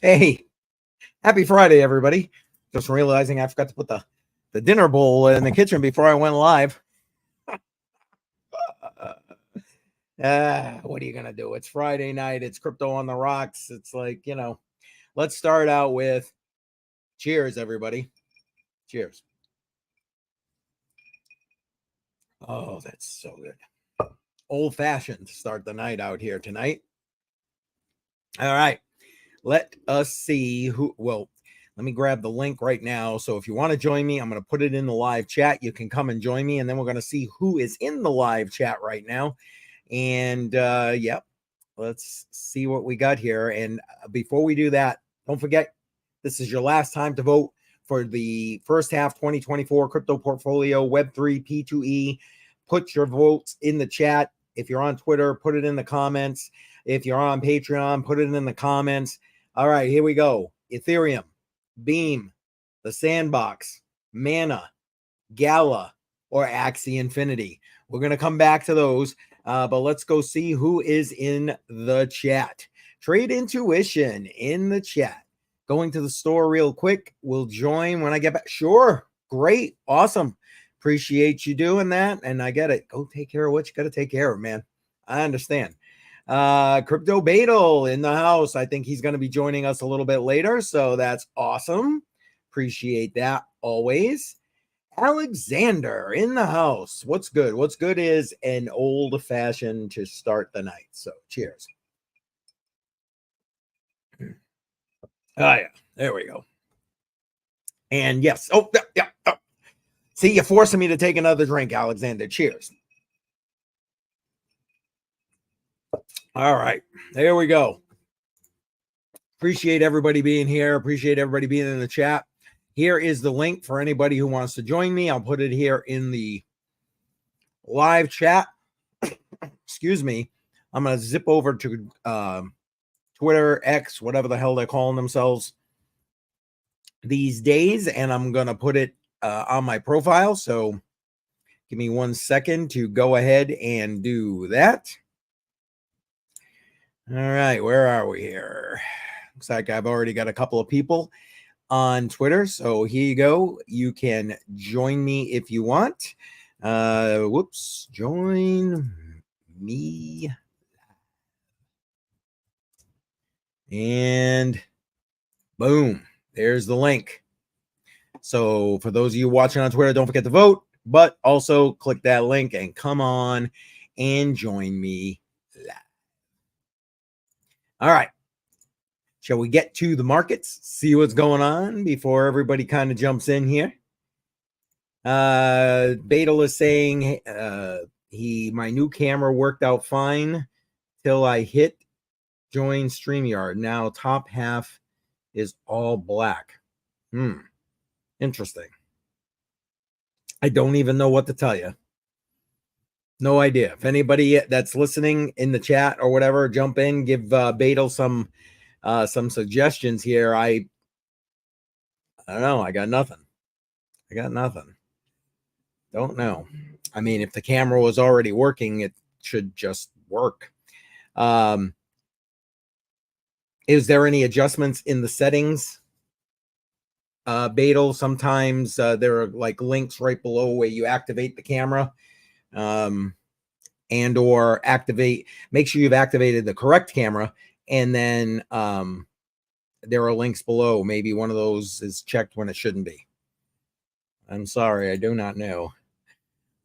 Hey, happy Friday, everybody. Just realizing I forgot to put the dinner bowl in the kitchen before I went live. What are you going to do? It's Friday night. It's crypto on the rocks. It's like, let's start out with cheers, everybody. Cheers. Oh, that's so good. Old fashioned to start the night out here tonight. All right. Let us see who. Well, let me grab the link right now. So if you want to join me, I'm going to put it in the live chat. You can come and join me, and then we're going to see who is in the live chat right now. And yep, let's see what we got here. And before we do that, don't forget, this is your last time to vote for the first half 2024 crypto portfolio, Web3, P2E. Put your votes in the chat. If you're on Twitter, put it in the comments. If you're on Patreon, put it in the comments. All right, here we go. Ethereum, Beam, the Sandbox, Mana, Gala, or Axie Infinity. We're going to come back to those, but let's go see who is in the chat. Trade Intuition in the chat. Going to the store real quick. We'll join when I get back. Sure. Great. Awesome. Appreciate you doing that. And I get it. Go take care of what you got to take care of, man. I understand. Crypto Beetle in the house. I think he's going to be joining us a little bit later. So that's awesome. Appreciate that always. Alexander in the house. What's good? What's good is an old fashioned to start the night. So cheers. Oh, yeah. There we go. And yes. Oh, yeah. Oh. See, you're forcing me to take another drink, Alexander. Cheers. All right. There we go. Appreciate everybody being here. Appreciate everybody being in the chat. Here is the link for anybody who wants to join me. I'll put it here in the live chat. Excuse me. I'm going to zip over to Twitter, X, whatever the hell they're calling themselves these days, and I'm going to put it on my profile. So give me 1 second to go ahead and do that. All right, where are we here? Looks like I've already got a couple of people on Twitter. So here you go. You can join me if you want. Join me. And boom, there's the link. So for those of you watching on Twitter, don't forget to vote, but also click that link and come on and join me live. All right. Shall we get to the markets, see what's going on before everybody kind of jumps in here? Betel is saying my new camera worked out fine till I hit join StreamYard. Now top half is all black. Interesting. I don't even know what to tell you. No idea. If anybody that's listening in the chat or whatever, jump in, give Betel some suggestions here. I don't know. I got nothing. Don't know. I mean, if the camera was already working, it should just work. Is there any adjustments in the settings? Betel, sometimes there are like links right below where you activate the camera, and or make sure you've activated the correct camera, and then there are links below. Maybe one of those is checked when it shouldn't be. I'm sorry, I do not know.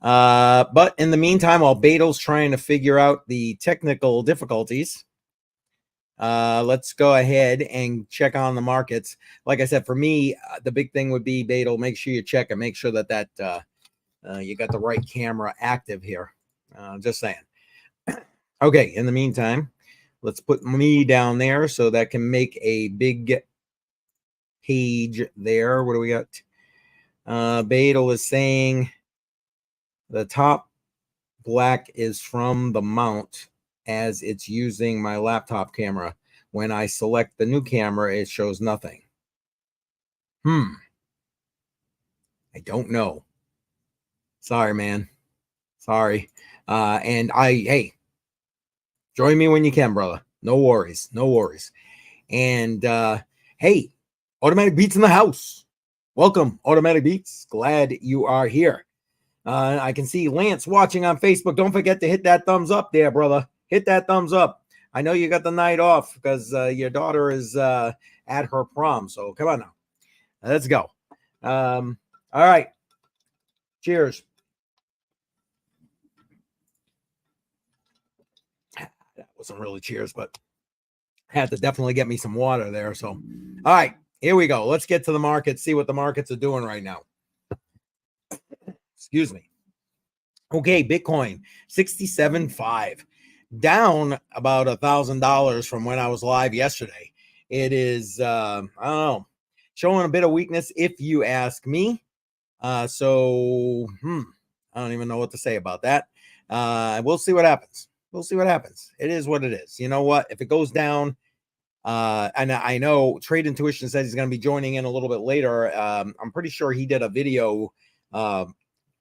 But in the meantime, while Betel's trying to figure out the technical difficulties, let's go ahead and check on the markets. Like I said, for me, the big thing would be Betel. Make sure you check and make sure that you got the right camera active here. Just saying. Okay, in the meantime, let's put me down there so that can make a big page there. What do we got? Betel is saying the top black is from the mount as it's using my laptop camera. When I select the new camera, it shows nothing. I don't know. Sorry, man. Sorry. Hey, join me when you can, brother. No worries. And hey, Automatic Beats in the house. Welcome, Automatic Beats. Glad you are here. I can see Lance watching on Facebook. Don't forget to hit that thumbs up there, brother. Hit that thumbs up. I know you got the night off because your daughter is at her prom. So come on now. Let's go. All right. Cheers. That wasn't really cheers, but I had to definitely get me some water there. So, all right, here we go. Let's get to the market, see what the markets are doing right now. Excuse me. Okay, Bitcoin 67.5, down about $1,000 from when I was live yesterday. It is I don't know, showing a bit of weakness if you ask me. So I don't even know what to say about that. We'll see what happens. We'll see what happens. It is what it is. You know what? If it goes down, and I know Trade Intuition says he's going to be joining in a little bit later. I'm pretty sure he did a video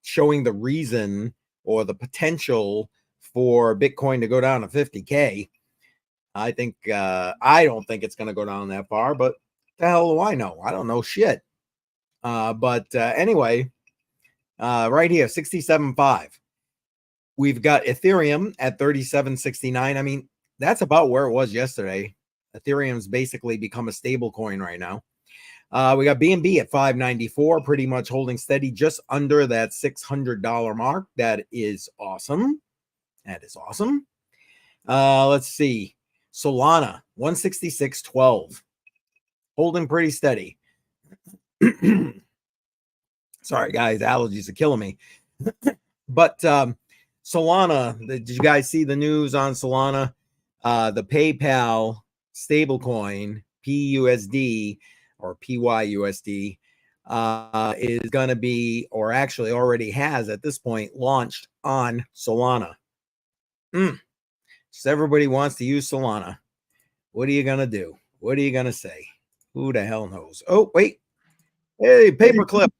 showing the reason or the potential for Bitcoin to go down to 50K. I don't think it's going to go down that far, but the hell do I know? I don't know shit. But anyway, right here, 67.5. We've got Ethereum at 37.69. I mean, that's about where it was yesterday. Ethereum's basically become a stable coin right now. We got BNB at 594, pretty much holding steady just under that $600 mark. That is awesome. That is awesome. Let's see. Solana, 166.12. Holding pretty steady. Sorry, guys. Allergies are killing me. But Solana, did you guys see the news on Solana? The PayPal stablecoin, PUSD or PYUSD, is going to be, or actually already has at this point, launched on Solana. So everybody wants to use Solana. What are you going to do? What are you going to say? Who the hell knows? Oh, wait. Hey, Paperclip.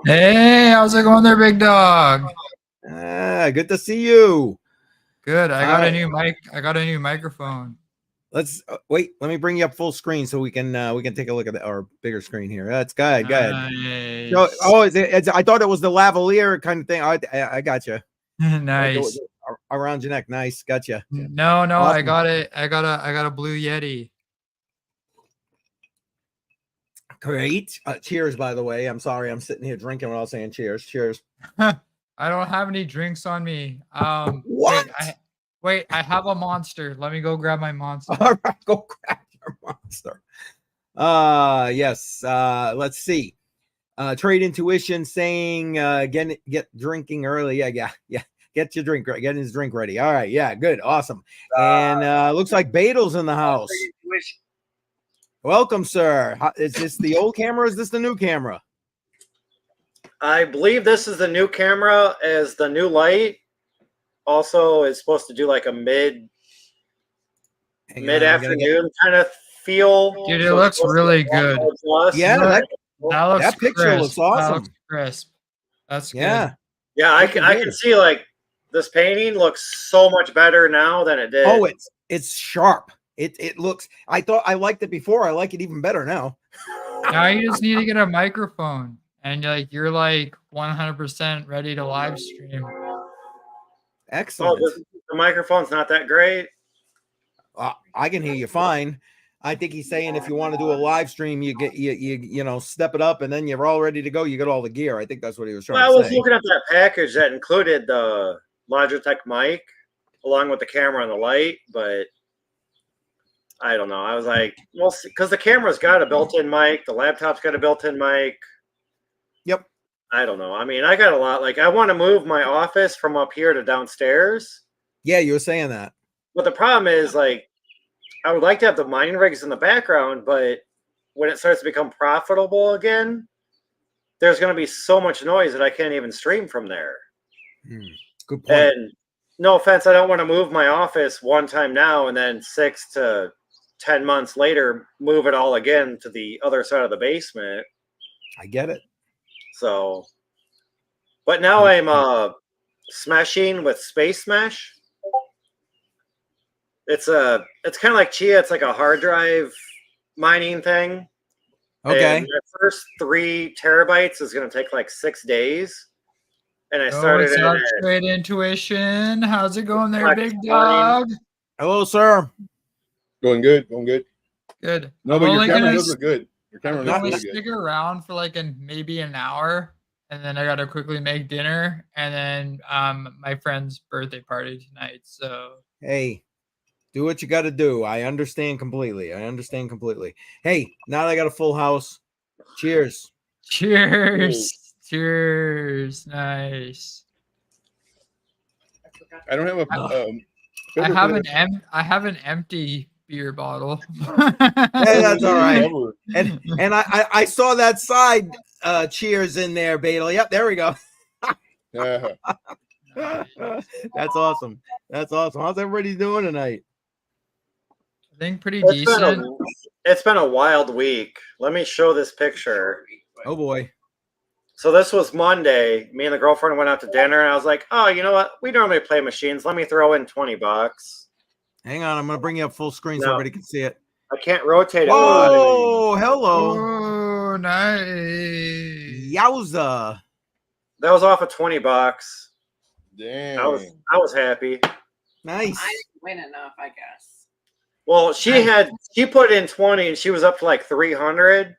Hey, how's it going there, big dog? Good to see you. Good. I got a new mic. I got a new microphone. Let's wait. Let me bring you up full screen so we can take a look at our bigger screen here. That's good. Good. Nice. So, oh, I thought it was the lavalier kind of thing. I got you. Nice. Around your neck. Nice. Gotcha. No, awesome. I got it. I got a blue Yeti. Great. Cheers, by the way. I'm sorry. I'm sitting here drinking while saying cheers. Cheers. I don't have any drinks on me. What? Wait, I have a monster. Let me go grab my monster. All right, go grab your monster. Yes. Let's see. Trade Intuition saying get drinking early. Yeah. Get your drink ready. Get his drink ready. All right. Yeah, good. Awesome. And looks like Bedel's in the house. Welcome, sir. Is this the old camera? Or is this the new camera? I believe this is the new camera as the new light. Also, it's supposed to do like a mid-afternoon kind of feel. Dude, it looks really good. Yeah, that picture crisp. looks awesome. That looks crisp. That's good. Yeah, I can see like this painting looks so much better now than it did. Oh, it's sharp. It looks. I thought I liked it before. I like it even better now. Now you just need to get a microphone, and you're 100% ready to live stream. Excellent. Oh, the microphone's not that great. I can hear you fine. I think he's saying if you want to do a live stream, you get you step it up, and then you're all ready to go. You get all the gear. I think that's what he was trying to say. I was looking at that package that included the Logitech mic along with the camera and the light, but I don't know. I was like, well, because the camera's got a built-in mic, the laptop's got a built-in mic. Yep. I don't know. I mean, I got a lot. Like, I want to move my office from up here to downstairs. Yeah, you were saying that. But the problem is, I would like to have the mining rigs in the background, but when it starts to become profitable again, there's going to be so much noise that I can't even stream from there. Good point. And no offense, I don't want to move my office one time now and then 6 to 10 months later, move it all again to the other side of the basement. I get it. So, but now I'm smashing with Space Mesh. It's kind of like Chia. It's like a hard drive mining thing. Okay. And the first 3 terabytes is going to take like 6 days. And I Oh, started what's it up, at Straight Intuition? How's it going there, like big 20. dog? Hello, sir. Going good. Going good. Good. No, I'm but your only camera gonna does look good. Your camera looks really good. stick around for like maybe an hour, and then I gotta quickly make dinner, and then my friend's birthday party tonight. So Hey, do what you got to do. I understand completely. Hey, now that I got a full house, cheers. cheers, cheers, nice. I don't have a. I have an empty beer bottle. Hey, that's all right. Cover. And I saw that side cheers in there, Beetle. Yep, there we go. Yeah. That's awesome. That's awesome. How's everybody doing tonight? I think pretty It's decent. it's been a wild week. Let me show this picture. Oh boy. So this was Monday. Me and the girlfriend went out to dinner, and I was like, "Oh, you know what? We normally play machines. Let me throw in $20." Hang on, I'm gonna bring you up full screen so No. everybody can see it. I can't rotate it. Oh, hello. Oh, nice. Yowza. That was off of $20. Damn. I was happy. Nice. I didn't win enough, I guess. Well, she put in 20 and she was up to like 300,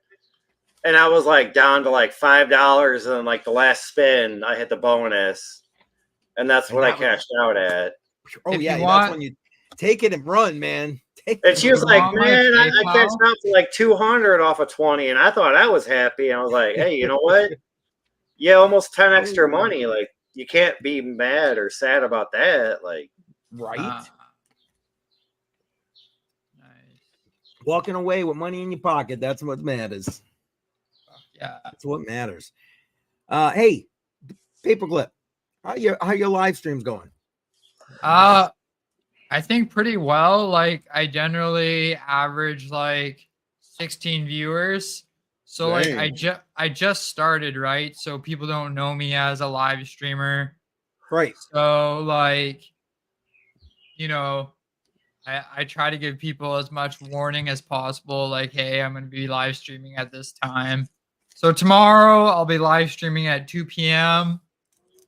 and I was like down to like $5, and then like the last spin I hit the bonus, and that's what I cashed out at. Oh If yeah, you that's want- when you take it and run, man. And she was You like, want my "Man, I PayPal? cashed out to like 200 off of 20," and I thought I was happy. And I was like, "Hey, you know what? Yeah, almost 10 extra money. Like, you can't be mad or sad about that. Like, Right? Nice. Walking away with money in your pocket, that's what matters. Yeah. That's what matters. Hey, Paperclip, how your live streams going? I think pretty well. Like I generally average like 16 viewers. So like I just started, right? So people don't know me as a live streamer. Right. So like, you know, I try to give people as much warning as possible. Like, hey, I'm going to be live streaming at this time. So tomorrow I'll be live streaming at 2 p.m.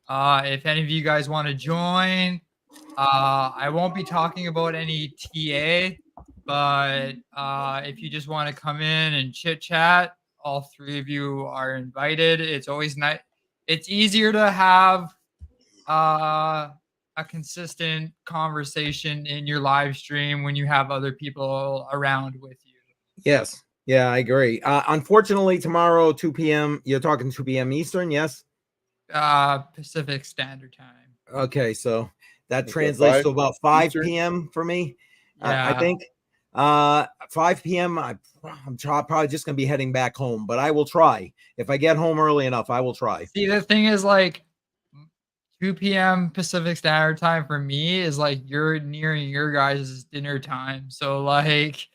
If any of you guys want to join, I won't be talking about any TA, but if you just want to come in and chit chat, all 3 of you are invited. It's always nice. It's easier to have a consistent conversation in your live stream when you have other people around with you. Yes. Yeah, I agree. Unfortunately, tomorrow, 2 p.m., you're talking 2 p.m. Eastern, yes? Pacific Standard Time. Okay, so that Is that translates 5 to about 5 Eastern? p.m. for me. Yeah. I think 5 p.m. I'm probably just gonna be heading back home, but I will try. If I get home early enough, I will try. See, the thing is, like 2 p.m. Pacific Standard Time for me is like you're nearing your guys' dinner time. So like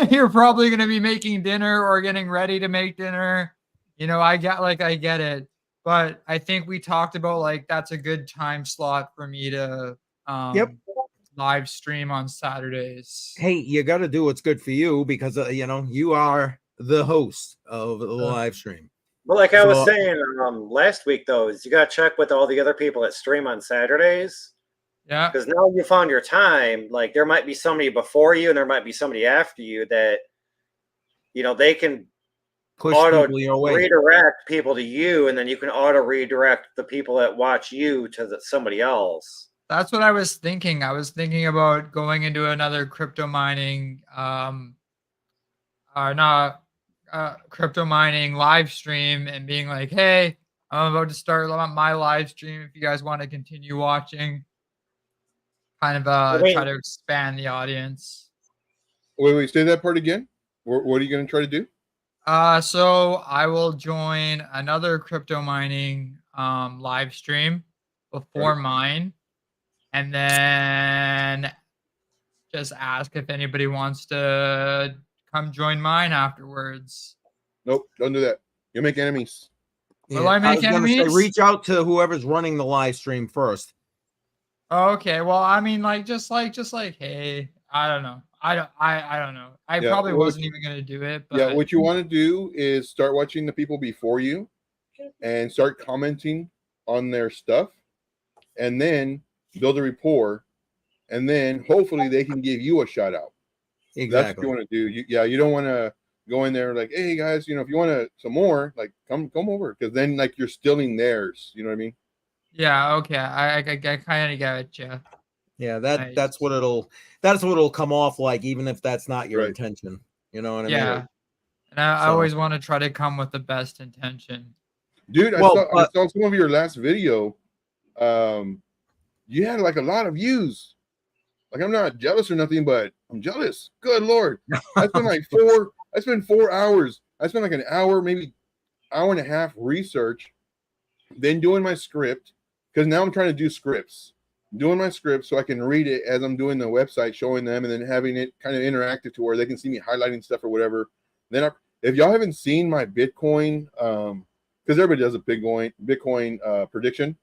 you're probably gonna be making dinner or getting ready to make dinner. You know, I get it. But I think we talked about like that's a good time slot for me to live stream on Saturdays. Hey, you got to do what's good for you because you are the host of the live stream. Well, like I was saying last week, though, is you got to check with all the other people that stream on Saturdays. Yeah. Because now you found your time. Like there might be somebody before you and there might be somebody after you that, they can push auto people your way. redirect people to you, and then you can auto redirect the people that watch you to somebody else. That's what I was thinking. I was thinking about going into another crypto mining, crypto mining live stream and being like, hey, I'm about to start my live stream. If you guys want to continue watching, kind of try to expand the audience. Wait, say that part again. What are you going to try to do? So I will join another crypto mining live stream before mine, and then just ask if anybody wants to come join mine afterwards. Nope, don't do that. You'll make enemies. Will I make was gonna say, enemies? reach out to whoever's running the live stream first. Okay, well, I mean, just like, hey, I don't know. I don't know. I Yeah, probably well, wasn't even gonna do it, but Yeah, what you want to do is start watching the people before you and start commenting on their stuff, and then build a rapport, and then hopefully they can give you a shout out. That's what Exactly. you want to do. You don't want to go in there like, hey guys, if you want some more, like come over, because then like you're stealing theirs. You know what I mean? yeah, okay. I kind of get you. Yeah, Nice. that's what it'll come off like, even if that's not your Right. intention. You know what I mean? Yeah, and I So- always want to try to come with the best intention. Dude, Well, I saw some of your last video. You had like a lot of views. Like I'm not jealous or nothing, but I'm jealous. Good Lord. I spent 4 hours. I spent like an hour, maybe hour and a half research, then doing my script. Because now I'm trying to do scripts. Doing my script so I can read it as I'm doing the website, showing them, and then having it kind of interactive to where they can see me highlighting stuff or whatever. Then if y'all haven't seen my Bitcoin, because everybody does a Bitcoin prediction.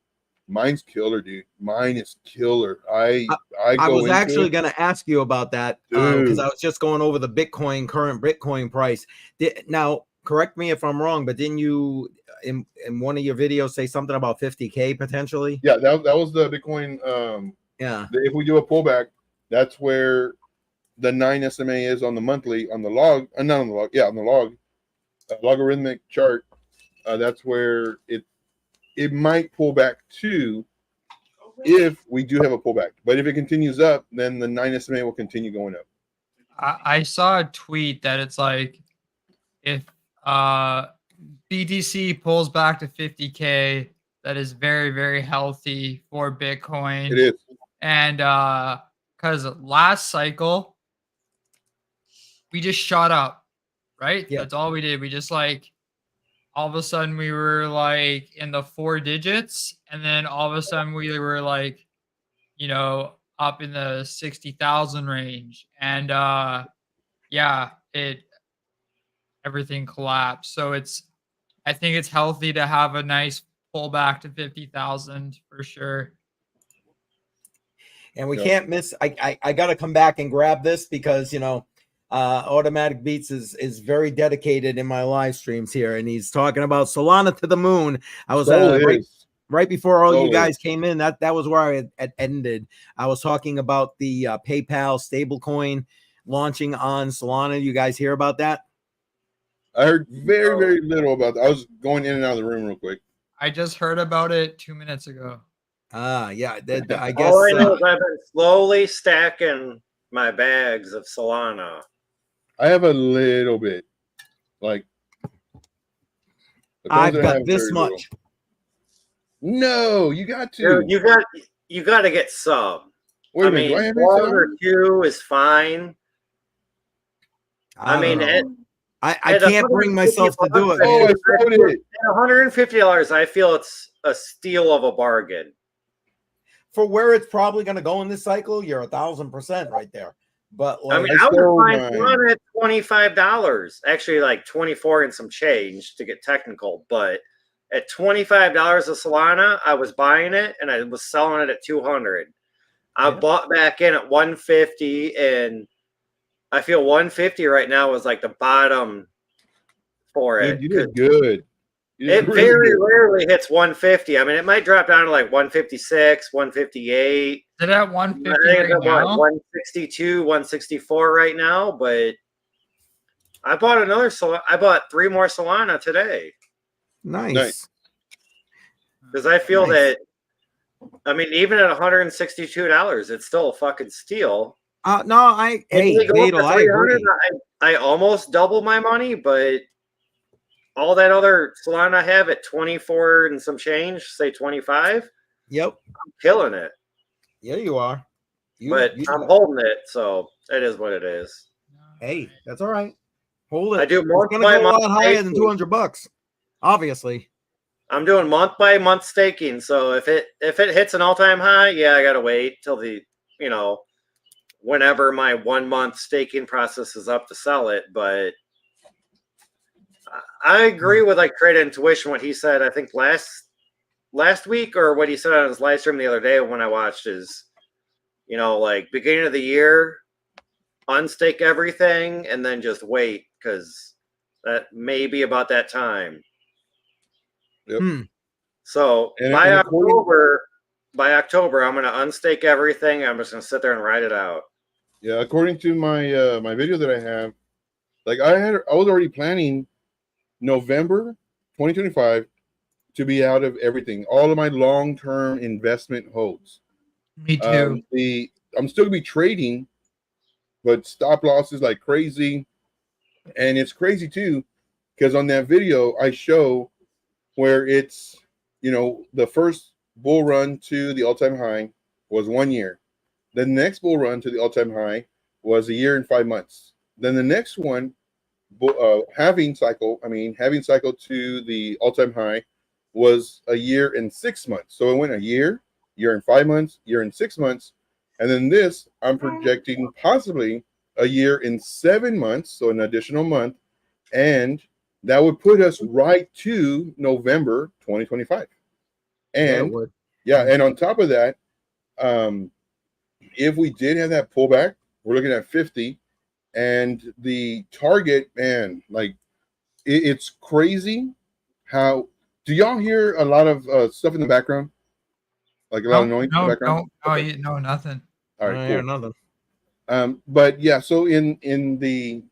Mine's killer, dude. Mine is killer. I was actually going to ask you about that because I Dude. was just going over the current Bitcoin price. Now, correct me if I'm wrong, but didn't you in one of your videos say something about 50K potentially? Yeah, that was the Bitcoin. Yeah. If we do a pullback, that's where the 9 SMA is on the monthly, on the log, not on the log, yeah, on the log, logarithmic chart. That's where it might pull back to if we do have a pullback. But if it continues up, then the 9 SMA will continue going up. I saw a tweet that it's like if BTC pulls back to 50K, that is very, very healthy for Bitcoin. It is. And because last cycle we just shot up, right? Yeah. That's all we did. We just like all of a sudden we were like in the 4 digits, and then all of a sudden we were like, up in the 60,000 range, and yeah, everything collapsed. So I think it's healthy to have a nice pullback to 50,000 for sure. And we can't miss. I got to come back and grab this because Automatic Beats is very dedicated in my live streams here, and he's talking about Solana to the moon. I was right before all you guys came in. That was where I ended. I was talking about the PayPal stablecoin launching on Solana. You guys hear about that? I heard very, very little about that. I was going in and out of the room real quick. I just heard about it 2 minutes ago. Yeah. I guess all I know is I've been slowly stacking my bags of Solana. I have a little bit. Like I've got this much. Little. No, you got to. Dude, you got to get some. Wait a minute, do I have 1 or 2 is fine. I can't bring myself to do it. Oh, I found it. At $150, I feel it's a steal of a bargain. For where it's probably going to go in this cycle, you're 1,000% right there. But like, I would find one at $25. Actually, like 24 and some change to get technical. But at $25 of Solana, I was buying it and I was selling it at 200. I bought back in at 150, and I feel 150 right now is like the bottom for it. Dude, you did good. It very rarely hits 150. I mean, it might drop down to like 156, 158. Is it at 150 right now? 162, 164 right now, but I bought I bought 3 more Solana today. Nice. Because I feel that, I mean, even at $162, it's still a fucking steal. No, Vadel, I agree. I almost doubled my money, but all that other Solana I have at 24 and some change, say 25. Yep. I'm killing it. Yeah, you are. I'm holding it, so it is what it is. Hey, that's all right. Hold it. I do month it's by go month. A lot higher than $200, obviously. I'm doing month by month staking, so if it hits an all-time high, yeah, I gotta wait till whenever my 1 month staking process is up to sell it. But I agree with like Trade Intuition, what he said, I think last week, or what he said on his live stream the other day when I watched is, like beginning of the year, unstake everything and then just wait because that may be about that time. Yep. So And by according- October, I'm going to unstake everything. I'm just going to sit there and ride it out. Yeah, according to my my video that I have, like I was already planning November 2025 to be out of everything, all of my long-term investment holds. Me too. I'm still gonna be trading, but stop losses like crazy, and it's crazy too, because on that video I show where it's the first bull run to the all-time high was 1 year. Then the next bull run to the all-time high was a year and 5 months. Then the next one, halving cycle to the all-time high was a year and 6 months. So it went a year and 5 months, year and 6 months. And then this, I'm projecting possibly a year and 7 months, so an additional month. And that would put us right to November 2025. And and on top of that, if we did have that pullback, we're looking at 50, and the target, man, like it's crazy. How do y'all hear a lot of stuff in the background? Like a lot of noise in the background? No, nothing. All right, cool. Nothing. But yeah, so in the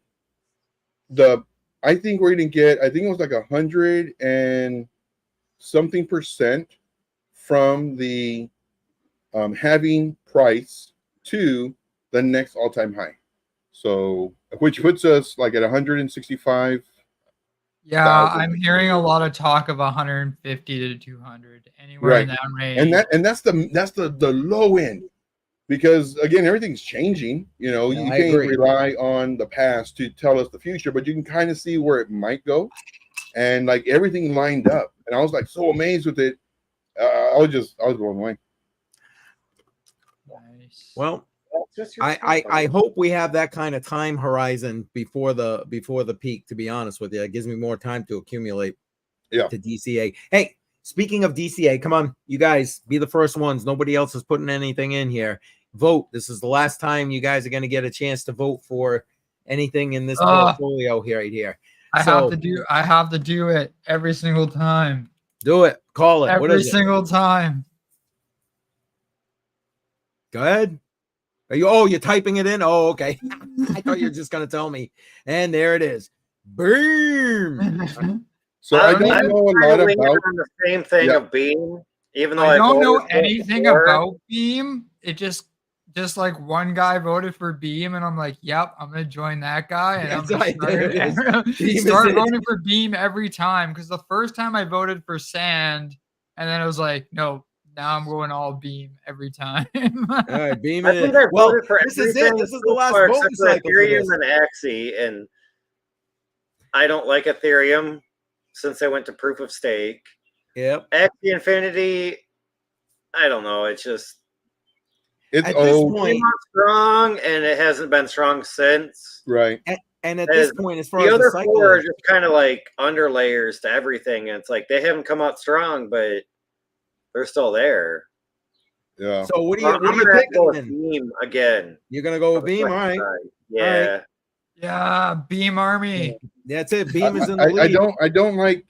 I think we're gonna get, I think it was like 100 and something percent from the halving price to the next all-time high. So which puts us like at 165. Yeah, I'm hearing a lot of talk of 150 to 200, anywhere in that range. And that's the low end, because again, everything's changing. You can't rely on the past to tell us the future, but you can kind of see where it might go, and like everything lined up. And I was like so amazed with it. I was blown away. Nice. Well, I hope we have that kind of time horizon before the peak, to be honest with you. It gives me more time to accumulate to DCA. Hey, speaking of DCA, come on, you guys, be the first ones. Nobody else is putting anything in here. Vote. This is the last time you guys are going to get a chance to vote for anything in this portfolio right here. I have to do it every single time. Do it. Call it. Every single time. Go ahead. You're typing it in? Oh, okay. I thought you were just going to tell me. And there it is. Boom. So I don't know a lot about the same thing of Beam, even though I don't know anything about Beam. It just like one guy voted for Beam, and I'm like, yep, I'm gonna join that guy, and I'm gonna start voting for Beam every time, because the first time I voted for Sand, and then I was like, no, now I'm going all Beam every time. All right, Beam I think I voted for this is it. This is the last voting cycle for Ethereum and Axie, and I don't like Ethereum since they went to proof of stake. Yep. Axie Infinity, I don't know. It's just it's old. It's not strong, and it hasn't been strong since. Right. And at this point, as far the as other the cycle four are just kind of like under layers to everything, and it's like they haven't come out strong, but they're still there. Yeah. So what do you I'm gonna picking go with then? Beam again. You're gonna go with Beam, all right? Yeah. All right. Yeah, Beam Army. That's it. Beam is in the lead. I don't like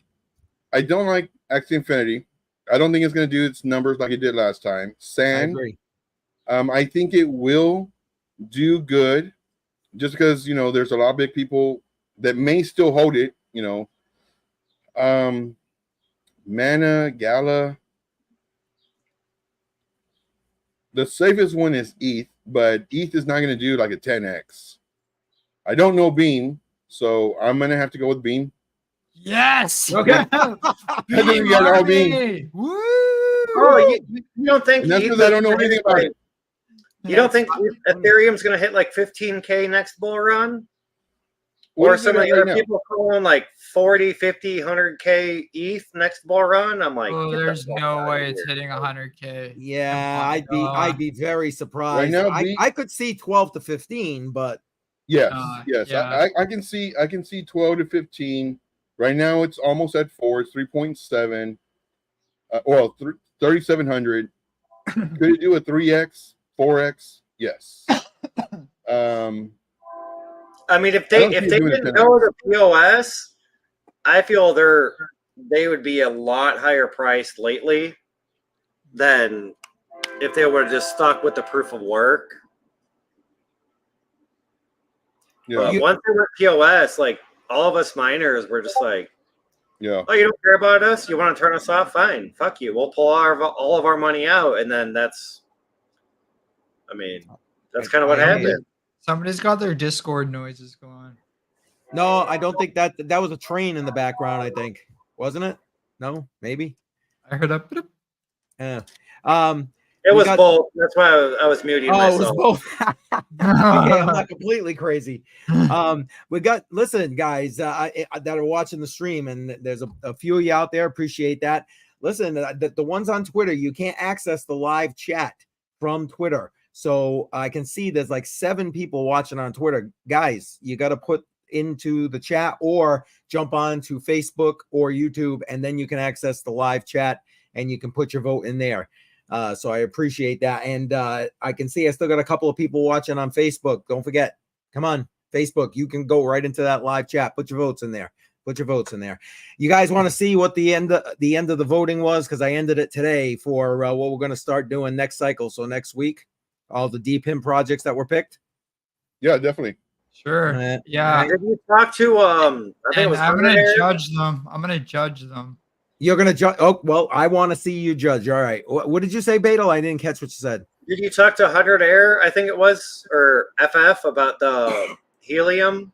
Axie Infinity. I don't think it's gonna do its numbers like it did last time. Sand. I agree. I think it will do good, just because there's a lot of big people that may still hold it. Mana, Gala. The safest one is ETH, but ETH is not going to do like a 10x. I don't know Beam, so I'm going to have to go with Beam. Yes. Okay. Beam Army. Woo! Oh, you don't think? And that's because I don't know anything about it. You don't think Ethereum's going to hit like 15K next bull run? Or some of the other people calling like 40, 50, 100K ETH next bull run? I'm like, there's no way it's hitting 100K. Yeah, I'd be very surprised. Right now, I could see 12 to 15, but yes, yeah. I can see 12 to 15. Right now, it's almost at 4. It's 3.7. 3,700. Could it do a 3x, 4x? Yes. I mean, if I they don't see it doing didn't 10x. go to POS, I feel they would be a lot higher priced lately than if they were just stuck with the proof of work. Yeah, But once they went POS, like all of us miners were just like, yeah. "Oh, you don't care about us? You want to turn us off? Fine, fuck you. We'll pull all of our money out, and then that's kind of what happened." Somebody's got their Discord noises going. No, I don't think that was a train in the background. I think, wasn't it? No, maybe. I heard a. Yeah. It We was got- both. That's why I was muting Oh, it was myself. both. Okay, I'm not completely crazy. Listen, guys that are watching the stream, and there's a few of you out there. Appreciate that. Listen, the ones on Twitter, you can't access the live chat from Twitter. So I can see there's like 7 people watching on Twitter. Guys, you got to put into the chat or jump on to Facebook or YouTube, and then you can access the live chat and you can put your vote in there. So I appreciate that. And I can see I still got a couple of people watching on Facebook. Don't forget, come on, Facebook. You can go right into that live chat. Put your votes in there. Put your votes in there. You guys want to see what the end of the voting was? Because I ended it today for what we're going to start doing next cycle. So next week, all the DPIM projects that were picked. Yeah, definitely. Sure. Yeah. Did you talk to I think it And was I'm gonna Hunter? judge them. I'm gonna judge them. You're gonna judge. Oh well, I want to see you judge. All right. What did you say, Betel? I didn't catch what you said. Did you talk to 100 Air? I think it was, or FF, about the helium?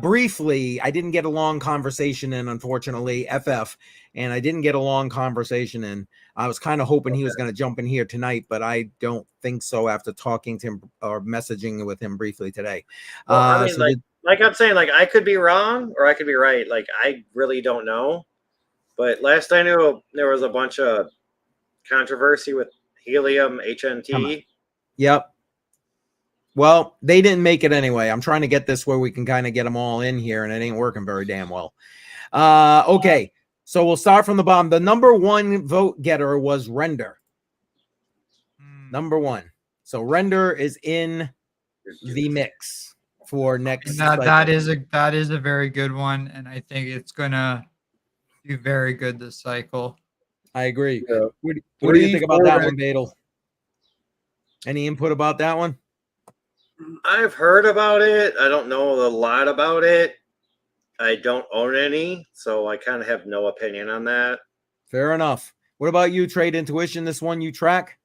Briefly, I didn't get a long conversation in, unfortunately, FF, and I didn't get a long conversation in. I was kind of hoping he was going to jump in here tonight, but I don't think so after talking to him or messaging with him briefly today. Well, I mean, like I'm saying, like I could be wrong or I could be right. Like I really don't know. But last I knew, there was a bunch of controversy with helium, HNT. Yep. Well, they didn't make it anyway. I'm trying to get this where we can kind of get them all in here, and it ain't working very damn well. Okay, so we'll start from the bottom. The number 1 vote getter was Render. Number 1. So Render is in the mix for next. That is a very good one, and I think it's gonna do very good this cycle. I agree. Yeah. What do you think about that one, Betel? Any input about that one? I've heard about it. I don't know a lot about it. I don't own any, so I kind of have no opinion on that. Fair enough. What about you, Trade Intuition? This one you track?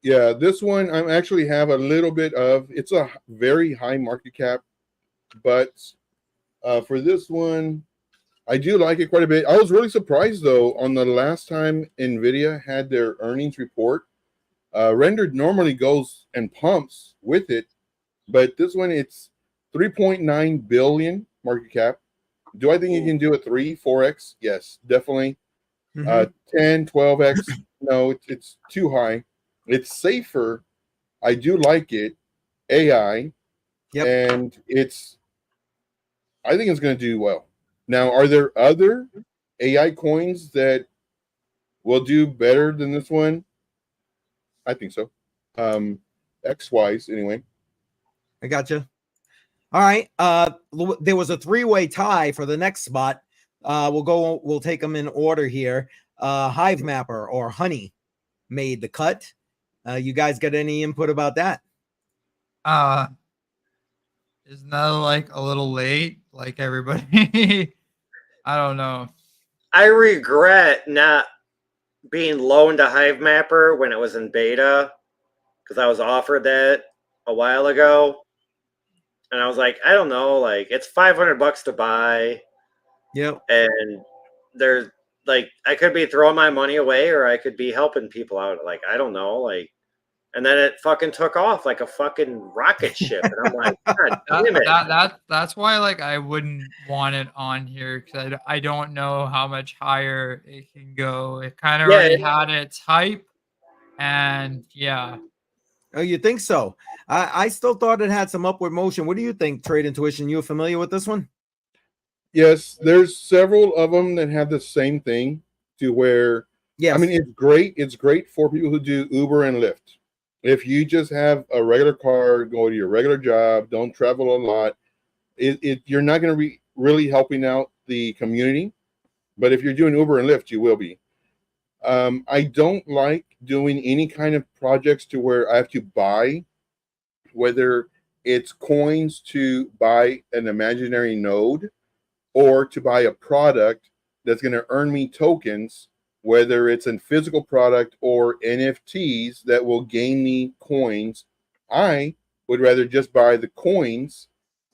Yeah, this one I actually have a little bit of. It's a very high market cap, but for this one, I do like it quite a bit. I was really surprised though on the last time Nvidia had their earnings report. Rendered normally goes and pumps with it, but this one it's 3.9 billion market cap. Do I think you can do a 3-4x? Yes, definitely. 10, 12x. No, it's too high. It's safer. I do like it. AI. Yep. And I think it's going to do well. Now, are there other AI coins that will do better than this one? I think so. X-wise, anyway. I gotcha. All right. There was a 3-way tie for the next spot. We'll take them in order here. Hive Mapper or Honey made the cut. You guys got any input about that? Isn't that like a little late? Like everybody, I don't know. I regret not being loaned a Hive Mapper when it was in beta because I was offered that a while ago. And I was like, I don't know, like it's $500 to buy. Yep. And there's like, I could be throwing my money away or I could be helping people out. Like, I don't know. Like, and then it fucking took off like a fucking rocket ship. And I'm like, God damn it. That's why like I wouldn't want it on here because I don't know how much higher it can go. It kind of already had its hype. And yeah. Oh, you think so? I still thought it had some upward motion. What do you think, Trade Intuition? You familiar with this one? Yes, there's several of them that have the same thing to where, yeah. I mean, it's great. It's great for people who do Uber and Lyft. If you just have a regular car, go to your regular job, don't travel a lot, you're not going to be really helping out the community. But if you're doing Uber and Lyft, you will be. I don't like doing any kind of projects to where I have to buy, whether it's coins to buy an imaginary node or to buy a product that's going to earn me tokens, whether it's a physical product or NFTs that will gain me coins. I would rather just buy the coins,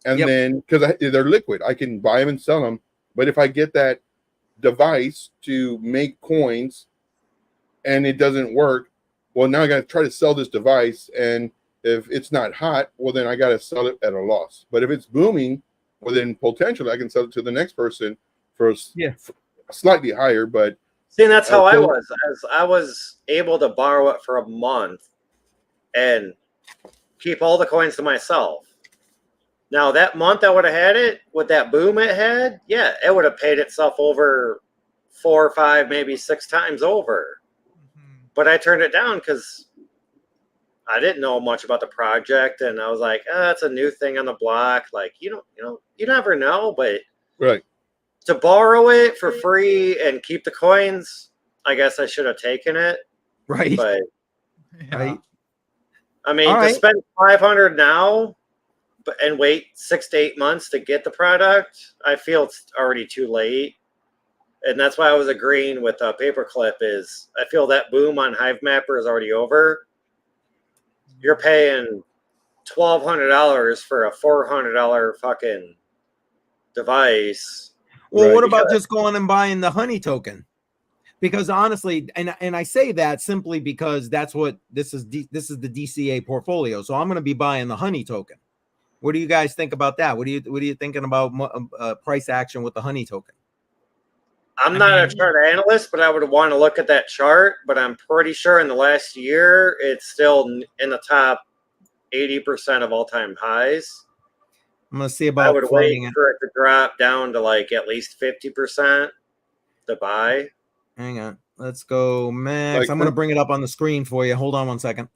and then because they're liquid, I can buy them and sell them. But if I get that device to make coins and it doesn't work, well, now I got to try to sell this device, and if it's not hot, well, then I got to sell it at a loss. But if it's booming, well, then potentially I can sell it to the next person for slightly higher. But see, that's how I was. As I was able to borrow it for a month and keep all the coins to myself. Now, that month I would have had it with that boom it had, yeah, it would have paid itself over 4 or 5, maybe 6 times over. But I turned it down because I didn't know much about the project, and I was like, it's a new thing on the block. Like, you never know. But right, to borrow it for free and keep the coins, I guess I should have taken it. Right. But right. I mean, to spend $500 now, and wait 6 to 8 months to get the product, I feel it's already too late. And that's why I was agreeing with Paperclip is I feel that boom on Hive Mapper is already over. You're paying $1,200 for a $400 fucking device. Well, what about just going and buying the honey token? Because honestly, and I say that simply because that's what this is the DCA portfolio. So I'm going to be buying the honey token. What do you guys think about that? What are you thinking about price action with the honey token? I'm not a chart analyst, but I would want to look at that chart. But I'm pretty sure in the last year, it's still in the top 80% of all-time highs. I'm going to see about. I would wait for it to drop down to like at least 50% to buy. Hang on. Let's go max. I'm going to bring it up on the screen for you. Hold on 1 second.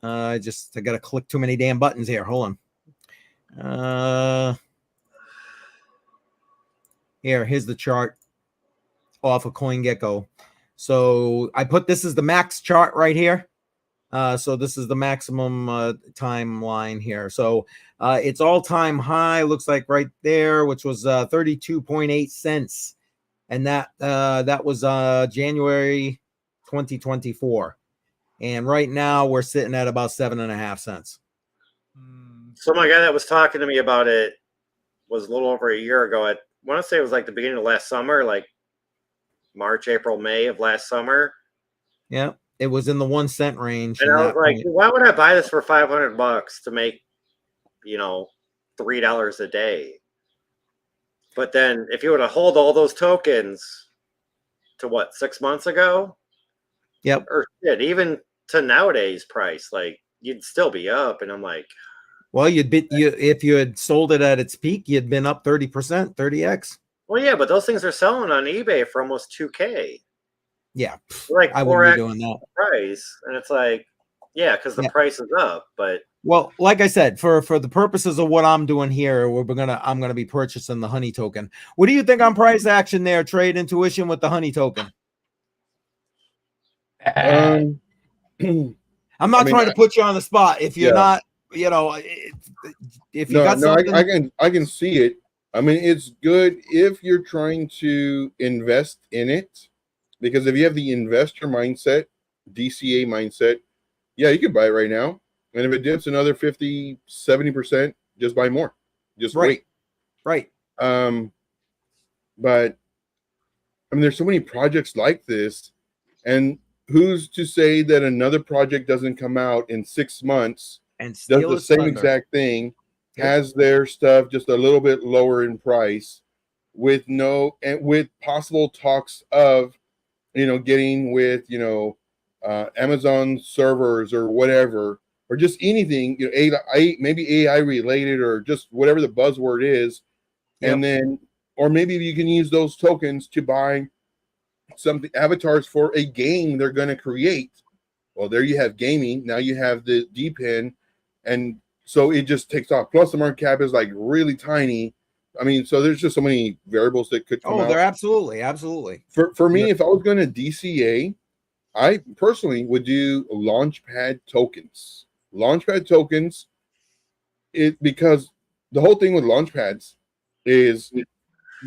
I got to click too many damn buttons here. Hold on. Here's the chart off of CoinGecko. So I put this is the max chart right here. So this is the maximum timeline here. So it's all-time high, looks like right there, which was 32.8 cents. And that was January 2024. And right now we're sitting at about 7.5 cents. So my guy that was talking to me about it was a little over a year ago. I want to say it was like the beginning of last summer, like March, April, May of last summer. Yeah, it was in the 1 cent range. And I was like, why would I buy this for $500 to make, $3 a day? But then if you were to hold all those tokens to 6 months ago? Yep. Or shit, even to nowadays price, like you'd still be up. And I'm like, well, if you had sold it at its peak, you'd been up 30%, 30x. Well, yeah, but those things are selling on eBay for almost $2K. Yeah, like I wouldn't be doing that. Price, and it's like, yeah, because the price is up. But well, like I said, for the purposes of what I'm doing here, I'm gonna be purchasing the honey token. What do you think on price action there? Trade intuition with the honey token. I'm not trying to put you on the spot. If you're not, if you got something, I can see it. I mean, it's good if you're trying to invest in it, because if you have the investor mindset, DCA mindset, yeah, you can buy it right now. And if it dips another 50, 70%, just buy more. Just wait. Right. But I mean, there's so many projects like this, and who's to say that another project doesn't come out in 6 months and does the same exact thing, has their stuff just a little bit lower in price, with possible talks of, getting with, Amazon servers or whatever, or just anything, maybe AI related, or just whatever the buzzword is. And then, or maybe you can use those tokens to buy something, avatars for a game they're going to create, Well, there you have gaming. Now you have the DPIN, and so it just takes off. Plus, the market cap is like really tiny. I mean, so there's just so many variables that could come Oh, out. they're absolutely. For me, if I was going to DCA, I personally would do Launchpad tokens. Launchpad tokens, because the whole thing with Launchpads is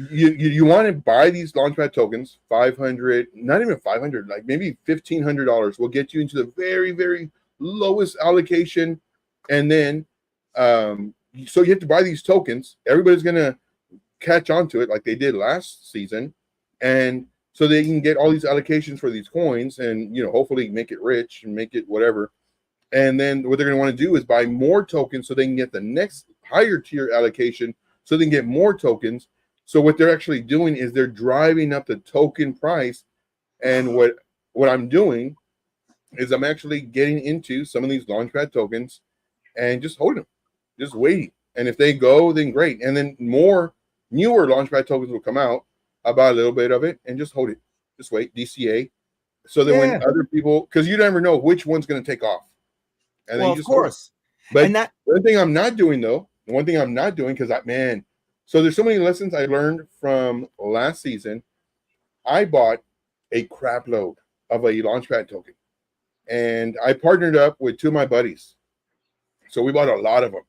you want to buy these Launchpad tokens, 500, not even 500, like maybe $1,500 will get you into the very, very lowest allocation. And then, so you have to buy these tokens. Everybody's going to catch on to it like they did last season. And so they can get all these allocations for these coins and, hopefully make it rich and make it whatever. And then what they're going to want to do is buy more tokens so they can get the next higher tier allocation so they can get more tokens. So what they're actually doing is they're driving up the token price. And what I'm doing is I'm actually getting into some of these Launchpad tokens and just holding them, just waiting. And if they go, then great. And then more newer Launchpad tokens will come out. I'll buy a little bit of it and just hold it. Just wait, DCA. So that when other people, because you never know which one's going to take off. And well, then you just of course. But and that one thing I'm not doing, because so there's so many lessons I learned from last season. I bought a crap load of a Launchpad token. And I partnered up with two of my buddies. So we bought a lot of them.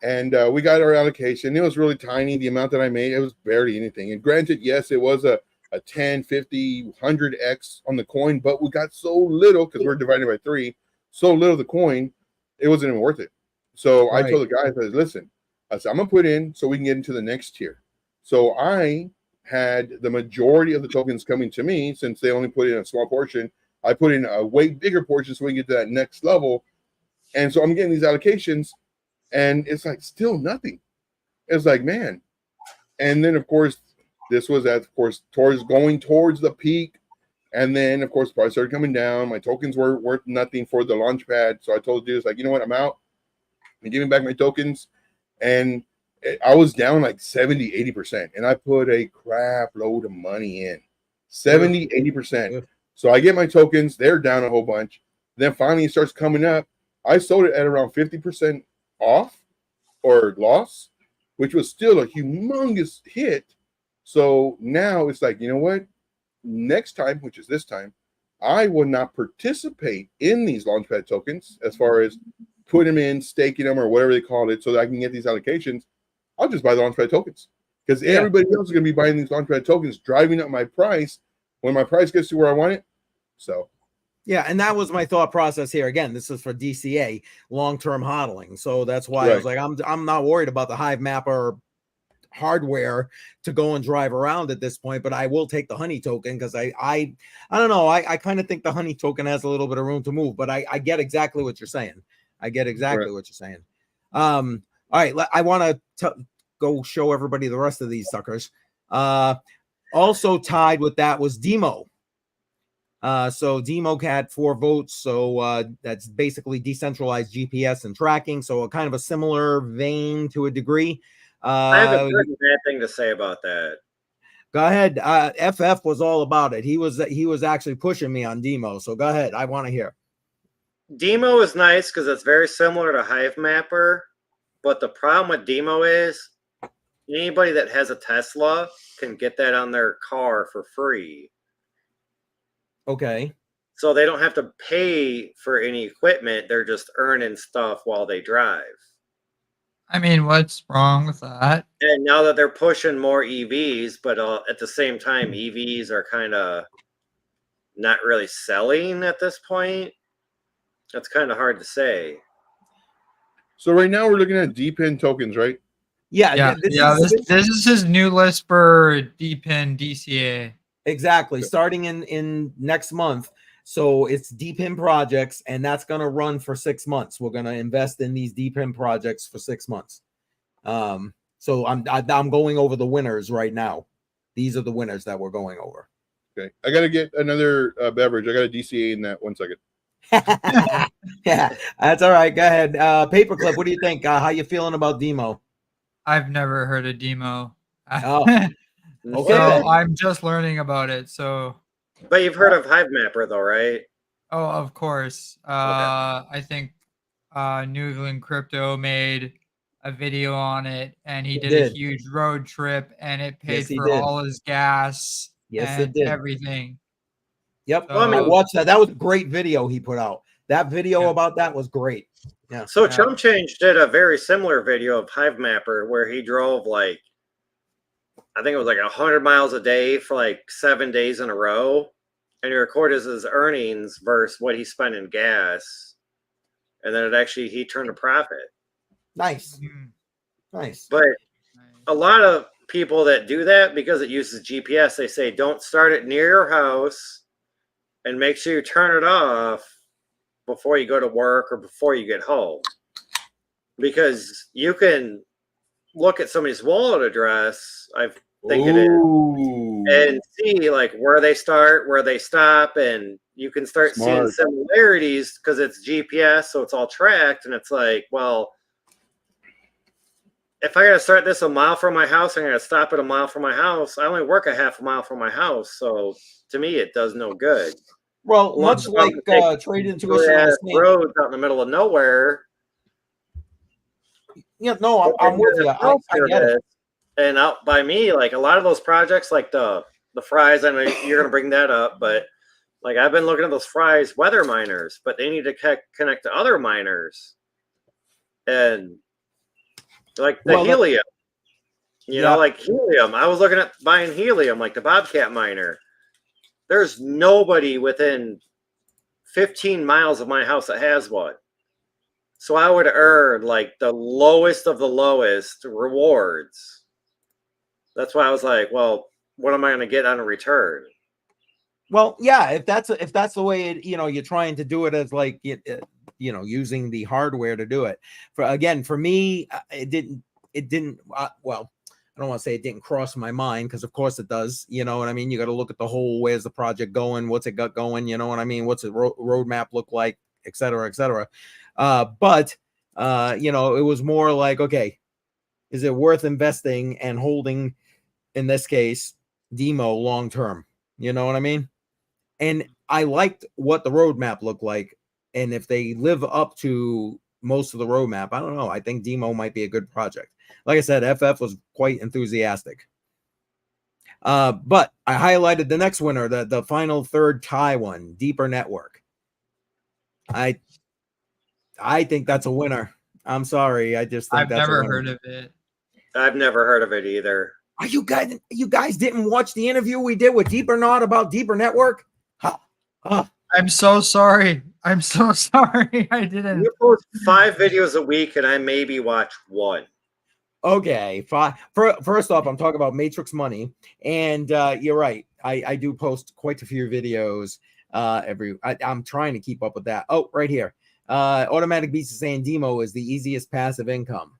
And we got our allocation. It was really tiny. The amount that I made, it was barely anything. And granted, yes, it was a 10, 50, 100x on the coin, but we got so little because we're divided by 3, so little of the coin, it wasn't even worth it. So I told the guys, I said, listen, I'm going to put in so we can get into the next tier. So I had the majority of the tokens coming to me since they only put in a small portion. I put in a way bigger portion so we can get to that next level. And so I'm getting these allocations. And it's like still nothing. It's like, man. And then, of course, this was going towards the peak. And then, of course, price started coming down. My tokens were worth nothing for the Launchpad. So I told the dudes, like, you know what? I'm out. And give me back my tokens. And I was down like 70, 80%. And I put a crap load of money in. 70, 80%. So I get my tokens. They're down a whole bunch. Then finally it starts coming up. I sold it at around 50% off or loss, which was still a humongous hit. So now it's like, you know what? Next time, which is this time, I will not participate in these Launchpad tokens as far as put them in, staking them, or whatever they call it, so that I can get these allocations. I'll just buy the Launchpad tokens because everybody else is going to be buying these Launchpad tokens, driving up my price when my price gets to where I want it. So. Yeah, and that was my thought process here. Again, this is for DCA, long-term hodling. So that's why I was like, I'm not worried about the Hive Mapper hardware to go and drive around at this point, but I will take the Honey token because I don't know. I kind of think the Honey token has a little bit of room to move, but I get exactly what you're saying. I get exactly what you're saying. All right, I want to go show everybody the rest of these suckers. Also tied with that was Demo. So Demo had 4 votes. So that's basically decentralized GPS and tracking. So a kind of a similar vein to a degree. I have a good bad thing to say about that. Go ahead. FF was all about it. He was actually pushing me on Demo. So go ahead. I want to hear. Demo is nice because it's very similar to Hive Mapper. But the problem with Demo is anybody that has a Tesla can get that on their car for free. Okay. So they don't have to pay for any equipment. They're just earning stuff while they drive. I mean, what's wrong with that? And now that they're pushing more EVs, but at the same time, EVs are kind of not really selling at this point. That's kind of hard to say. So right now we're looking at DPIN tokens, right? Yeah. This is his new list for DPIN DCA. Exactly. Starting in next month. So it's DPIN projects, and that's going to run for 6 months. We're going to invest in these DPIN projects for 6 months. So I'm going over the winners right now. These are the winners that we're going over. Okay. I got to get another beverage. I got a DCA in that 1 second. Yeah, that's all right. Go ahead. Paperclip, what do you think? How you feeling about Demo? I've never heard of Demo. Oh. Okay, so I'm just learning about it. So, but you've heard of Hive Mapper, though, right? Oh, of course. I think New England Crypto made a video on it, and he He did a did. huge road trip, and it Yes, paid he for did. all his gas Yes, it and did. everything. Yep. So, Well, I I mean- watched that. That was a great video he put out. That video Yeah. about that was great. Yeah. So Yeah. Chum Change did a very similar video of Hive Mapper where he drove like, I think it was like 100 miles a day for like 7 days in a row, and he recorded his earnings versus what he spent in gas, and then he turned a profit. Nice. Mhm. Nice. But a lot of people that do that, because it uses GPS, they say don't start it near your house and make sure you turn it off before you go to work or before you get home, because you can look at somebody's wallet address, I think it is, Ooh. and see like where they start, where they stop, and you can start Smart. seeing similarities because it's GPS, so it's all tracked. And it's like, well, if I got to start this a mile from my house, I'm going to stop at a mile from my house. I only work a half a mile from my house, so to me, it does no good. Well, Well, much I'm like gonna take trade intuition was saying, roads out in the middle of nowhere. yeah, no, I'm with you. I get it. And out by me, like a lot of those projects, like the fries. I know you're gonna bring that up, but like I've been looking at those fries weather miners, but they need to connect to other miners, and like the Well, helium. You Yeah. know, like helium. I was looking at buying helium, like the Bobcat miner. There's nobody within 15 miles of my house that has one. So I would earn like the lowest of the lowest rewards. That's why I was like, well, what am I going to get on a return? Well, yeah, if that's the way it, you're trying to do it as like using the hardware to do it. For me, it didn't well, I don't want to say it didn't cross my mind, because of course it does. You know what I mean? You got to look at the whole, where's the project going? What's it got going? You know what I mean? What's the roadmap look like, et cetera, et cetera. But it was more like, okay, is it worth investing and holding, in this case, Demo long term? You know what I mean? And I liked what the roadmap looked like. And if they live up to most of the roadmap, I don't know. I think Demo might be a good project. Like I said, FF was quite enthusiastic. But I highlighted the next winner, the final third tie one, Deeper Network. I think that's a winner. I'm sorry. I just think I've that's never a winner. heard of it. I've never heard of it either. Are you guys didn't watch the interview we did with Deeper Not about Deeper Network? I'm so sorry. I'm so sorry. I didn't. You post 5 videos a week, and I maybe watch one. Okay, first off, I'm talking about Matrix Money, and you're right. I do post quite a few videos I'm trying to keep up with that. Oh, right here. Automatic Beats is saying Demo is the easiest passive income.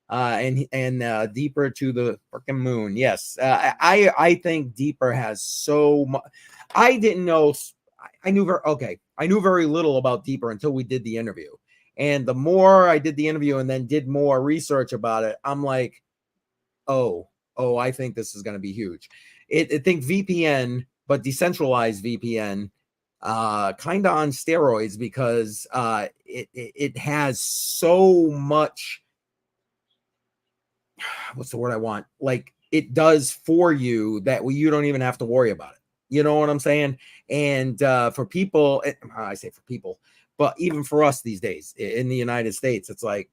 And Deeper to the freaking moon. Yes, I think Deeper has so much. I didn't know. I knew very little about Deeper until we did the interview. And the more I did the interview and then did more research about it, I'm like, oh, I think this is going to be huge. I think VPN, but decentralized VPN, kind of on steroids, because it has so much. What's the word I want? Like, it does for you that you don't even have to worry about it. You know what I'm saying? And for people, I say for people, but even for us these days in the United States, it's like,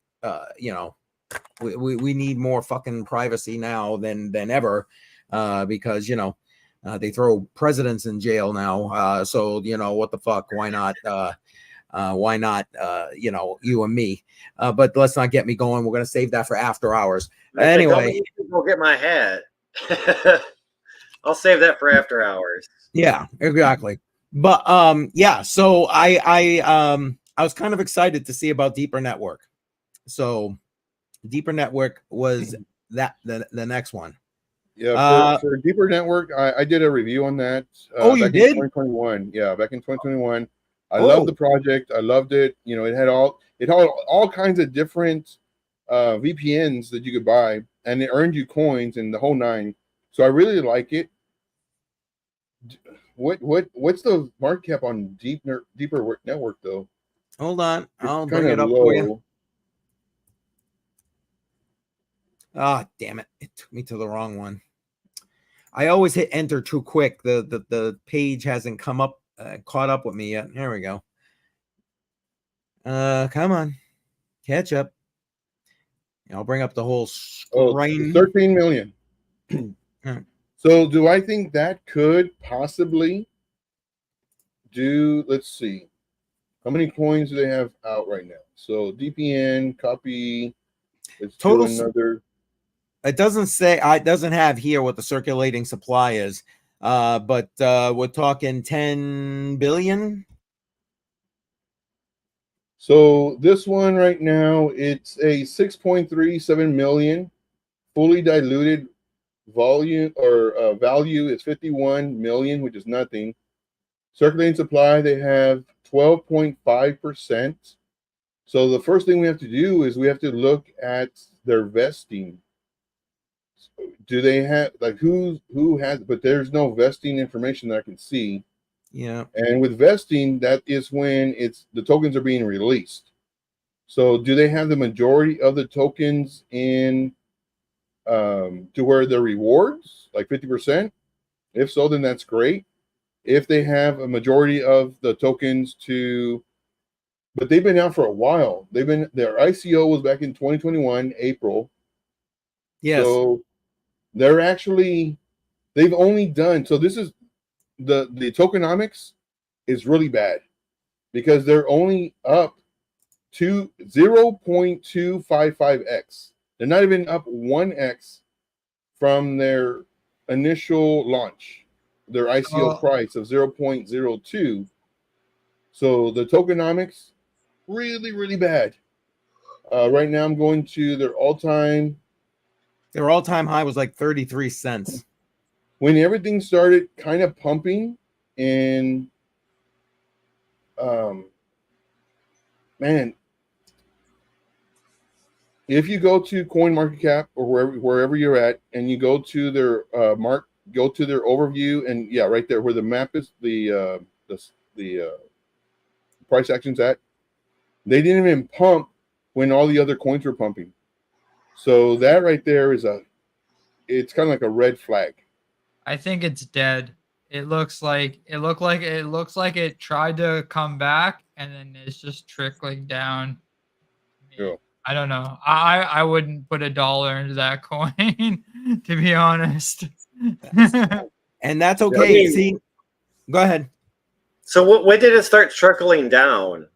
we need more fucking privacy now than ever, because they throw presidents in jail now. So what the fuck? Why not? Why not? You and me. But let's not get me going. We're gonna save that for after hours. Anyway, go get my hat. I'll save that for after hours. Yeah, exactly. But yeah. So I was kind of excited to see about Deeper Network. So Deeper Network was the next one. Yeah, for Deeper Network, I did a review on that. Oh, you back did? in 2021. Yeah, back in 2021. I Oh. loved the project. I loved it. It had all kinds of different VPNs that you could buy, and it earned you coins and the whole nine. So I really like it. what's the market cap on deeper network though? Hold on. I'll It's bring kind it of up for you. low. Ah, damn it. It took me to the wrong one. I always hit enter too quick. The page hasn't come up, caught up with me yet. There we go. Come on. Catch up. I'll bring up the whole Oh, screen. it's 13 million. So do I think that could possibly do, let's see. How many coins do they have out right now? So DPN, copy. Let's Total do another. It doesn't say, it doesn't have here what the circulating supply is. But we're talking 10 billion. So this one right now, it's a 6.37 million fully diluted volume or value is 51 million, which is nothing. Circulating supply, they have 12.5%. So the first thing we have to do is we have to look at their vesting. Do they have, like, who has, but there's no vesting information that I can see. Yeah. And with vesting, that is when it's the tokens are being released. So do they have the majority of the tokens in to where the rewards, like 50%? If so, then that's great. If they have a majority of the tokens to, but they've been out for a while. Their ICO was back in 2021, April. Yes. So they've only done, so this is the tokenomics is really bad because they're only up to 0.255x. They're not even up 1x from their initial launch, their ICO price of 0.02. So the tokenomics, really, really bad. Right now I'm going to their all-time high was like 33 cents. When everything started kind of pumping in, man, if you go to CoinMarketCap or wherever you're at, and you go to their go to their overview, and yeah, right there where the map is, the price action's at, they didn't even pump when all the other coins were pumping. So that right there is it's kind of like a red flag. I think it's dead. It looks like it tried to come back and then it's just trickling down. Yeah. I don't know. I wouldn't put $1 into that coin, to be honest. And that's okay. See, go ahead. So when did it start trickling down?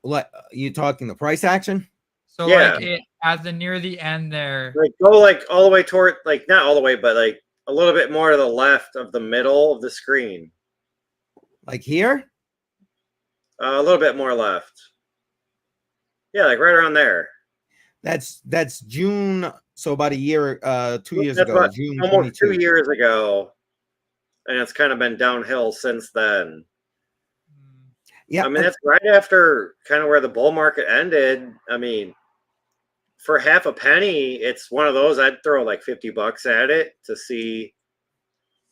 What you talking the price action? So Yeah. like at the near the end there. Like go like all the way toward, like not all the way, but like a little bit more to the left of the middle of the screen. Like here? A little bit more left. Yeah, like right around there. That's June. So about a year, 2 years That's ago, about June almost 22. 2 years ago, and it's kind of been downhill since then. Yeah, I mean that's right after kind of where the bull market ended. I mean, for half a penny, it's one of those I'd throw like $50 at it to see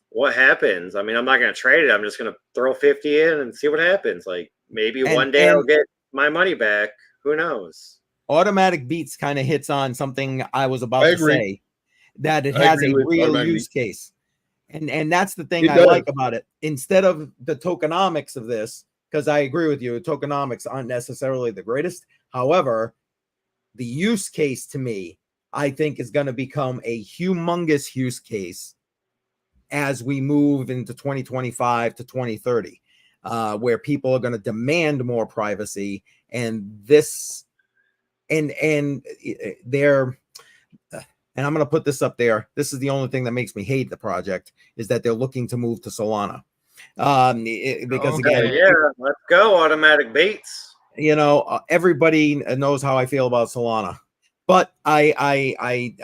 what happens. I mean, I'm not going to trade it. I'm just going to throw 50 in and see what happens. Like maybe one day I'll get my money back. Who knows? Automatic Beats kind of hits on something I was about to say, that it has a real use case. And that's the thing I like about it. Instead of the tokenomics of this, because I agree with you, tokenomics aren't necessarily the greatest. However, the use case to me, I think, is going to become a humongous use case as we move into 2025 to 2030, where people are going to demand more privacy, and this, and they're, and I'm going to put this up there. This is the only thing that makes me hate the project, is that they're looking to move to Solana. Because again, yeah, let's go automatic Bates. You know, everybody knows how I feel about Solana, but I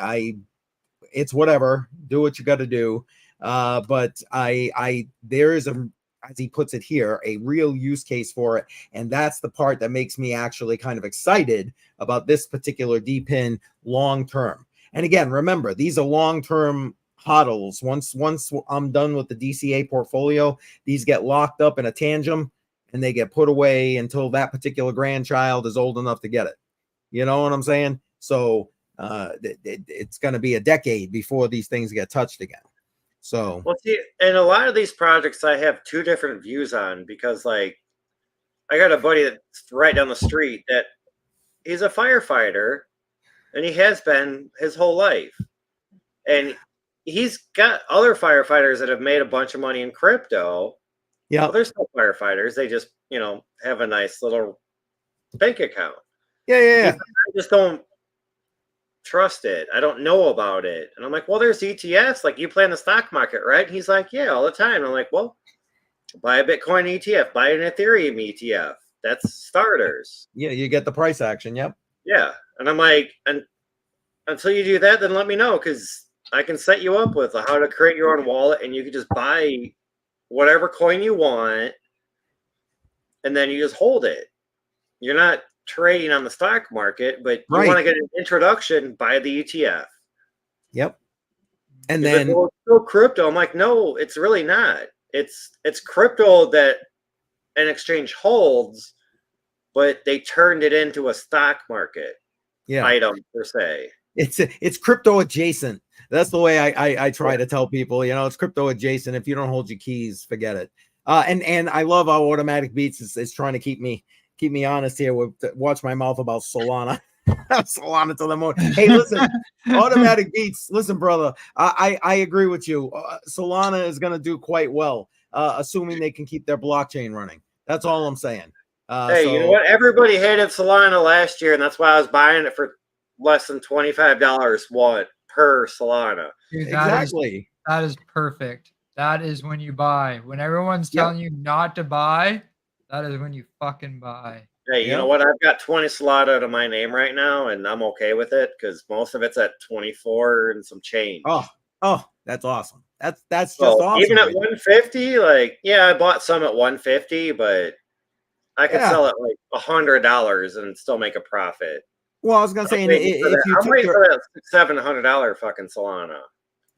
it's whatever. Do what you got to do. But there is as he puts it here, a real use case for it, and that's the part that makes me actually kind of excited about this particular DPIN long term. And again, remember, these are long term hodls. Once I'm done with the DCA portfolio, these get locked up in a tangent and they get put away until that particular grandchild is old enough to get it. You know what I'm saying? So it's going to be a decade before these things get touched again. So, well, see, and a lot of these projects I have two different views on, because like I got a buddy that's right down the street that he's a firefighter and he has been his whole life. And he's got other firefighters that have made a bunch of money in crypto. yeah, Well, they're still firefighters. They just, you know, have a nice little bank account. yeah. I just don't trust it. I don't know about it. And I'm like, well, there's ETFs. Like, you play in the stock market, right? And he's like, yeah, all the time. And I'm like, well, buy a Bitcoin ETF, buy an Ethereum ETF. That's starters. Yeah, you get the price action. Yep. Yeah. And I'm like, and until you do that, then let me know, because I can set you up with how to create your own wallet, and you can just buy whatever coin you want, and then you just hold it. You're not trading on the stock market, but you Right. want to get an introduction, buy the ETF. Yep. And He's like, then well, it's still crypto. I'm like, no, it's really not. It's crypto that an exchange holds, but they turned it into a stock market yeah, item per se. it's crypto adjacent. That's the way I try to tell people, you know, it's crypto adjacent. If you don't hold your keys, forget it. And I love how Automatic Beats is trying to keep me honest here with watch my mouth about Solana. Solana to the moon. Hey, listen, Automatic Beats. Listen, brother, I agree with you. Solana is going to do quite well, assuming they can keep their blockchain running. That's all I'm saying. Hey, you know what? Everybody hated Solana last year, and that's why I was buying it for less than $25 per Solana. Dude, Exactly. That is perfect. That is when you buy. When everyone's telling you not to buy, that is when you fucking buy. Hey, you know what? I've got 20 Solana to my name right now, and I'm okay with it because most of it's at 24 and some change. Oh, that's awesome. That's just so awesome. Even at 150, like, yeah, I bought some at 150, but I could sell it like $100 and still make a profit. Well, I was gonna say, I'm waiting for that $700 fucking Solana.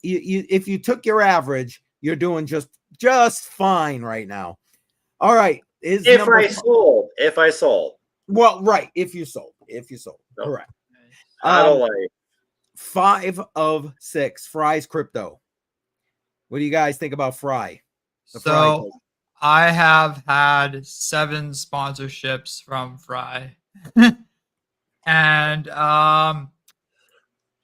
If you took your average, you're doing just fine right now. All right. If I sold. Well, right. If you sold. Nope. Correct. I don't like 5 of 6 Fry's crypto. What do you guys think about Fry? So I have had 7 sponsorships from Fry. And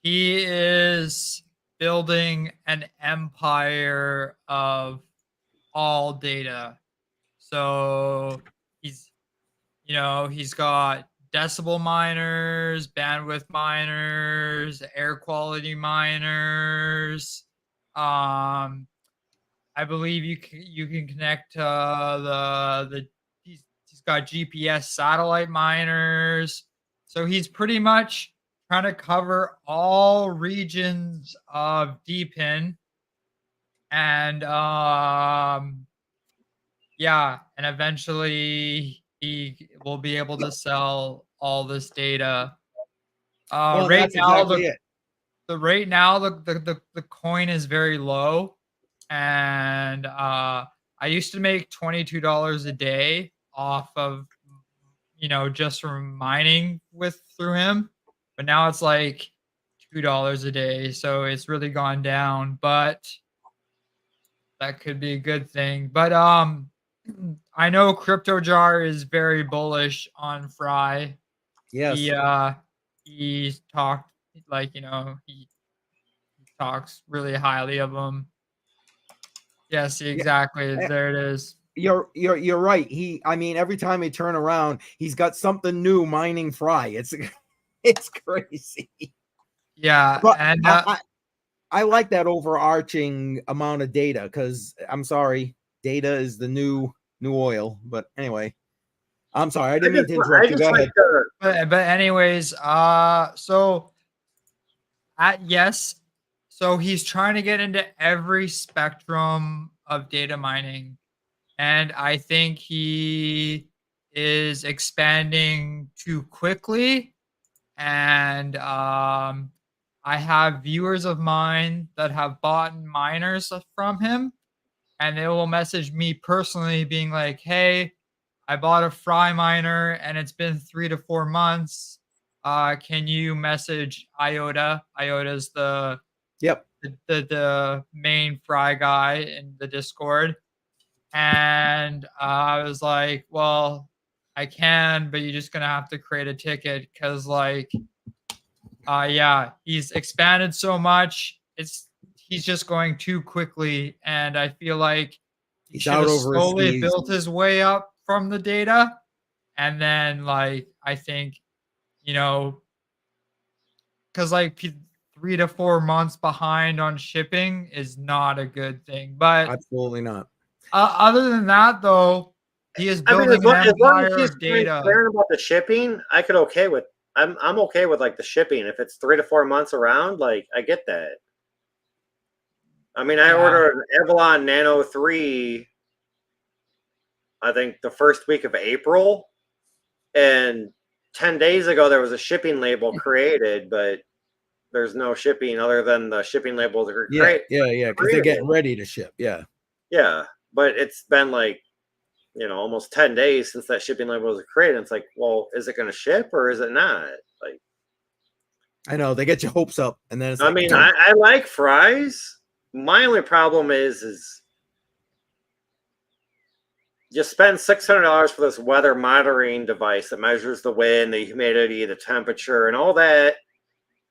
he is building an empire of all data. So he's got decibel miners, bandwidth miners, air quality miners. I believe you can connect to he's got GPS satellite miners. So he's pretty much trying to cover all regions of DPIN, and and eventually he will be able to sell all this data. Right now, the coin is very low, and I used to make $22 a day off of just from mining through him, but now it's like $2 a day, so it's really gone down, but that could be a good thing. But I know CryptoJar is very bullish on Fry. Yes. He talked he talks really highly of him. Yes, exactly. Yeah. There it is. You're right. I mean, every time he turn around, he's got something new mining Fry. It's crazy. Yeah, but and I like that overarching amount of data, because I'm sorry, data is the new oil. But anyway, I'm sorry, I didn't mean to interrupt you. Go ahead. But anyways, so he's trying to get into every spectrum of data mining, and I think he is expanding too quickly, and I have viewers of mine that have bought miners from him, and they will message me personally being like, hey, I bought a Fry miner and it's been 3 to 4 months. Can you message Iota? Iota's Yep. the main Fry guy in the Discord. And I was like, well, I can, but you're just gonna have to create a ticket because like yeah, he's expanded so much. He's just going too quickly, and I feel like he He's should out have over his slowly skis. built his way up from the data. And then like I think, you know, because like 3 to 4 months behind on shipping is not a good thing. But Absolutely not. other than that, though, he is I mean, building an as long as empire he's of data. transparent about the shipping, I could okay with. I'm okay with like the shipping. If it's 3 to 4 months around, like I get that. I mean, I Yeah. ordered an Avalon Nano 3, I think the first week of April, and 10 days ago there was a shipping label created, but there's no shipping other than the shipping labels are created. Yeah, because they're getting ready to ship. Yeah. Yeah, but it's been like, almost 10 days since that shipping label was created. It's like, well, is it going to ship or is it not? Like, I know they get your hopes up, and then it's I like, mean, I like fries. My only problem is you spend $600 for this weather monitoring device that measures the wind, the humidity, the temperature, and all that.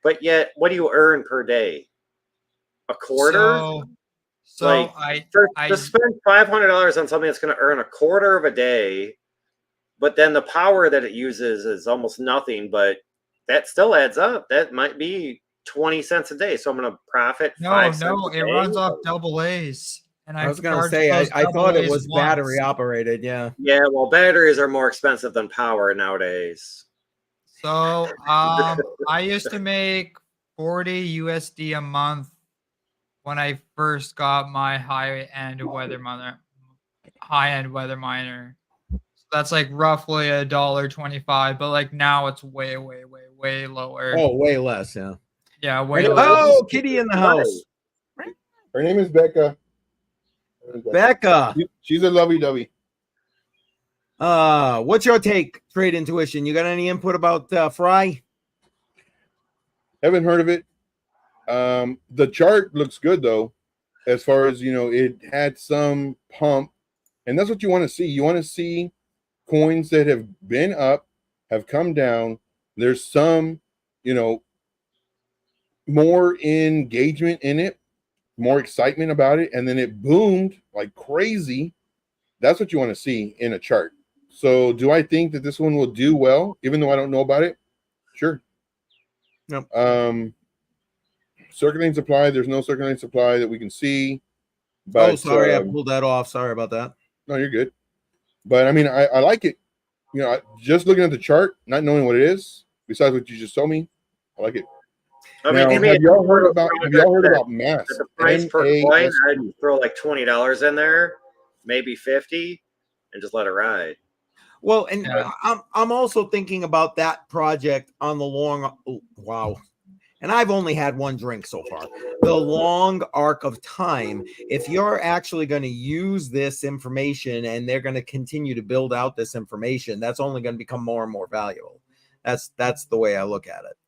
But yet, what do you earn per day? A quarter? So Like, to spend $500 on something that's going to earn a quarter of a day, but then the power that it uses is almost nothing, but that still adds up. That might be 20 cents a day. So I'm going to profit 5 cents a it day. runs off double A's. And I was going to say, I thought it was battery operated. Yeah. Yeah, well, batteries are more expensive than power nowadays. So I used to make 40 USD a month when I first got my high-end weather miner. So that's like roughly $1.25, but like now it's way lower. Oh, way less. Yeah. Yeah, way less. Oh, Kitty in the house. Her name is Becca. Becca. She's a lovey-dovey. What's your take, Trade Intuition? You got any input about Fry? Haven't heard of it. The chart looks good though, as far as it had some pump, and that's what you want to see. You want to see coins that have been up, have come down. There's some, more engagement in it, more excitement about it, and then it boomed like crazy. That's what you want to see in a chart. So do I think that this one will do well, even though I don't know about it? Sure. Nope. Circulating supply, there's no circulating supply that we can see. But, sorry, I pulled that off. Sorry about that. No, you're good. But I mean, I like it. Just looking at the chart, not knowing what it is, besides what you just told me, I like it. I now, mean, have y'all heard about mass? The price per coin, I'd throw like $20 in there, maybe 50, and just let it ride. Well, and I'm also thinking about that project on the long. Wow. And I've only had one drink so far. The long arc of time. If you're actually going to use this information and they're going to continue to build out this information, that's only going to become more and more valuable. That's the way I look at it.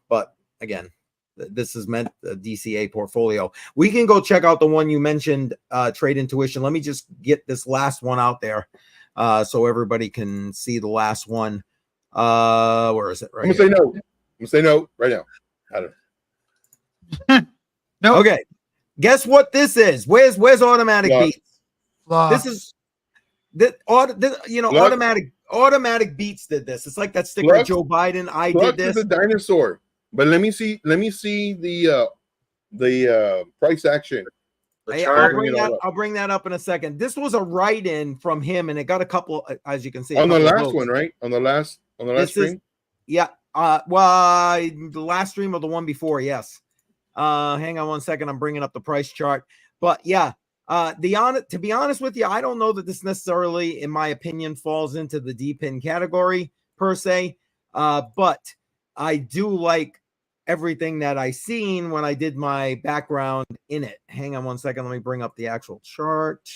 But again, this is meant a DCA portfolio. We can go check out the one you mentioned, Trade Intuition. Let me just get this last one out there so everybody can see the last one. Where is it? Right. I'm gonna say no right now. I don't. No. Okay. Guess what this is? Where's automatic beats? This is automatic beats did this. It's like that sticker Joe Biden. I did this. Is a dinosaur. But let me see the price action. I'll bring that up in a second. This was a write-in from him, and it got a couple, as you can see, on the last one, right? On the last stream. The last stream of the one before, yes. Hang on one second. I'm bringing up the price chart. But yeah, to be honest with you, I don't know that this necessarily, in my opinion, falls into the D-pin category per se. But I do like everything that I seen when I did my background in it. Hang on one second. Let me bring up the actual chart.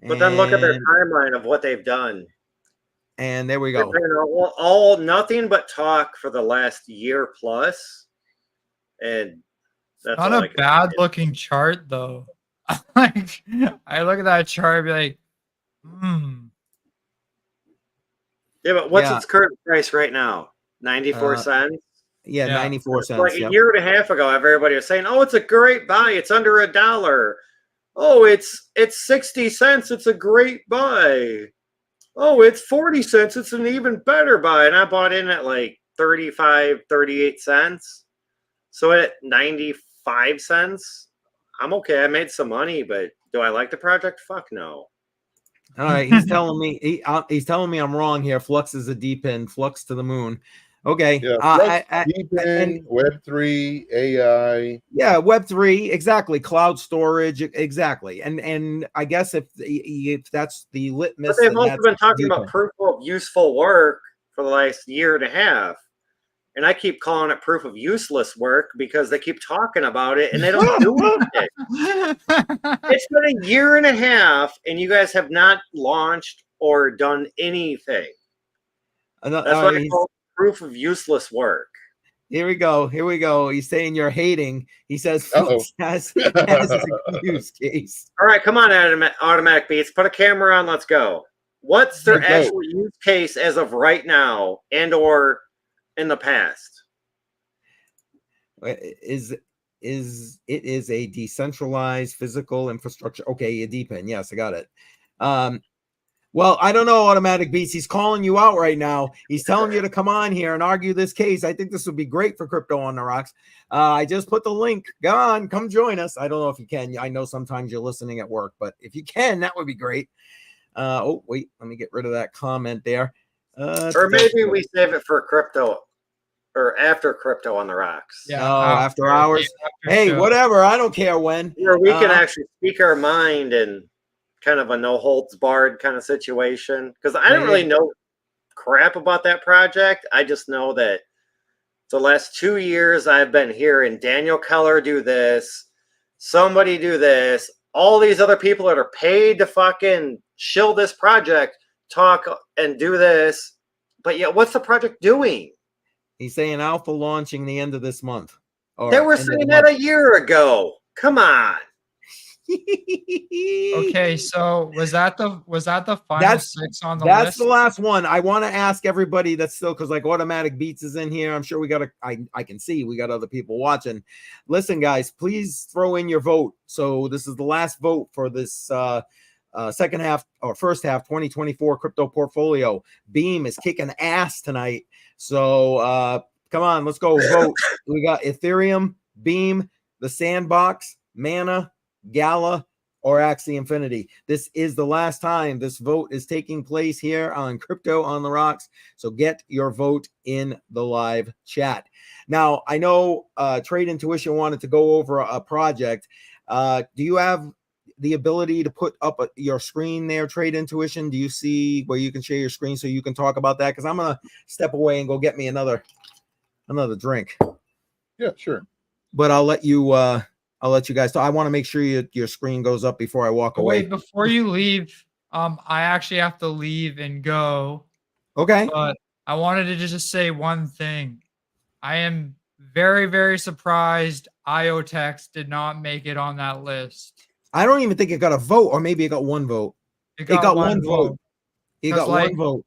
But then look at their And- timeline of what they've done. And there we They've go. been all nothing but talk for the last year plus, and that's Not all I a can bad say. looking chart though. Like I look at that chart and be like, Yeah, but what's Yeah. its current price right now? 94 cents. Yeah, Yeah. 94 Like cents. a Yep. year and a half ago, everybody was saying, "Oh, it's a great buy. It's under $1. Oh, it's 60 cents. It's a great buy. Oh, it's 40 cents. It's an even better buy." And I bought in at like 35, 38 cents. So at 95 cents, I'm okay. I made some money, but do I like the project? Fuck no. All right, he's telling me he's telling me I'm wrong here. Flux is a deep end, flux to the moon. Okay. Yeah, deep in Web3, AI. Yeah, Web3, exactly. Cloud storage, exactly. And I guess if that's the But litmus, they've then also that's been talking deep about end. proof of useful work for the last year and a half. And I keep calling it proof of useless work because they keep talking about it and they don't do anything. It's been a year and a half and you guys have not launched or done anything. That's why I call it proof of useless work. Here we go. Here we go. He's saying you're hating. He says has his use case. All right, come on, Automatic Beats. Put a camera on. Let's go. What's their actual use case as of right now and or in the past? It is a decentralized physical infrastructure. Okay, a deep end. Yes, I got it. Well, I don't know, Automatic Beats. He's calling you out right now. He's telling you to come on here and argue this case. I think this would be great for Crypto on the Rocks. I just put the link. Go on, come join us. I don't know if you can. I know sometimes you're listening at work, but if you can, that would be great. Oh, wait, let me get rid of that comment there. Or maybe we save it for crypto or after Crypto on the Rocks. Yeah. After hours. Hey, whatever. I don't care when. Where we can actually speak our mind and kind of a no holds barred kind of situation. Because I don't really know crap about that project. I just know that the last 2 years I've been hearing Daniel Keller do this, somebody do this, all these other people that are paid to fucking shill this project talk and do this. But yet, what's the project doing? He's saying alpha launching the end of this month. They were saying that a year ago. Come on. Okay, so was that the final 6 on the list? That's the last one. I want to ask everybody that's still, because like Automatic Beats is in here. I'm sure we got I can see we got other people watching. Listen, guys, please throw in your vote. So this is the last vote for this second half or first half 2024 crypto portfolio. Beam is kicking ass tonight. So come on, let's go vote. We got Ethereum, Beam, the Sandbox, Mana, Gala, or Axie Infinity. This is the last time this vote is taking place here on Crypto on the Rocks. So get your vote in the live chat. Now, I know Trade Intuition wanted to go over a project. Do you have the ability to put up your screen there, Trade Intuition? Do you see where you can share your screen so you can talk about that? Because I'm going to step away and go get me another drink. Yeah, sure. But I'll let you guys talk. I want to make sure your screen goes up before I walk away. Wait, before you leave, I actually have to leave and go. Okay. But I wanted to just say one thing. I am very, very surprised IoTex did not make it on that list. I don't even think it got a vote, or maybe it got one vote. It got one vote. It got one vote.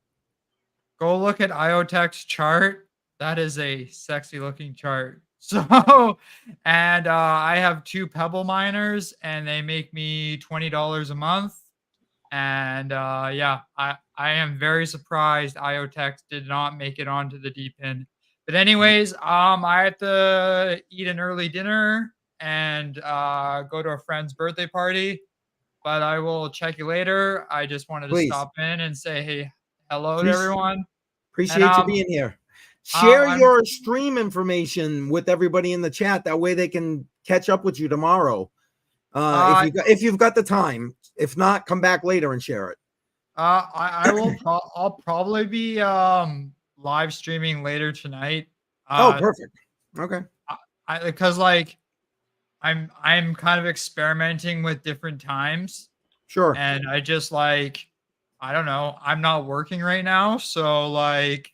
Go look at IoTex chart. That is a sexy looking chart. So, and I have 2 Pebble miners and they make me $20 a month. And yeah, I am very surprised IoTex did not make it onto the deep end. But anyways, I have to eat an early dinner and go to a friend's birthday party. But I will check you later. I just wanted to stop in and say, hey, hello to everyone. Appreciate you being here. Share your stream information with everybody in the chat. That way they can catch up with you tomorrow. If you've got the time. If not, come back later and share it. I will. I'll probably be live streaming later tonight. Oh, perfect. Okay. Because like I'm kind of experimenting with different times, Sure. and I just like I don't know. I'm not working right now, so like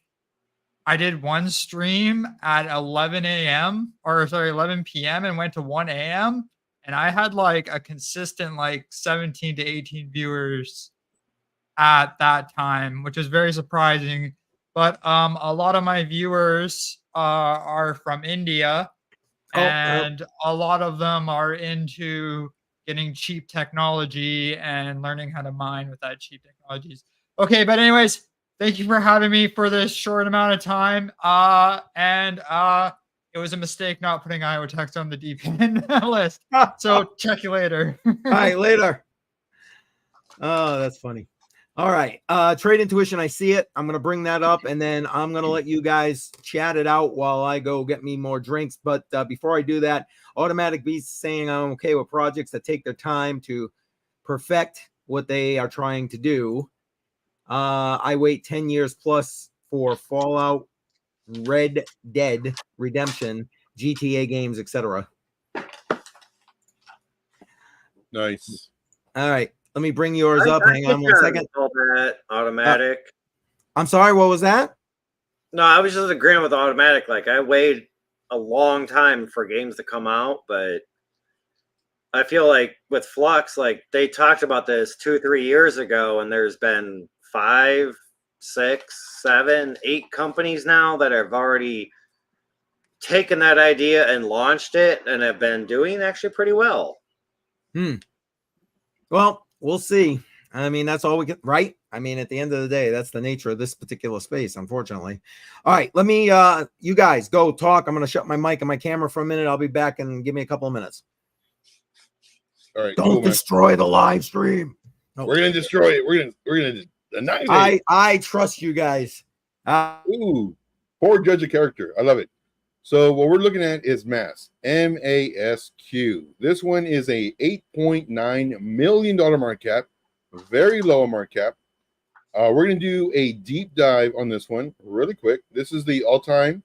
I did one stream at 11 a.m. or sorry 11 p.m. and went to 1 a.m. and I had like a consistent like 17 to 18 viewers at that time, which is very surprising. But a lot of my viewers are from India, and a lot of them are into getting cheap technology and learning how to mine with that cheap technologies. Okay, but anyways, thank you for having me for this short amount of time. And it was a mistake not putting Iowa Text on the DPN list. So check you later. All right, later. Oh, that's funny. All right. Trade intuition. I see it. I'm going to bring that up and then I'm going to let you guys chat it out while I go get me more drinks. But before I do that, Automatic Beast saying I'm okay with projects that take their time to perfect what they are trying to do. I wait 10 years plus for Fallout, Red Dead Redemption, GTA games, etc. Nice. All right. Let me bring yours up. Hang on 1 second. All that automatic. I'm sorry. What was that? No, I was just agreeing with automatic. Like I waited a long time for games to come out, but I feel like with Flux, like they talked about this 2-3 years ago, and there's been 5, 6, 7, 8 companies now that have already taken that idea and launched it and have been doing actually pretty well. Well, we'll see. I mean, that's all we get, right? I mean, at the end of the day, that's the nature of this particular space, unfortunately. All right, let me, you guys go talk. I'm going to shut my mic and my camera for a minute. I'll be back and give me a couple of minutes. All right. Don't destroy the live stream. No. We're going to destroy it. We're going to annihilate it. I trust you guys. Ooh, poor judge of character. I love it. So what we're looking at is Mask, M-A-S-Q. This one is a $8.9 million market cap, very low market cap. We're going to do a deep dive on this one really quick. This is the all-time.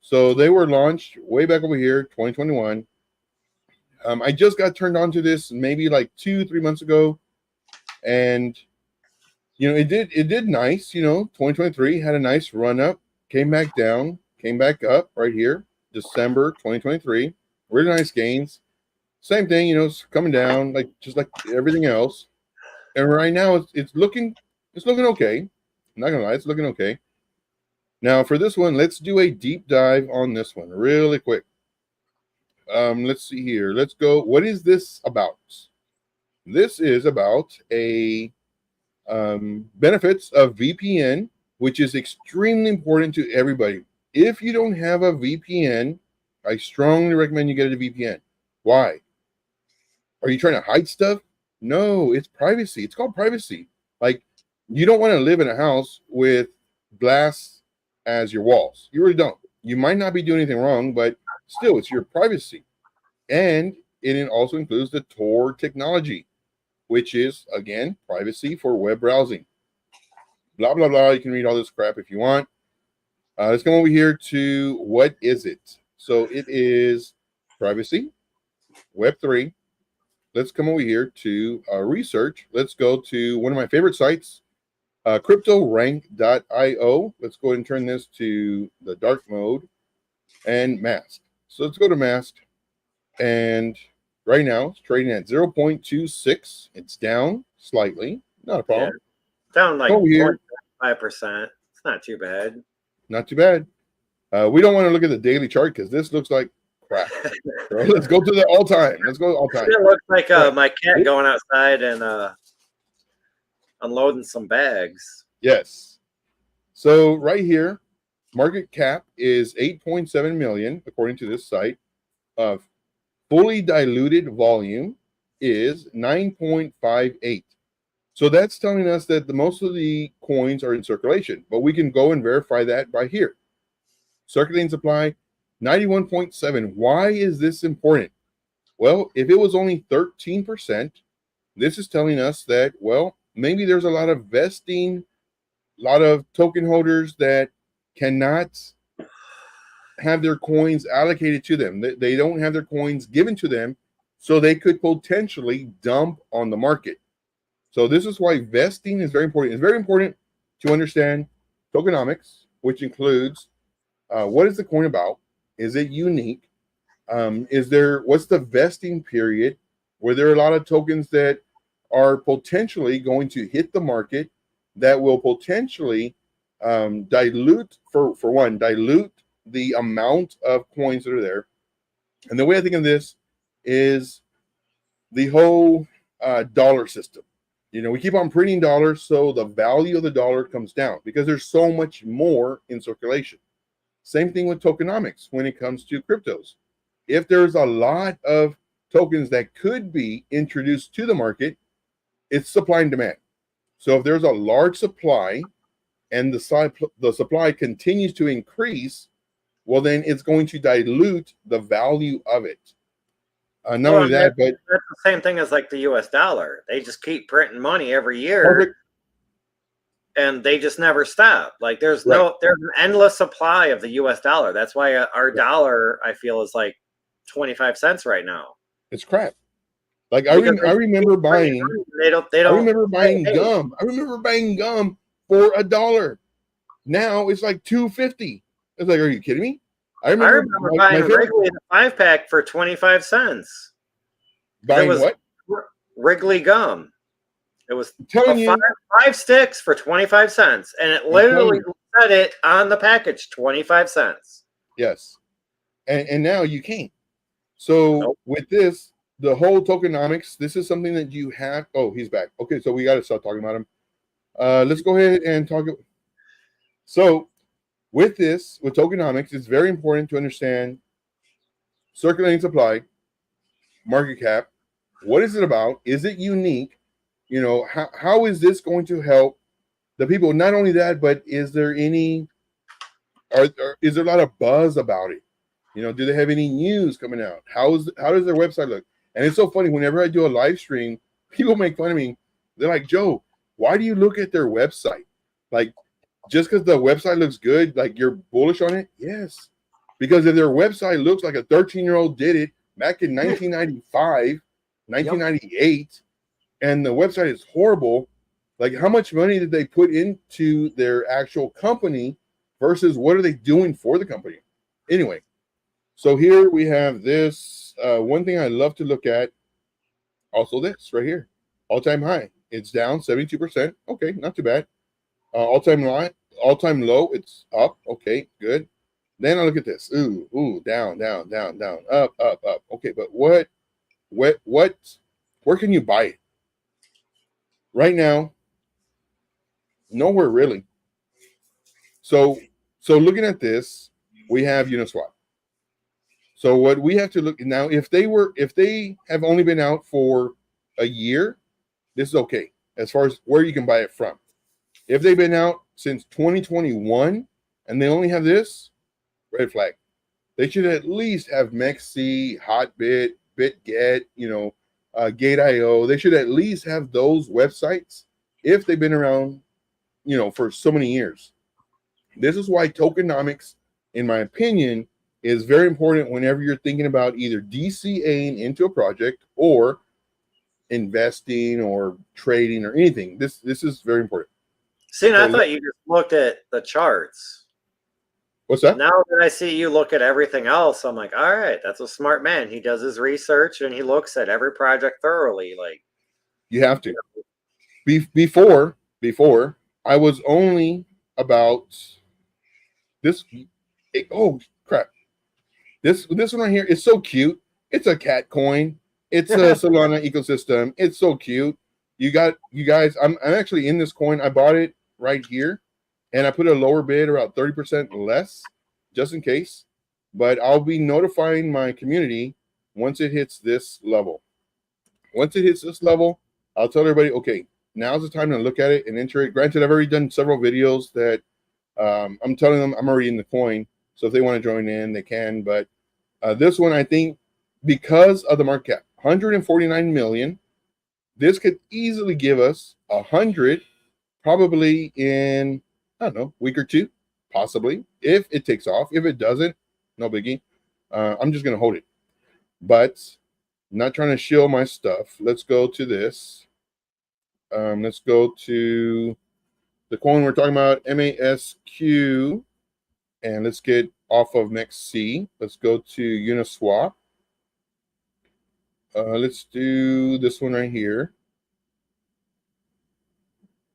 So they were launched way back over here, 2021. I just got turned on to this maybe like 2-3 months ago. And, you know, it did nice. You know, 2023 had a nice run up, came back down, came back up right here, December 2023. Really nice gains. Same thing, you know, it's coming down like just like everything else. And right now it's looking okay. I'm not gonna lie, it's looking okay. Now for this one, let's do a deep dive on this one really quick. Let's see here. Let's go. What is this about? This is about a benefits of VPN, which is extremely important to everybody. If you don't have a VPN, I strongly recommend you get a VPN. Why? Are you trying to hide stuff? No, it's privacy. It's called privacy. Like, you don't want to live in a house with glass as your walls. You really don't. You might not be doing anything wrong, but still, it's your privacy. And it also includes the Tor technology, which is, again, privacy for web browsing. Blah, blah, blah. You can read all this crap if you want. Let's come over here to what is it? So it is privacy, Web3. Let's come over here to research. Let's go to one of my favorite sites, CryptoRank.io. Let's go ahead and turn this to the dark mode and Mask. So let's go to Mask. And right now it's trading at 0.26. It's down slightly. Not a problem. Yeah, down like 5%. It's not too bad. Not too bad. We don't want to look at the daily chart because this looks like crap. So let's go to the all-time. Let's go all-time. It looks like my cat going outside and unloading some bags. Yes. So right here, market cap is 8.7 million, according to this site. Fully diluted volume is 9.58. So that's telling us that most of the coins are in circulation, but we can go and verify that by here. Circulating supply, 91.7. Why is this important? Well, if it was only 13%, this is telling us that, well, maybe there's a lot of vesting, a lot of token holders that cannot have their coins allocated to them. They don't have their coins given to them, so they could potentially dump on the market. So this is why vesting is very important. It's very important to understand tokenomics, which includes what is the coin about? Is it unique? What's the vesting period? Were there a lot of tokens that are potentially going to hit the market that will potentially dilute the amount of coins that are there? And the way I think of this is the whole dollar system. We keep on printing dollars, so the value of the dollar comes down because there's so much more in circulation. Same thing with tokenomics when it comes to cryptos. If there's a lot of tokens that could be introduced to the market, it's supply and demand. So if there's a large supply and the supply continues to increase, well, then it's going to dilute the value of it. Not only that, but that's the same thing as like the U.S. dollar. They just keep printing money every year, perfect. And they just never stop. Like there's Right. there's an endless supply of the U.S. dollar. That's why our dollar, I feel, is like 25 cents right now. It's crap. Like I remember buying. They don't. I remember buying hey. gum. I remember buying gum for $1. Now it's like $2.50. It's like, are you kidding me? I remember buying Wrigley the 5-pack for 25 cents. Buying what? Wrigley gum. It was telling you, five sticks for 25 cents, and it literally said it on the package, 25 cents. Yes, and now you can't. So with this, the whole tokenomics, this is something that you have. Oh, he's back. Okay, so we got to start talking about him. Let's go ahead and talk. So with this, with tokenomics, it's very important to understand circulating supply, market cap. What is it about? Is it unique? How is this going to help the people? Not only that, but is there any? Is there a lot of buzz about it? Do they have any news coming out? How does their website look? And it's so funny. Whenever I do a live stream, people make fun of me. They're like, Joe, why do you look at their website? Like, just because the website looks good, like you're bullish on it? Yes. Because if their website looks like a 13-year-old did it back in 1995, 1998, and the website is horrible, like how much money did they put into their actual company versus what are they doing for the company? Anyway, so here we have this. One thing I love to look at, also this right here, all-time high. It's down 72%. Okay, not too bad. All-time low, it's up. Okay, good. Then I look at this. Ooh, down, up. Okay, but where can you buy it? Right now, nowhere really. So looking at this, we have Uniswap. So what we have to look now, if they have only been out for a year, this is okay as far as where you can buy it from. If they've been out since 2021 and they only have this, red flag. They should at least have Mexi, Hotbit, BitGet, Gate.io. They should at least have those websites if they've been around, for so many years. This is why tokenomics, in my opinion, is very important whenever you're thinking about either DCAing into a project or investing or trading or anything. This is very important. See, and I thought you just looked at the charts. What's that? Now that I see you look at everything else, I'm like, all right, that's a smart man. He does his research and he looks at every project thoroughly. Like, you have to. Before I was only about this. Oh crap! This one right here is so cute. It's a cat coin. It's a Solana ecosystem. It's so cute. You guys. I'm actually in this coin. I bought it right here, and I put a lower bid, about 30% less, just in case. But I'll be notifying my community once it hits this level. Once it hits this level, I'll tell everybody, okay, now's the time to look at it and enter it. Granted, I've already done several videos that I'm telling them I'm already in the coin. So if they want to join in, they can. But this one, I think, because of the market cap, 149 million, this could easily give us 100, probably in, I don't know, week or two, possibly, if it takes off. If it doesn't, No biggie. I'm just going to hold it. But I'm not trying to shill my stuff. Let's go to this. Let's go to the coin we're talking about, MASQ. And let's get off of MEXC. Let's go to Uniswap. Let's do this one right here.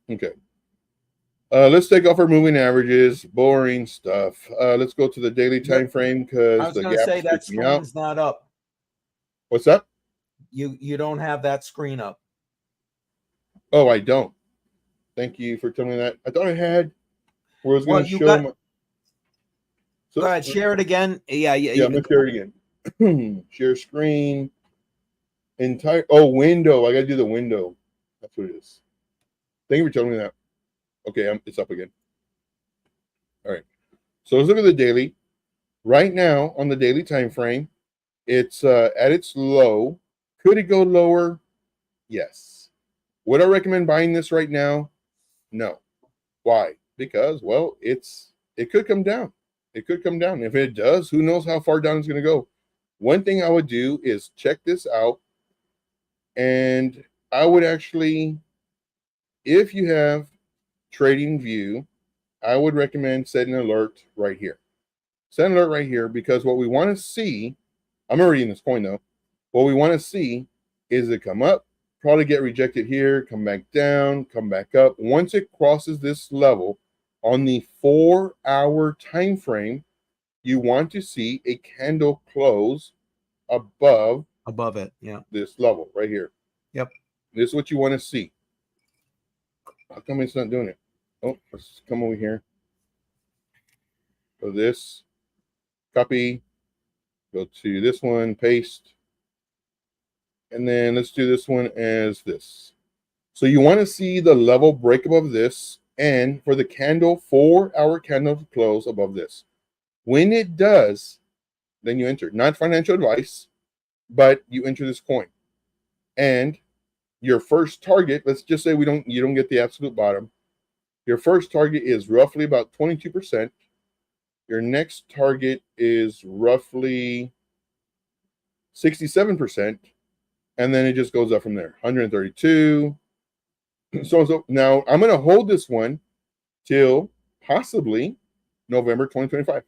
Okay. Let's take off our moving averages. Boring stuff. Let's go to the daily time frame I because was the going to gap say is that freaking out. screen's not up. What's up? You don't have that screen up. Oh, I don't. Thank you for telling me that. I thought I had where I was going to show my. Go ahead, share it again. Yeah, I'm going to share it again. Share screen. Entire. Oh, window. I got to do the window. That's what it is. Thank you for telling me that. Okay, it's up again. All right. So let's look at the daily. Right now on the daily time frame, it's at its low. Could it go lower? Yes. Would I recommend buying this right now? No. Why? Because, well, it could come down. It could come down. If it does, who knows how far down it's going to go. One thing I would do is check this out. And I would actually, if you have Trading View, I would recommend setting an alert right here. Set an alert right here because what we want to see, I'm already in this coin though. What we want to see is it come up, probably get rejected here, come back down, come back up. Once it crosses this level on the 4-hour time frame, you want to see a candle close above it. Yeah. this level right here. Yep. This is what you want to see. How come it's not doing it? Oh, let's come over here. Go this, copy, go to this one, paste. And then let's do this one as this. So you want to see the level break above this and for the candle, 4-hour candle to close above this. When it does, then you enter. Not financial advice, but you enter this coin. And your first target, let's just say you don't get the absolute bottom. Your first target is roughly about 22%. Your next target is roughly 67%. And then it just goes up from there. 132. So now I'm going to hold this one till possibly November 2025.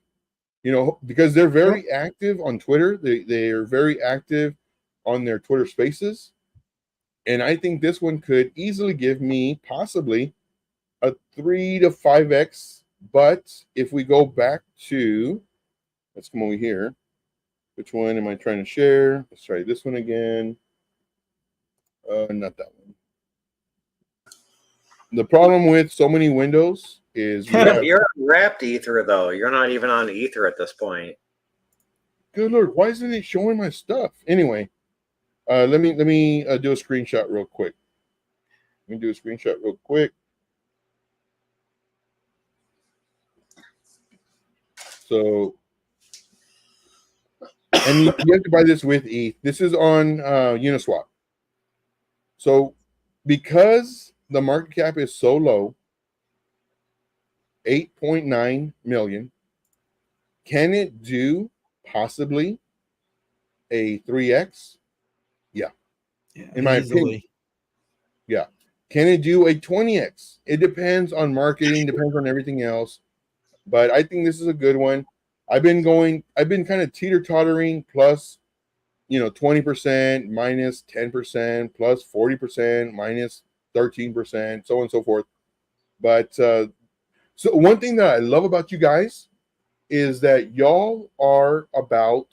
Because they're very active on Twitter. They are very active on their Twitter spaces. And I think this one could easily give me possibly a 3 to 5x. But if we go back to, let's come over here. Which one am I trying to share? Let's try this one again. Not that one. The problem with so many windows is you're on wrapped Ether though. You're not even on Ether at this point. Good Lord, why isn't it showing my stuff? Anyway, let me do a screenshot real quick. So, and you have to buy this with ETH. This is on Uniswap. So, because the market cap is so low, 8.9 million, can it do possibly a 3x? Yeah. In my opinion. Yeah. Can it do a 20x? It depends on marketing, depends on everything else. But I think this is a good one. I've been kind of teeter-tottering plus 20%, minus 10%, plus 40%, minus 13%, so on and so forth. But so one thing that I love about you guys is that y'all are about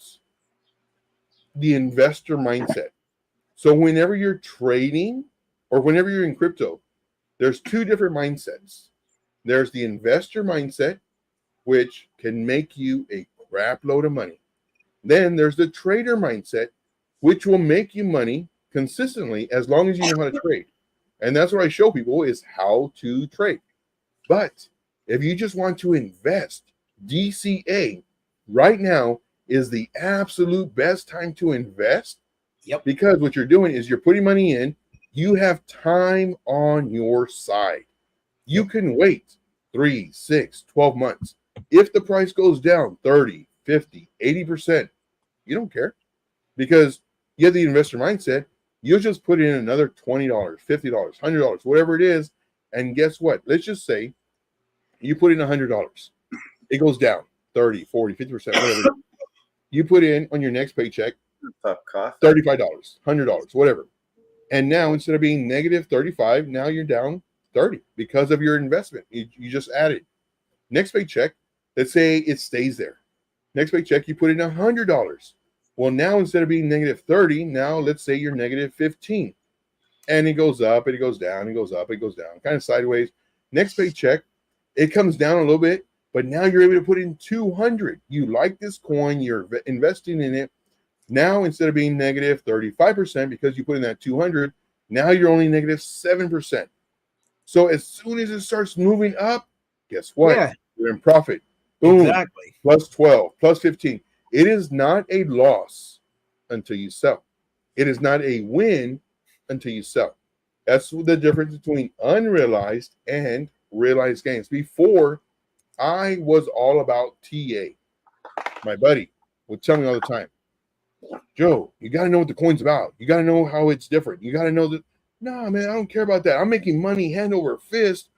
the investor mindset. So whenever you're trading or whenever you're in crypto, there's two different mindsets. There's the investor mindset, which can make you a crap load of money. Then there's the trader mindset, which will make you money consistently as long as you know how to trade. And that's what I show people is how to trade. But if you just want to invest, DCA right now is the absolute best time to invest. Yep. Because what you're doing is you're putting money in. You have time on your side. You can wait 3, 6, 12 months. If the price goes down 30, 50, 80%. You don't care because you have the investor mindset. You'll just put in another $20, $50, $100, whatever it is. And guess what? Let's just say you put in $100. It goes down 30, 40, 50%, whatever. You put in on your next paycheck $35, $100, whatever. And now instead of being negative 35, now you're down 30 because of your investment. You just added. Next paycheck, let's say it stays there. Next paycheck, you put in $100. Well, now instead of being negative 30, now let's say you're negative 15. And it goes up, and it goes down, it goes up, it goes down, kind of sideways. Next paycheck, it comes down a little bit, but now you're able to put in 200. You like this coin, you're investing in it. Now, instead of being negative 35% because you put in that 200, now you're only negative 7%. So as soon as it starts moving up, guess what? Yeah. You're in profit. Boom. Exactly. Plus 12, plus 15. It is not a loss until you sell. It is not a win until you sell. That's the difference between unrealized and realized gains. Before, I was all about TA. My buddy would tell me all the time, Joe, you got to know what the coin's about. You got to know how it's different. You got to know that. No, man, I don't care about that. I'm making money hand over fist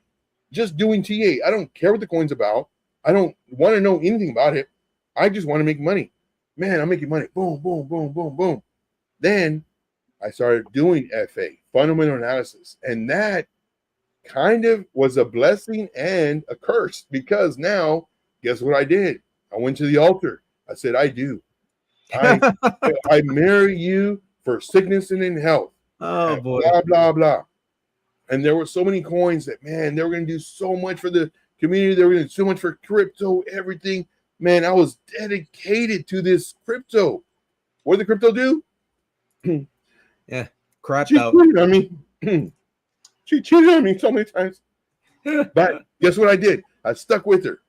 just doing TA. I don't care what the coin's about. I don't want to know anything about it. I just want to make money. Man, I'm making money. Boom, boom, boom, boom, boom. Then I started doing FA, fundamental analysis. And that kind of was a blessing and a curse because now, guess what I did? I went to the altar. I said, I do. I marry you for sickness and in health. Oh, and boy. blah, blah, blah. And there were so many coins that, man, they were going to do so much for the community. They were going to do so much for crypto, everything. Man, I was dedicated to this crypto. What did the crypto do? Yeah, crapped She out. cheated on me. She cheated on me so many times. But guess what I did? I stuck with her.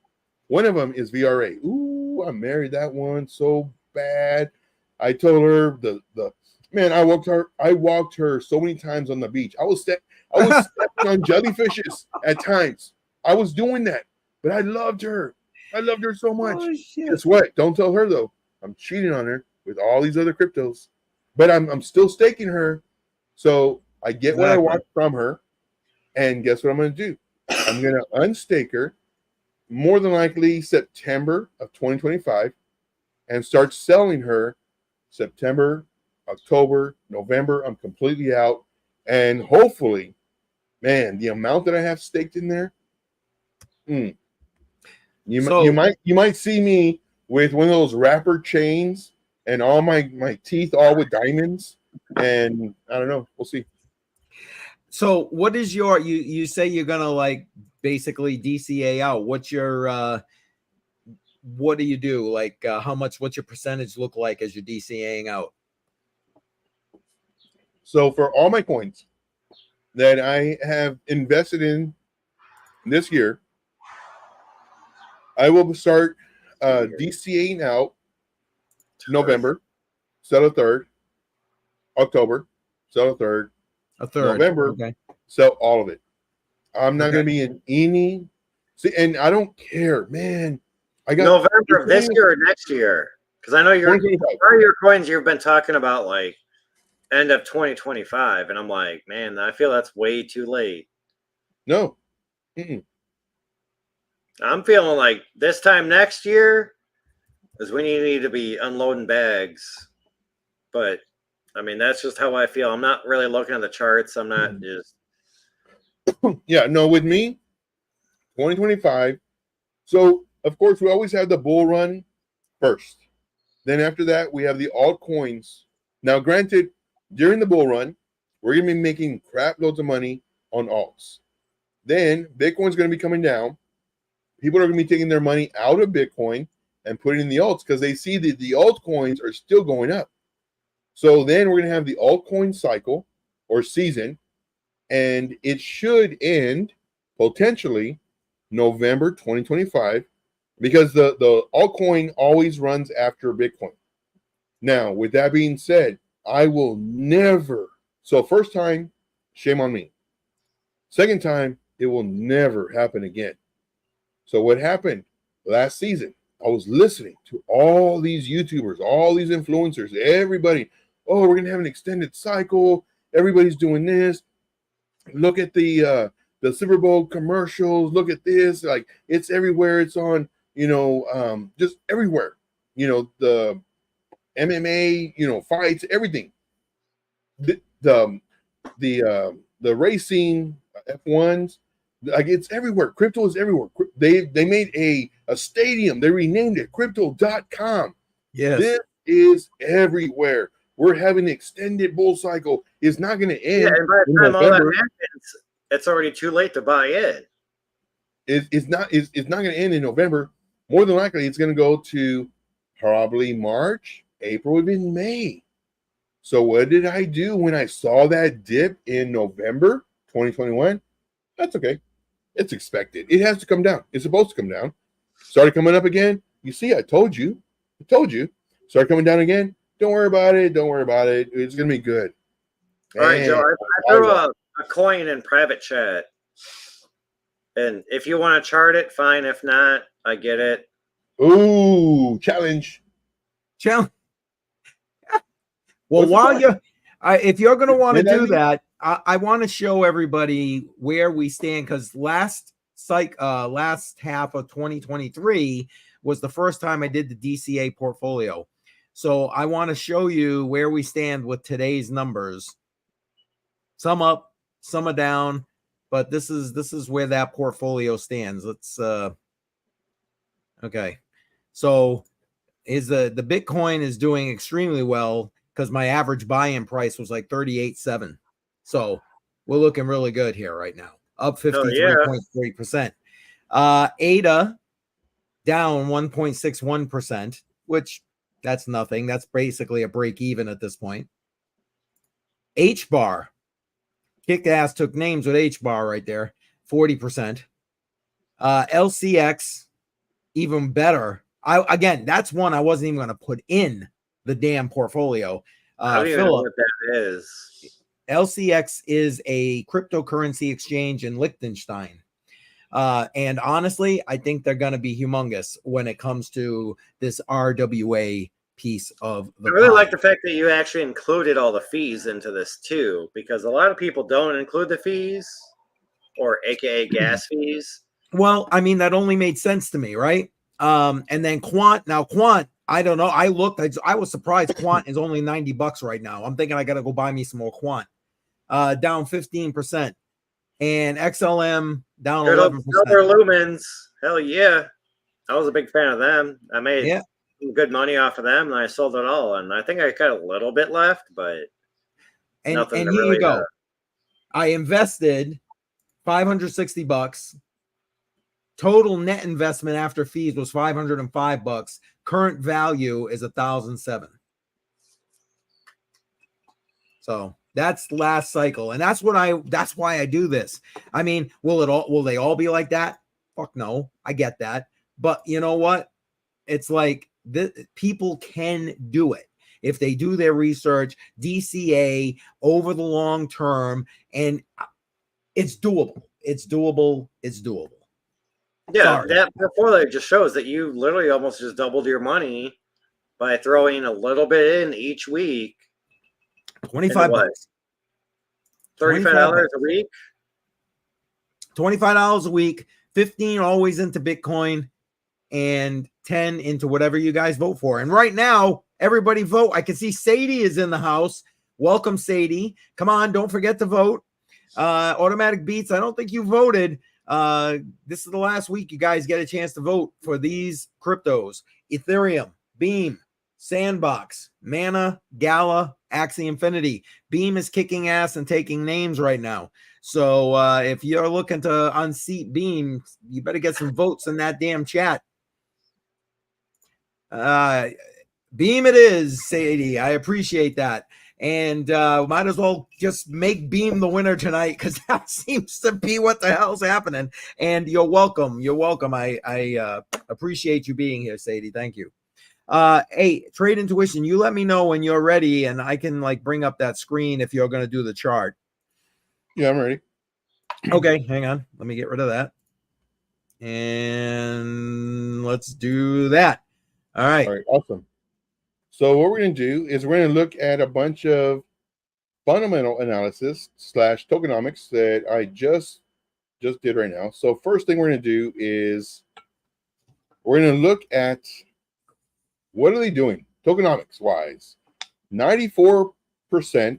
One of them is VRA. Ooh, I married that one so bad. I told her the man. I walked her so many times on the beach. I was stepping on jellyfishes at times. I was doing that, but I loved her. I loved her so much. Oh, shit. Guess what? Don't tell her though. I'm cheating on her with all these other cryptos, but I'm still staking her. So I get what I want from her, and guess what I'm going to do? I'm going to unstake her, more than likely September of 2025, and start selling her September, October, November. I'm completely out, and hopefully, man, the amount that I have staked in there, you might see me with one of those wrapper chains and all my teeth all with diamonds, and I don't know. We'll see. So what is your, you say you're going to like basically DCA out. What's your, what do you do? Like how much, what's your percentage look like as you're DCAing out? So for all my coins that I have invested in this year, I will start DCAing out November, sell a third, October, sell a third, November, okay. sell all of it. I'm not going to be in any. See, and I don't care, man. I got November of this year or next year, because I know your coins you've been talking about like end of 2025, and I'm like, man, I feel that's way too late. No, I'm feeling like this time next year is when you need to be unloading bags. But I mean, that's just how I feel. I'm not really looking at the charts. I'm not just. Yeah, no, with me, 2025. So, of course, we always have the bull run first. Then after that, we have the altcoins. Now, granted, during the bull run, we're going to be making crap loads of money on alts. Then Bitcoin's going to be coming down. People are going to be taking their money out of Bitcoin and putting in the alts because they see that the altcoins are still going up. So then we're going to have the altcoin cycle or season, and it should end potentially November 2025 because the altcoin always runs after Bitcoin. Now, with that being said, I will never. So first time, shame on me. Second time, it will never happen again. So what happened last season? I was listening to all these YouTubers, all these influencers, everybody. Oh, we're gonna have an extended cycle. Everybody's doing this. Look at the Super Bowl commercials. Look at this. Like, it's everywhere. It's on, just everywhere. The MMA, fights, everything. The racing F1s, like, it's everywhere. Crypto is everywhere. They made a stadium. They renamed it crypto.com. Yes. This is everywhere. We're having an extended bull cycle. It's not going to end. Yeah, and by the in time all that November. happens, it's already too late to buy in. It's not going to end in November. More than likely, it's going to go to probably March, April, even May. So what did I do when I saw that dip in November 2021? That's okay. It's expected. It has to come down. It's supposed to come down. Started coming up again. You see, I told you. Started coming down again. Don't worry about it. It's going to be good. All right, Joe. I threw a coin in private chat. And if you want to chart it, fine. If not, I get it. Ooh, challenge. Well, What's the while point? if you're going to want to Say that do again? that, I want to show everybody where we stand, because last half of 2023 was the first time I did the DCA portfolio. So I want to show you where we stand with today's numbers. Some up, some are down, but this is where that portfolio stands. Let's okay. So the Bitcoin is doing extremely well, because my average buy-in price was like 38.7. So we're looking really good here right now, up 53.3%. ADA down 1.61%, which that's nothing. That's basically a break even at this point. H-bar, kicked ass, took names with H-bar right there, 40%. LCX, even better. Again, that's one I wasn't even going to put in the damn portfolio. I don't even know what that is. LCX is a cryptocurrency exchange in Liechtenstein. And honestly, I think they're going to be humongous when it comes to this RWA piece of the I really pie. like the fact that you actually included all the fees into this too, because a lot of people don't include the fees, or AKA gas fees. Well, I mean, that only made sense to me, right? And then Quant, I don't know. I looked, I was surprised Quant is only $90 right now. I'm thinking I got to go buy me some more Quant. Down 15%. And XLM down 11%. Silver Lumens, hell yeah. I was a big fan of them. I made some good money off of them, and I sold it all. And I think I got a little bit left, but nothing and to here really you go. I invested $560. Total net investment after fees was $505. Current value is $1,007. So that's last cycle, and that's why I do this. I mean, will they all be like that? Fuck no, I get that. But you know what? It's like people can do it if they do their research, DCA over the long term, and it's doable. It's doable. Yeah, Sorry. that portfolio just shows that you literally almost just doubled your money by throwing a little bit in each week. $25. $35 a week. $25 a week. 15 always into Bitcoin, and 10 into whatever you guys vote for. And right now, everybody vote. I can see Sadie is in the house. Welcome, Sadie. Come on, don't forget to vote. Automatic Beats, I don't think you voted. This is the last week you guys get a chance to vote for these cryptos: Ethereum, Beam, Sandbox, Mana, Gala, Axie Infinity. Beam is kicking ass and taking names right now. So if you're looking to unseat Beam, you better get some votes in that damn chat. Beam it is, Sadie. I appreciate that. And might as well just make Beam the winner tonight, because that seems to be what the hell's happening. And you're welcome. I appreciate you being here, Sadie. Thank you. Hey, Trade Intuition, you let me know when you're ready, and I can bring up that screen if you're going to do the chart. Yeah, I'm ready. Okay, hang on. Let me get rid of that. And let's do that. All right. All right, awesome. So what we're going to do is we're going to look at a bunch of fundamental analysis / tokenomics that I just did right now. So first thing we're going to do is we're going to look at what are they doing tokenomics wise. 94%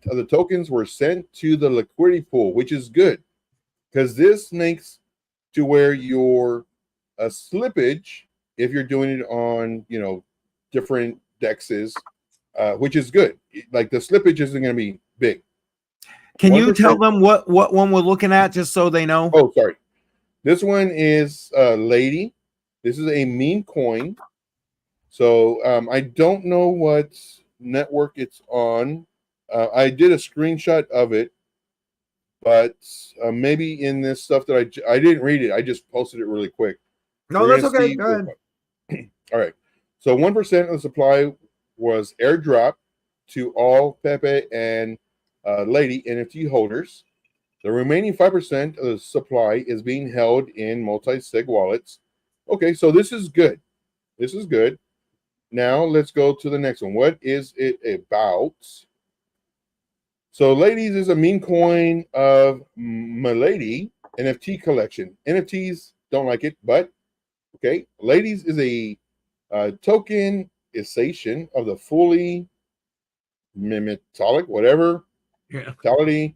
of the tokens were sent to the liquidity pool, which is good because this makes to where your slippage, if you're doing it on different dexes, which is good. Like the slippage isn't going to be big. Can you 1%. tell them what one we're looking at just so they know? Oh, sorry. This one is Lady. This is a meme coin. So I don't know what network it's on. I did a screenshot of it, but maybe in this stuff that I didn't read it. I just posted it really quick. No, We're that's gonna okay. see Go ahead. All right. So 1% of the supply was airdropped to all Pepe and Lady NFT holders. The remaining 5% of the supply is being held in multi-sig wallets. Okay, so this is good. This is good. Now let's go to the next one. What is it about? So Ladies is a meme coin of Milady NFT collection. NFTs don't like it, but okay. Ladies is a tokenization of the fully metallic, whatever, mentality,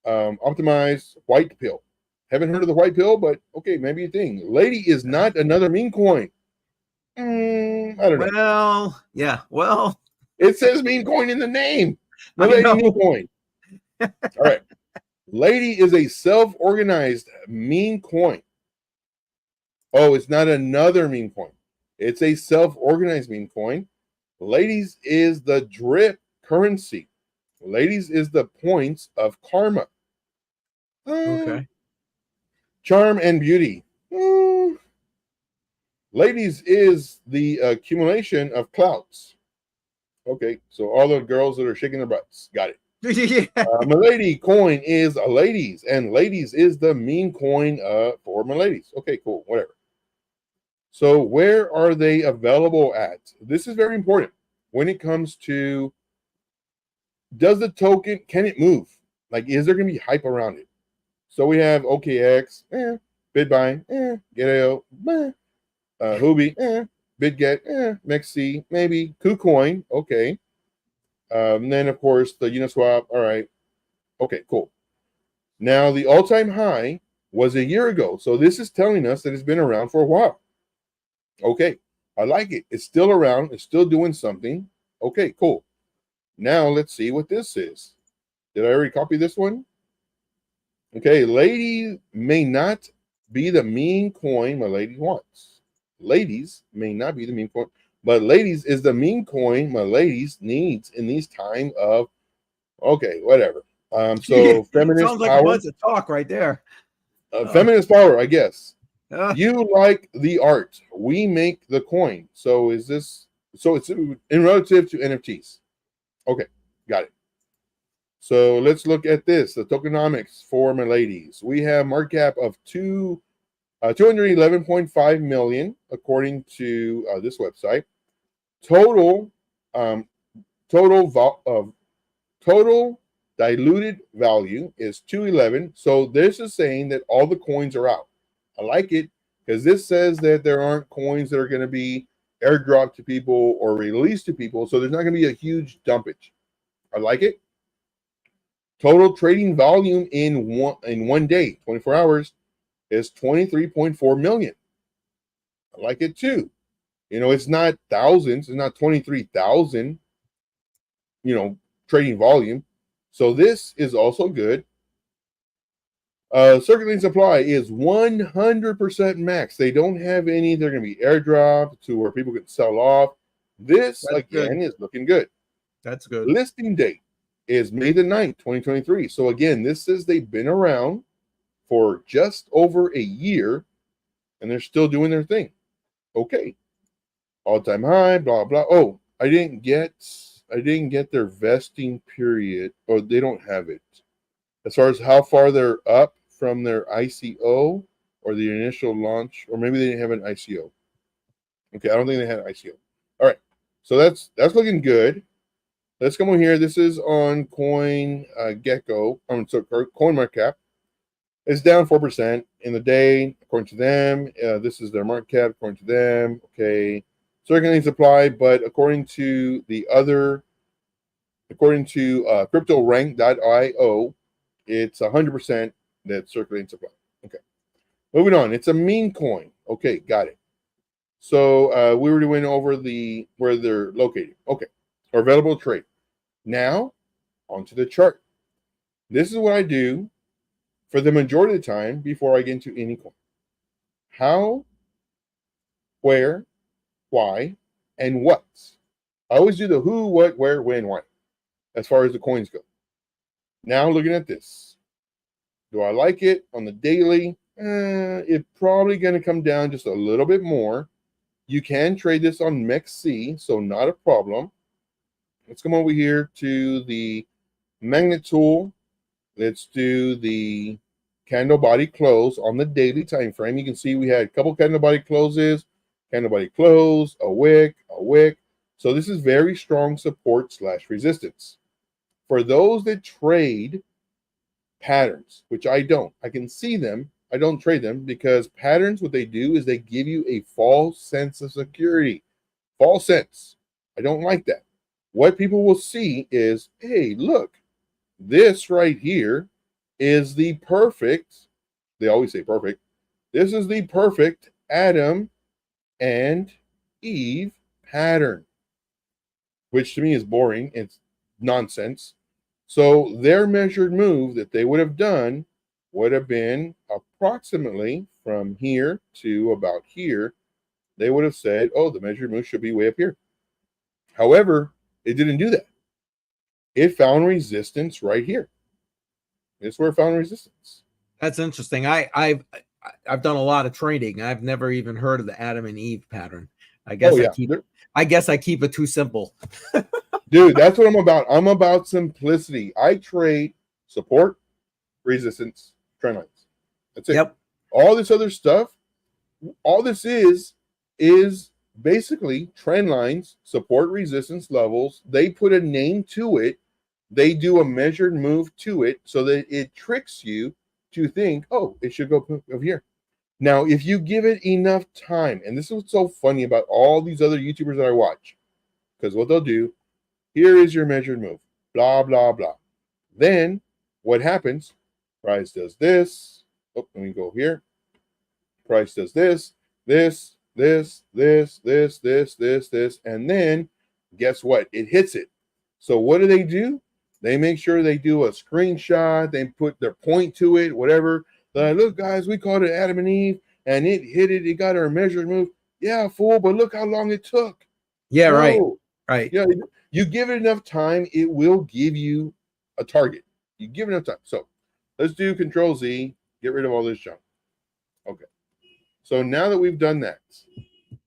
optimized white pill. Haven't heard of the white pill, but okay, maybe a thing. Lady is not another meme coin. I don't know. Well, yeah. Well, It says meme coin in the name. I Milady know. meme coin. All right. Lady is a self-organized meme coin. Oh, it's not another meme coin. It's a self-organized meme coin. Ladies is the drip currency. Ladies is the points of karma. Okay. Charm and beauty. Ladies is the accumulation of clouts. Okay, so all the girls that are shaking their butts. Got it. Yeah. Milady coin is a ladies, and ladies is the meme coin for Miladies. Okay, cool, whatever. So where are they available at? This is very important when it comes to, does the token, can it move? Like, is there going to be hype around it? So we have OKX, BitBuy, Geteo, Huobi, BitGet, Mexi, maybe KuCoin, okay. And then of course the Uniswap. All right, okay, cool. Now the all-time high was a year ago, so this is telling us that it's been around for a while. Okay, I like it. It's still around. It's still doing something. Okay, cool. Now let's see what this is. Did I already copy this one? Okay, Lady may not be the meme coin my lady wants. Ladies may not be the meme coin, but ladies is the meme coin my ladies needs in these time of, okay, whatever. So feminist Sounds like power, a bunch of talk right there. feminist power, I guess. Uh, You like the art, we make the coin. So is this? So it's in relative to NFTs. Okay, got it. So let's look at this. The tokenomics for my ladies. We have market cap of 211.5 million according to this website. Total diluted value is 211. So this is saying that all the coins are out. I like it because this says that there aren't coins that are going to be airdropped to people or released to people. So there's not going to be a huge dumpage. I like it. Total trading volume in one day, 24 hours, is 23.4 million. I like it too. It's not thousands, it's not 23,000, trading volume. So this is also good. Circulating supply is 100% max. They don't have any. They're going to be airdropped to where people can sell off. This, That's again, good. is looking good. That's good. Listing date is May the 9th, 2023. So again, this says they've been around for just over a year and they're still doing their thing. Okay. All-time high, blah, blah. Oh, I didn't get their vesting period, or they don't have it. As far as how far they're up from their ICO or the initial launch, or maybe they didn't have an ICO. Okay, I don't think they had an ICO. All right, so that's looking good. Let's come on here. This is on Coin Gecko. So CoinMarketCap. It's down 4% in the day, according to them. This is their market cap, according to them. Okay, circulating supply, but according to CryptoRank.io, it's 100% that's circulating supply. Okay, moving on. It's a meme coin. Okay, got it. So we already went over where they're located. Okay, or available trade. Now, onto the chart. This is what I do for the majority of the time before I get into any coin. How, where, why, and what. I always do the who, what, where, when, why, as far as the coins go. Now looking at this. Do I like it on the daily? It's probably going to come down just a little bit more. You can trade this on MEXC, so not a problem. Let's come over here to the magnet tool. Let's do the candle body close on the daily time frame. You can see we had a couple candle body closes, candle body close, a wick. So this is very strong support / resistance. For those that trade patterns, which I don't, I can see them. I don't trade them because patterns, what they do is they give you a false sense of security. False sense. I don't like that. What people will see is, hey, look, this right here is the perfect, they always say perfect, this is the perfect Adam and Eve pattern, which to me is boring. It's nonsense. So their measured move that they would have done would have been approximately from here to about here. They would have said, oh, the measured move should be way up here. However, it didn't do that. It found resistance right here. It's where it found resistance. That's interesting. I've done a lot of trading. I've never even heard of the Adam and Eve pattern. I guess I keep it too simple. Dude, that's what I'm about. I'm about simplicity. I trade support, resistance, trend lines. That's it. Yep. All this other stuff, all this is basically trend lines, support, resistance levels. They put a name to it. They do a measured move to it so that it tricks you to think, oh, it should go over here. Now, if you give it enough time, and this is what's so funny about all these other YouTubers that I watch, because what they'll do, here is your measured move, blah, blah, blah. Then what happens? Price does this. Oh, let me go here. Price does this, and then guess what? It hits it. So what do? They make sure they do a screenshot. They put their point to it, whatever. They're like, look, guys, we called it Adam and Eve, and it hit it. It got our measured move. Yeah, fool, but look how long it took. Yeah, No. right. Yeah, you give it enough time, it will give you a target. You give it enough time. So let's do Control Z, get rid of all this junk. Okay. So now that we've done that,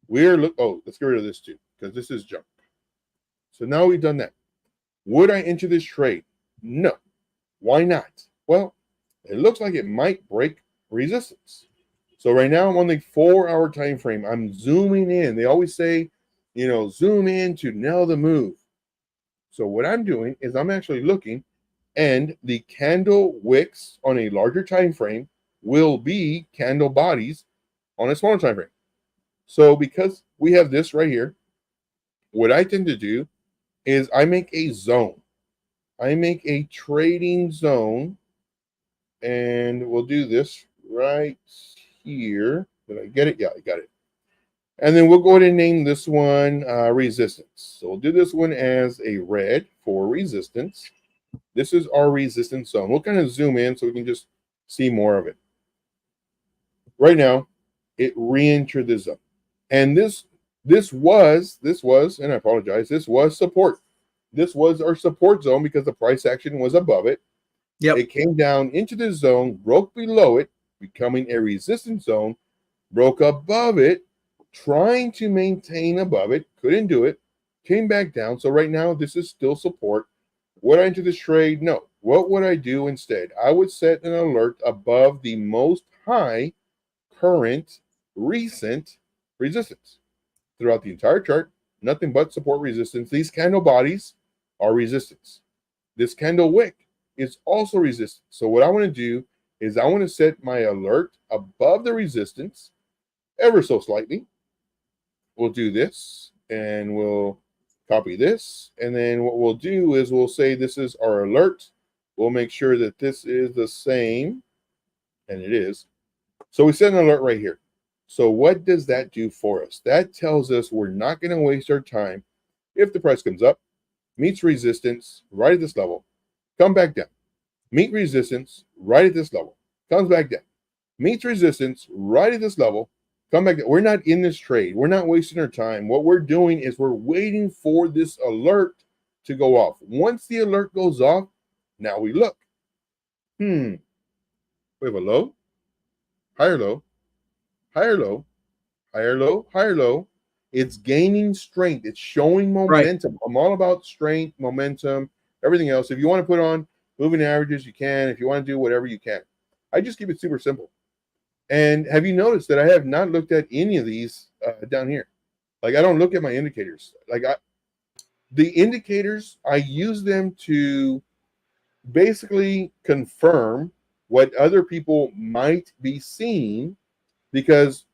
let's get rid of this too, because this is junk. So now we've done that. Would I enter this trade? No. Why not? Well, it looks like it might break resistance. So right now I'm on the 4-hour time frame. I'm zooming in. They always say, zoom in to nail the move. So what I'm doing is I'm actually looking, and the candle wicks on a larger time frame will be candle bodies on a smaller time frame. So because we have this right here, what I tend to do is I make a zone. I make a trading zone, and we'll do this right here. Did I get it? Yeah, I got it. And then we'll go ahead and name this one resistance. So we'll do this one as a red for resistance. This is our resistance zone. We'll kind of zoom in so we can just see more of it. Right now, it re-entered the zone. And this was, and I apologize, this was support. This was our support zone because the price action was above it. Yep. It came down into the zone, broke below it, becoming a resistance zone, broke above it, trying to maintain above it, couldn't do it, came back down. So right now, this is still support. Would I enter this trade? No. What would I do instead? I would set an alert above the most high current recent resistance. Throughout the entire chart, nothing but support resistance. These candle bodies are resistance. This candle wick is also resistance. So what I want to do is I want to set my alert above the resistance ever so slightly. We'll do this and we'll copy this. And then what we'll do is we'll say this is our alert. We'll make sure that this is the same, and it is. So we set an alert right here. So what does that do for us? That tells us we're not going to waste our time if the price comes up, meets resistance right at this level, come back down, meet resistance right at this level, comes back down, meets resistance right at this level, come back down. We're not in this trade. We're not wasting our time. What we're doing is we're waiting for this alert to go off. Once the alert goes off, now we look. We have a low, higher low, higher low, higher low, higher low. It's gaining strength. It's showing momentum. Right. I'm all about strength, momentum, everything else. If you want to put on moving averages, you can. If you want to do whatever, you can. I just keep it super simple. And have you noticed that I have not looked at any of these down here? Like, I don't look at my indicators. Like, the indicators, I use them to basically confirm what other people might be seeing, because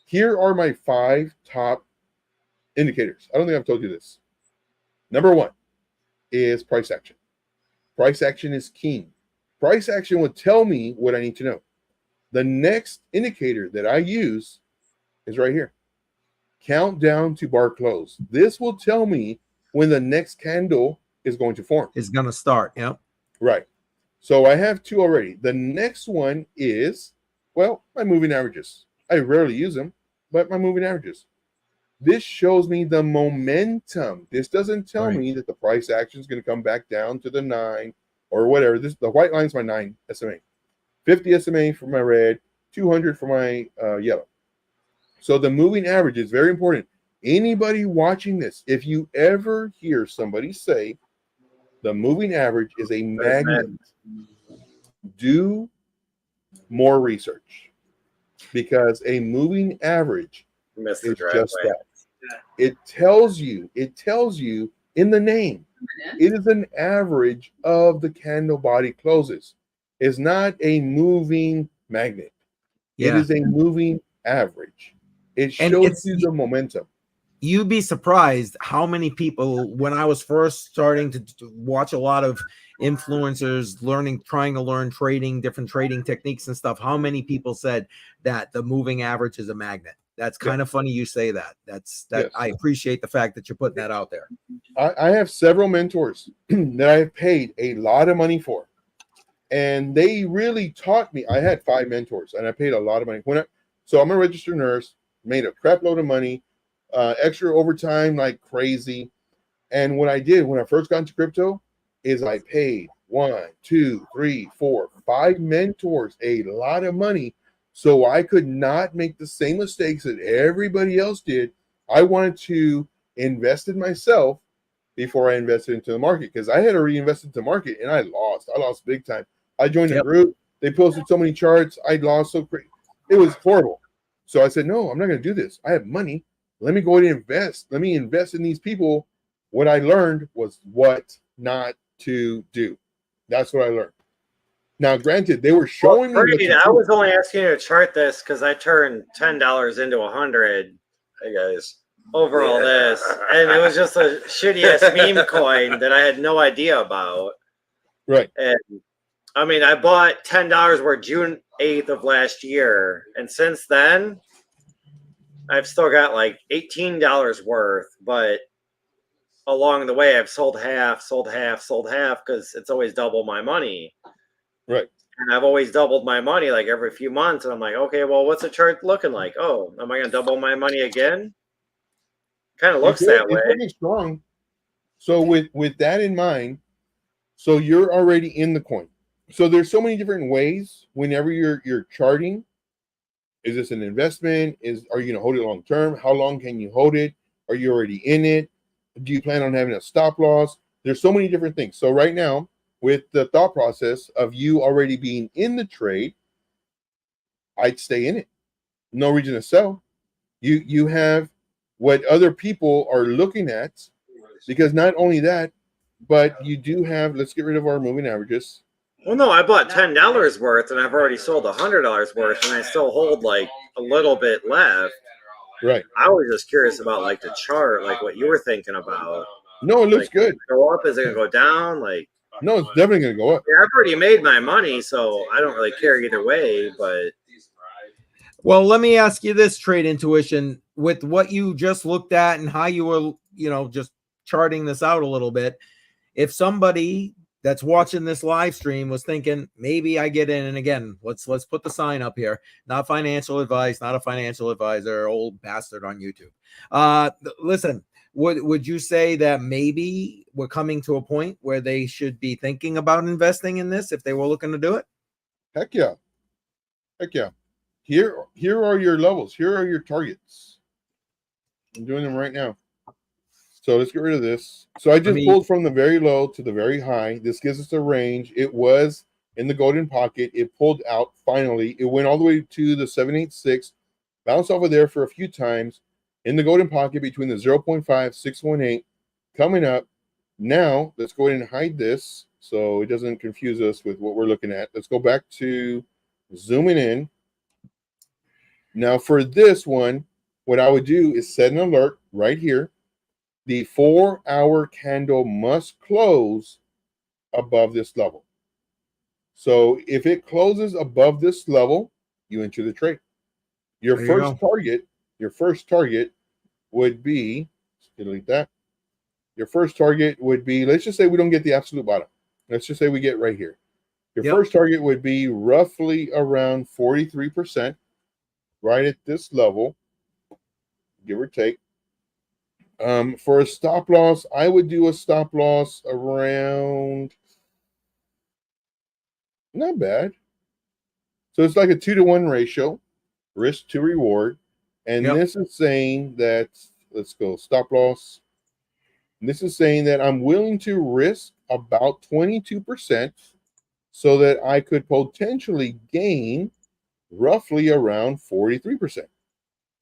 here are my 5 top indicators. I don't think I've told you this. Number 1 is price action. Price action is king. Price action will tell me what I need to know. The next indicator that I use is right here. Countdown to bar close. This will tell me when the next candle is going to form. It's going to start. Yeah. Right. So I have 2 already. The next one is, well, my moving averages. I rarely use them, but my moving averages. This shows me the momentum. This doesn't tell me that the price action is going to come back down to the 9 or whatever. The white line is my 9 SMA. 50 SMA for my red, 200 for my yellow. So the moving average is very important. Anybody watching this, if you ever hear somebody say the moving average is a magnet, do more research, because a moving average is just that. It tells you in the name, it is an average of the candle body closes. It's not a moving magnet. It is a moving average. It shows you the momentum. You'd be surprised how many people, when I was first starting to watch a lot of influencers trying to learn trading, different trading techniques and stuff, how many people said that the moving average is a magnet. That's kind of funny you say that. Yes. I appreciate the fact that you're putting that out there. I have several mentors that I have paid a lot of money for, and they really taught me. I had 5 mentors, and I paid a lot of money. So I'm a registered nurse, made a crap load of money, extra overtime like crazy. And what I did when I first got into crypto is I paid 1, 2, 3, 4, 5 mentors a lot of money, so I could not make the same mistakes that everybody else did. I wanted to invest in myself before I invested into the market, because I had already invested into the market and I lost big time. I joined a group. They posted so many charts. I lost so crazy. It was horrible. So I said, no, I'm not going to do this. I have money. Let me go ahead and invest. Let me invest in these people. What I learned was what not to do. That's what I learned. Now, granted, they were showing me. I was only asking you to chart this because I turned $10 into 100. Hey guys, over all this, and it was just a shitty ass meme coin that I had no idea about. Right. And I mean, I bought $10 worth June 8th of last year, and since then, I've still got like $18 worth, but along the way, I've sold half, because it's always double my money. Right. And I've always doubled my money like every few months. And I'm like, okay, well, what's the chart looking like? Oh, am I going to double my money again? Kind of looks that way. It's looking strong. So with that in mind, so you're already in the coin. So there's so many different ways whenever you're charting. Is this an investment? Are you going to hold it long term? How long can you hold it? Are you already in it? Do you plan on having a stop loss? There's so many different things. So right now, with the thought process of you already being in the trade, I'd stay in it. no reason to sell. You have what other people are looking at, because not only that, but you do have. Let's get rid of our moving averages. Well, no, I bought $10 worth, and I've already sold $100 worth, and I still hold like a little bit left. Right. I was just curious about like the chart, like what you were thinking about. No, it looks Like, good. go up? Is it gonna go down? Like, No, it's definitely going to go up. yeah, I've already made my money, so I don't really care either way. But Well, let me ask you this, Trade Intuition, with what you just looked at and how you were, just charting this out a little bit. If somebody that's watching this live stream was thinking, maybe I get in, and again, let's put the sign up here. Not financial advice, not a financial advisor, old bastard on YouTube. Listen, would you say that maybe we're coming to a point where they should be thinking about investing in this if they were looking to do it? Heck yeah. Heck yeah. Here are your levels. Here are your targets. I'm doing them right now. So let's get rid of this. So I just pulled from the very low to the very high. This gives us a range. It was in the golden pocket. It pulled out finally. It went all the way to the 786, bounced over there for a few times in the golden pocket between the 0.5, 618, coming up. Now let's go ahead and hide this so it doesn't confuse us with what we're looking at. Let's go back to zooming in. Now for this one, what I would do is set an alert right here. The 4-hour candle must close above this level. So if it closes above this level, you enter the trade. Your first target would be, delete that. Your first target would be, let's just say we don't get the absolute bottom. Let's just say we get right here. Your first target would be roughly around 43%, right at this level, give or take. For a stop loss, I would do a stop loss around, not bad. So it's like a 2-to-1 ratio, risk to reward. And this is saying that, let's go stop loss. This is saying that I'm willing to risk about 22% so that I could potentially gain roughly around 43%.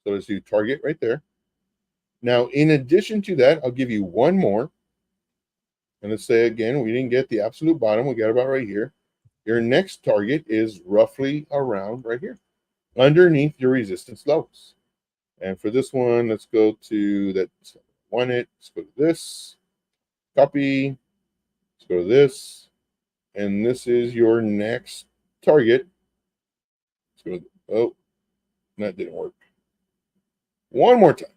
So let's do target right there. Now, in addition to that, I'll give you one more. And let's say again, we didn't get the absolute bottom. We got about right here. Your next target is roughly around right here, underneath your resistance levels. And for this one, let's go to that one. Let's go to this. Copy. Let's go to this. And this is your next target. Let's go. Oh, that didn't work. One more time.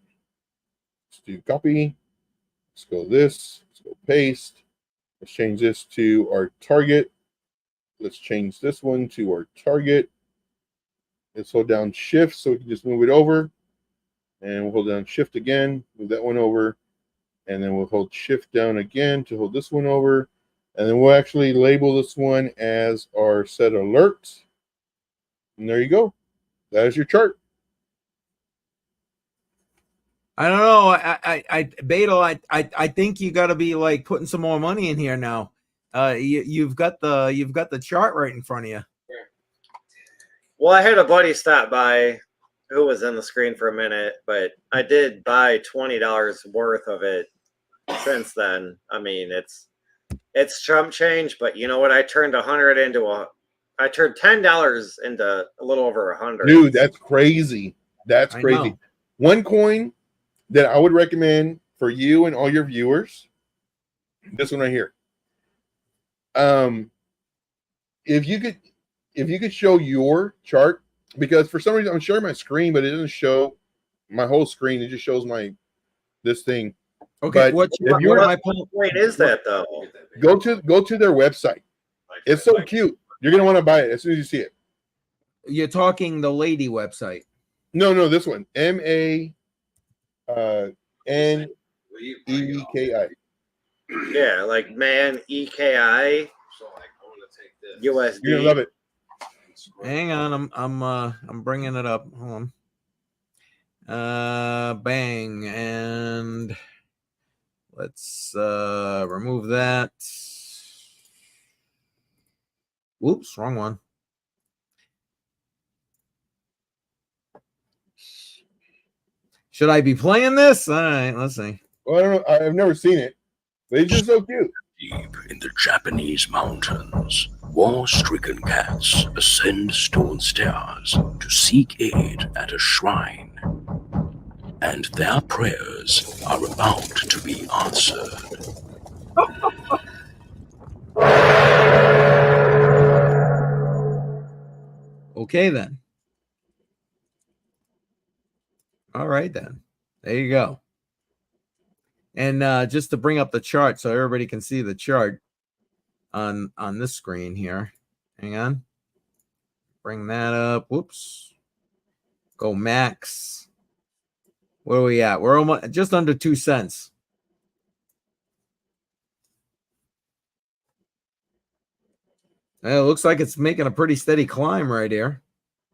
Let's do copy. Let's go this. Let's go paste. Let's change this to our target. Let's change this one to our target. Let's hold down shift so we can just move it over. And we'll hold down shift again, move that one over. And then we'll hold shift down again to hold this one over. And then we'll actually label this one as our set alert. And there you go. That is your chart. I don't know. Beto, I think you got to be like putting some more money in here now. You've got the chart right in front of you. Well, I had a buddy stop by who was in the screen for a minute, but I did buy $20 worth of it since then. I mean, it's chump change, but you know what? I turned I turned $10 into a little over 100. Dude, that's crazy. That's crazy. One coin that I would recommend for you and all your viewers, this one right here. If you could show your chart, because for some reason I'm sharing my screen, but it doesn't show my whole screen. It just shows this thing. Okay, what point is that though? Go to their website. It's so cute. You're gonna want to buy it as soon as you see it. You're talking the lady website. No, this one. MANEKI. Yeah, like man EKI USD. You're gonna love it. Hang on, I'm bringing it up. Hold on. Bang, and let's remove that. Whoops, wrong one. Should I be playing this? All right, let's see. Well, I don't know. I've never seen it. But it's just so cute. Deep in the Japanese mountains, war-stricken cats ascend stone stairs to seek aid at a shrine. And their prayers are about to be answered. Okay, then. All right, then. There you go. And just to bring up the chart so everybody can see the chart on this screen here. Hang on. Bring that up. Whoops. Go max. Where are we at? We're almost just under 2 cents. It looks like it's making a pretty steady climb right here.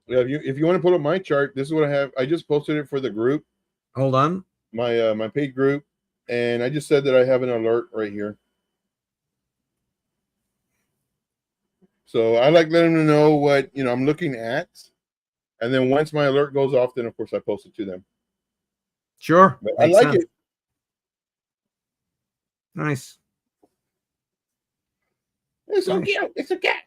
Yeah, if you want to pull up my chart, this is what I have. I just posted it for the group. Hold on. My paid group. And I just said that I have an alert right here. So I like letting them know what I'm looking at. And then once my alert goes off, then of course I post it to them. Sure. But I like it. Nice. It's so cute. It's a cat.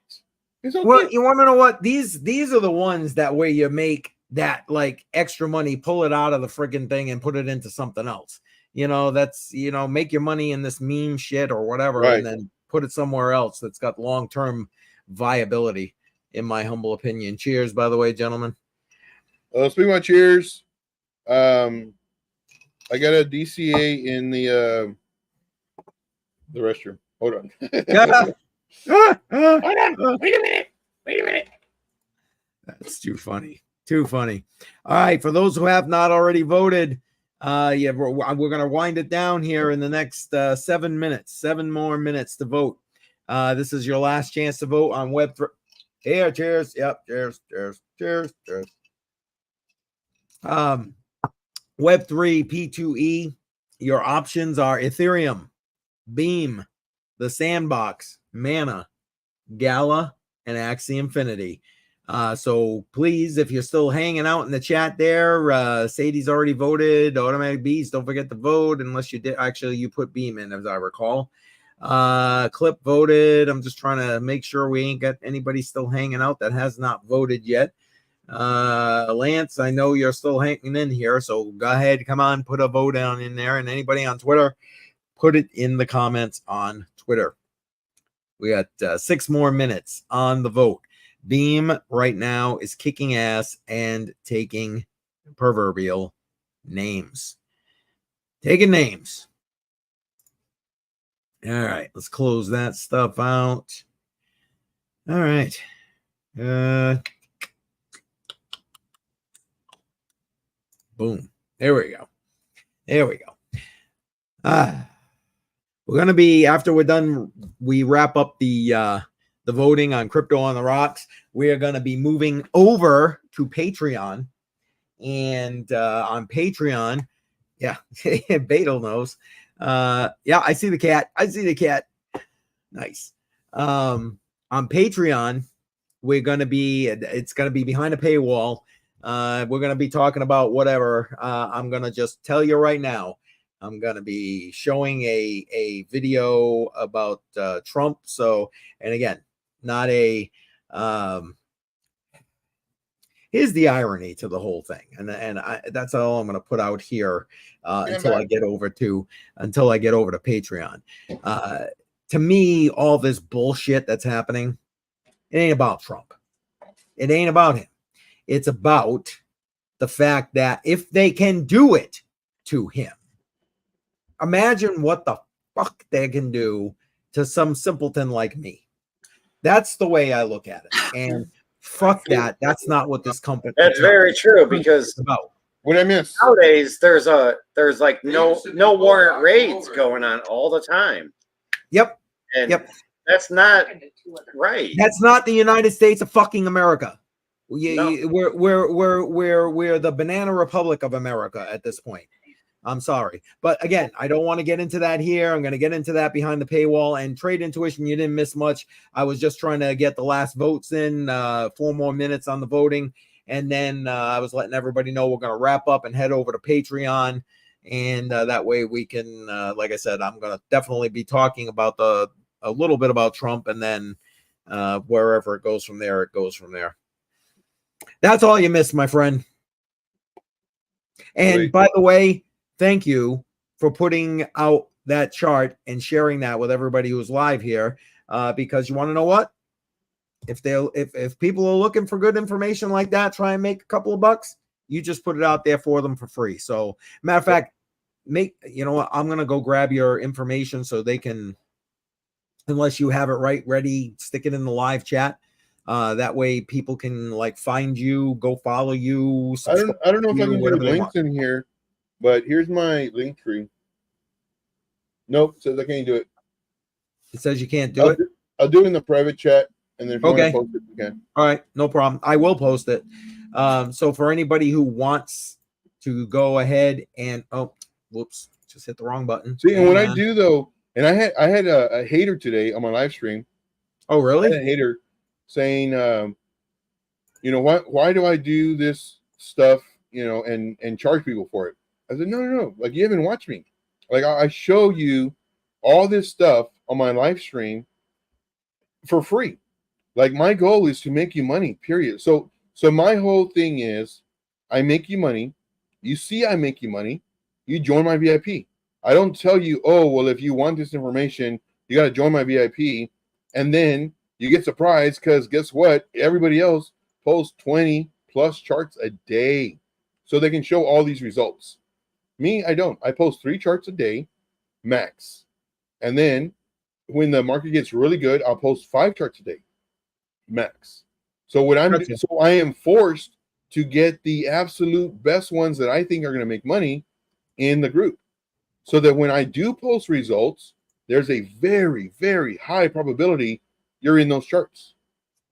It's so Well, cute. you want to know what? These are the ones that way you make that like extra money, pull it out of the freaking thing and put it into something else. That's make your money in this meme shit or whatever, Right. and then put it somewhere else that's got long-term viability, in my humble opinion. Cheers, by the way, gentlemen. Speaking about cheers, I got a DCA in the restroom. Hold on. Hold on. Wait a minute. That's too funny. Too funny. All right, for those who have not already voted, we're gonna wind it down here in the next 7 minutes. 7 more minutes to vote. This is your last chance to vote on Web3. Here, cheers. Yep, cheers. Web3 P2E. Your options are Ethereum, Beam, the Sandbox, Mana, Gala, and Axie Infinity. So please, if you're still hanging out in the chat there, Sadie's already voted. Automatic Bees, don't forget to vote unless you did. Actually, you put Beam in, as I recall. Clip voted. I'm just trying to make sure we ain't got anybody still hanging out that has not voted yet. Lance, I know you're still hanging in here, so go ahead, come on, put a vote down in there. And anybody on Twitter, put it in the comments on Twitter. We got 6 more minutes on the vote. Beam right now is kicking ass and taking proverbial names. Taking names. All right, let's close that stuff out. All right. Boom. There we go. We're going to be, after we're done, we wrap up the voting on Crypto on the Rocks. We are going to be moving over to Patreon. And on Patreon, yeah, Betel knows. Yeah, I see the cat. Nice. On Patreon, it's going to be behind a paywall. We're going to be talking about whatever. I'm going to just tell you right now. I'm going to be showing a video about Trump. So, and again, not a, here's the irony to the whole thing. And that's all I'm going to put out here until I get over to Patreon. To me, all this bullshit that's happening, it ain't about Trump. It ain't about him. It's about the fact that if they can do it to him, imagine what the fuck they can do to some simpleton like me. That's the way I look at it. And fuck that. That's not what this company. That's very true, because about. What I miss? Nowadays there's like no warrant raids going on all the time. Yep. And that's not right. That's not the United States of fucking America. No. We're the banana republic of America at this point. I'm sorry. But again, I don't want to get into that here. I'm going to get into that behind the paywall. And Trade Intuition, you didn't miss much. I was just trying to get the last votes in, 4 more minutes on the voting. And then I was letting everybody know we're going to wrap up and head over to Patreon. And that way we can, like I said, I'm going to definitely be talking about a little bit about Trump, and then wherever it goes from there, it goes from there. That's all you missed, my friend. And by the way, thank you for putting out that chart and sharing that with everybody who's live here, because you want to know what? If people are looking for good information like that, try and make a couple of bucks, you just put it out there for them for free. So matter of fact, you know what, I'm gonna go grab your information so they can, unless you have it ready, stick it in the live chat. That way people can like find you, go follow you. I don't know if I can do links in here, but here's my link tree. Nope, it says I can't do it. It says you can't do it. I'll do it in the private chat, and then if you want to post it, you can. All right, no problem. I will post it. So for anybody who wants to go ahead and whoops, just hit the wrong button. See, and what I do though, and I had a hater today on my live stream. Oh, really? I had a hater saying, you know, why do I do this stuff, you know, and charge people for it? I said, no. Like, you haven't watched me. Like, I show you all this stuff on my live stream for free. Like, my goal is to make you money, period. So my whole thing is, I make you money. You see I make you money. You join my VIP. I don't tell you, oh, well, if you want this information, you got to join my VIP. And then you get surprised because guess what? Everybody else posts 20 plus charts a day so they can show all these results. Me, I don't. I post 3 charts a day, max. And then when the market gets really good, I'll post 5 charts a day, max. So I am forced to get the absolute best ones that I think are going to make money in the group, so that when I do post results, there's a very, very high probability you're in those charts.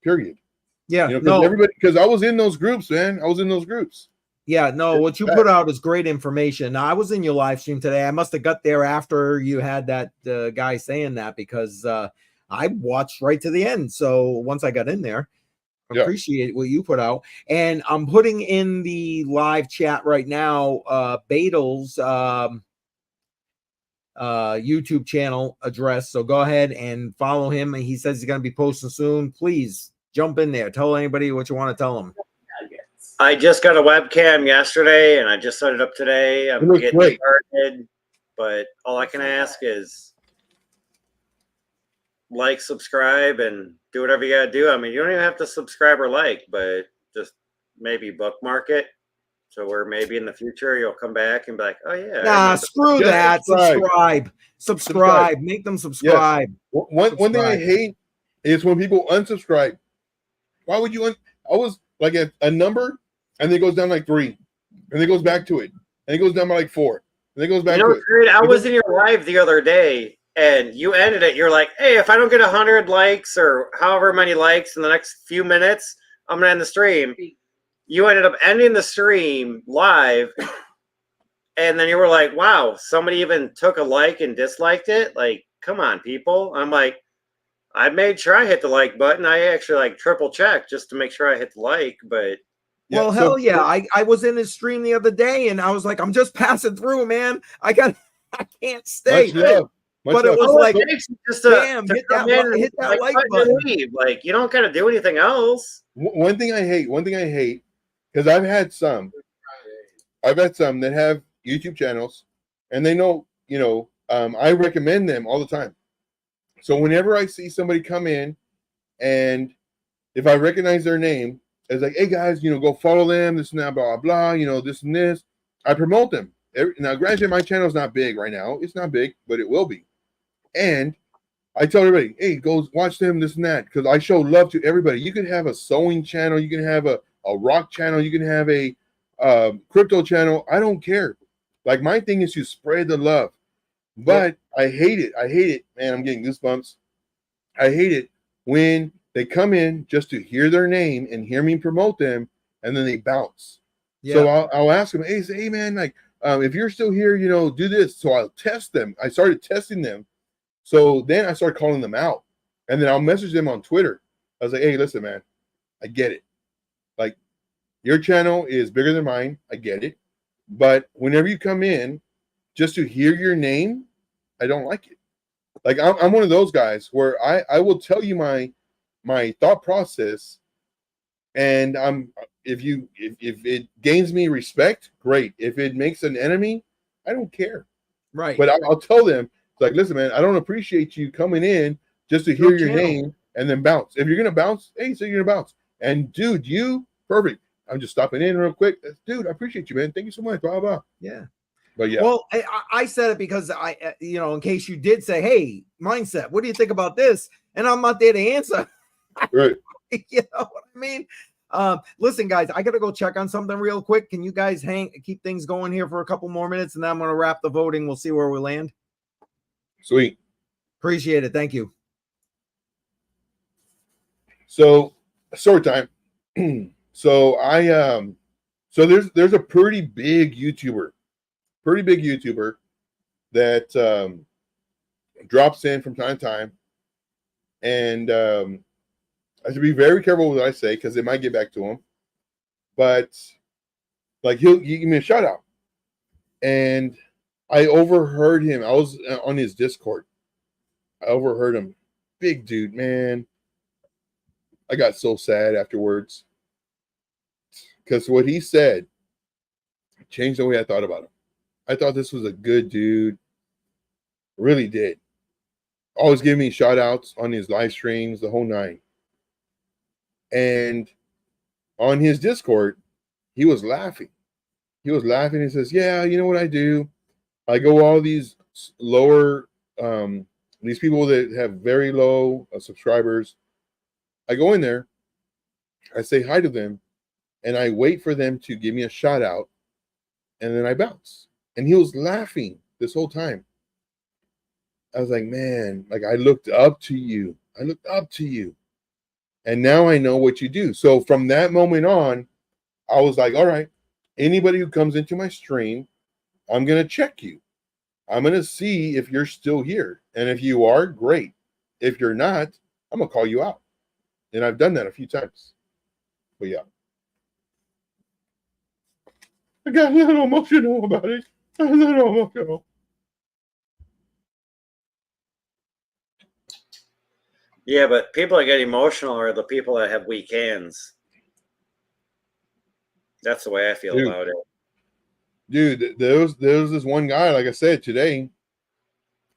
Period. Yeah, you know, because I was in those groups, man. I was in those groups. Yeah, no, what you put out is great information. Now, I was in your live stream today. I must have got there after you had that guy saying that, because I watched right to the end. So once I got in there, appreciate what you put out. And I'm putting in the live chat right now Bedel's YouTube channel address. So go ahead and follow him. He says he's going to be posting soon. Please jump in there. Tell anybody what you want to tell them. I just got a webcam yesterday, and I just set it up today. I'm getting started, but all I can ask is like, subscribe, and do whatever you got to do. I mean, you don't even have to subscribe or like, but just maybe bookmark it. So where maybe in the future you'll come back and be like, oh, yeah. Nah, screw that. Subscribe. Make them subscribe. Yes. One thing I hate is when people unsubscribe. Why would you? I was like a number, and then it goes down like 3, and then it goes back to it, and it goes down by like 4, and then it goes back to it. I was in your live the other day, and you ended it. You're like, hey, if I don't get 100 likes or however many likes in the next few minutes, I'm going to end the stream. You ended up ending the stream live, and then you were like, wow, somebody even took a like and disliked it? Like, come on, people. I'm like, I made sure I hit the like button. I actually like triple check just to make sure I hit the like, but well, hell yeah. I was in his stream the other day, and I was like, I'm just passing through, man. I can't stay. But it was like, damn, hit that like button. Leave. Like, you don't got to do anything else. One thing I hate, because I've had some that have YouTube channels, and they know, you know, I recommend them all the time. So whenever I see somebody come in, and if I recognize their name, it's like, hey guys, you know, go follow them, this and that, blah, blah, blah, you know, this and this. I promote them. Now, granted, my channel is not big right now. It's not big, but it will be. And I tell everybody, hey, go watch them, this and that, because I show love to everybody. You can have a sewing channel, you can have a rock channel, you can have a crypto channel. I don't care. Like, my thing is to spread the love. But I hate it, man. I'm getting goosebumps. I hate it when they come in just to hear their name and hear me promote them, and then they bounce. Yeah. So I'll ask them, hey man, like, if you're still here, you know, do this. So I'll test them. I started testing them. So then I started calling them out, and then I'll message them on Twitter. I was like, hey, listen, man, I get it. Like, Your channel is bigger than mine. I get it. But whenever you come in, just to hear your name, I don't like it. Like I'm one of those guys where I will tell you my thought process, and if it gains me respect, great. If it makes an enemy, I don't care. Right. But I'll tell them, like, listen, man, I don't appreciate you coming in just to hear your name and then bounce. If you're gonna bounce, hey, so you're gonna bounce. And dude, you perfect. I'm just stopping in real quick. Dude, I appreciate you, man. Thank you so much. Blah blah. Yeah. But yeah. Well, I said it because in case you did say, hey, Mindset, what do you think about this? And I'm not there to answer. Right. You know what I mean? Listen, guys, I gotta go check on something real quick. Can you guys keep things going here for a couple more minutes, and then I'm gonna wrap the voting. We'll see where we land. Sweet. Appreciate it. Thank you. So story time. So there's a pretty big YouTuber that drops in from time to time, and I should be very careful with what I say because it might get back to him. But like he'll give me a shout out, and I overheard him. I was on his Discord. I overheard him. Big dude, man. I got so sad afterwards because what he said changed the way I thought about him. I thought this was a good dude. Really did. Always giving me shout outs on his live streams, the whole nine. And on his Discord, he was laughing. He was laughing. He says, yeah, you know what I do? I go all these lower, these people that have very low subscribers. I go in there, I say hi to them, and I wait for them to give me a shout out, and then I bounce. And he was laughing this whole time. I was like, man, like I looked up to you. I looked up to you. And now I know what you do. So from that moment on, I was like, all right, anybody who comes into my stream, I'm going to check you. I'm going to see if you're still here. And if you are, great. If you're not, I'm going to call you out. And I've done that a few times. But yeah. I got a little emotional about it. A little emotional. Yeah, but people that get emotional are the people that have weak hands. That's the way I feel about it. Dude, there was this one guy, like I said today,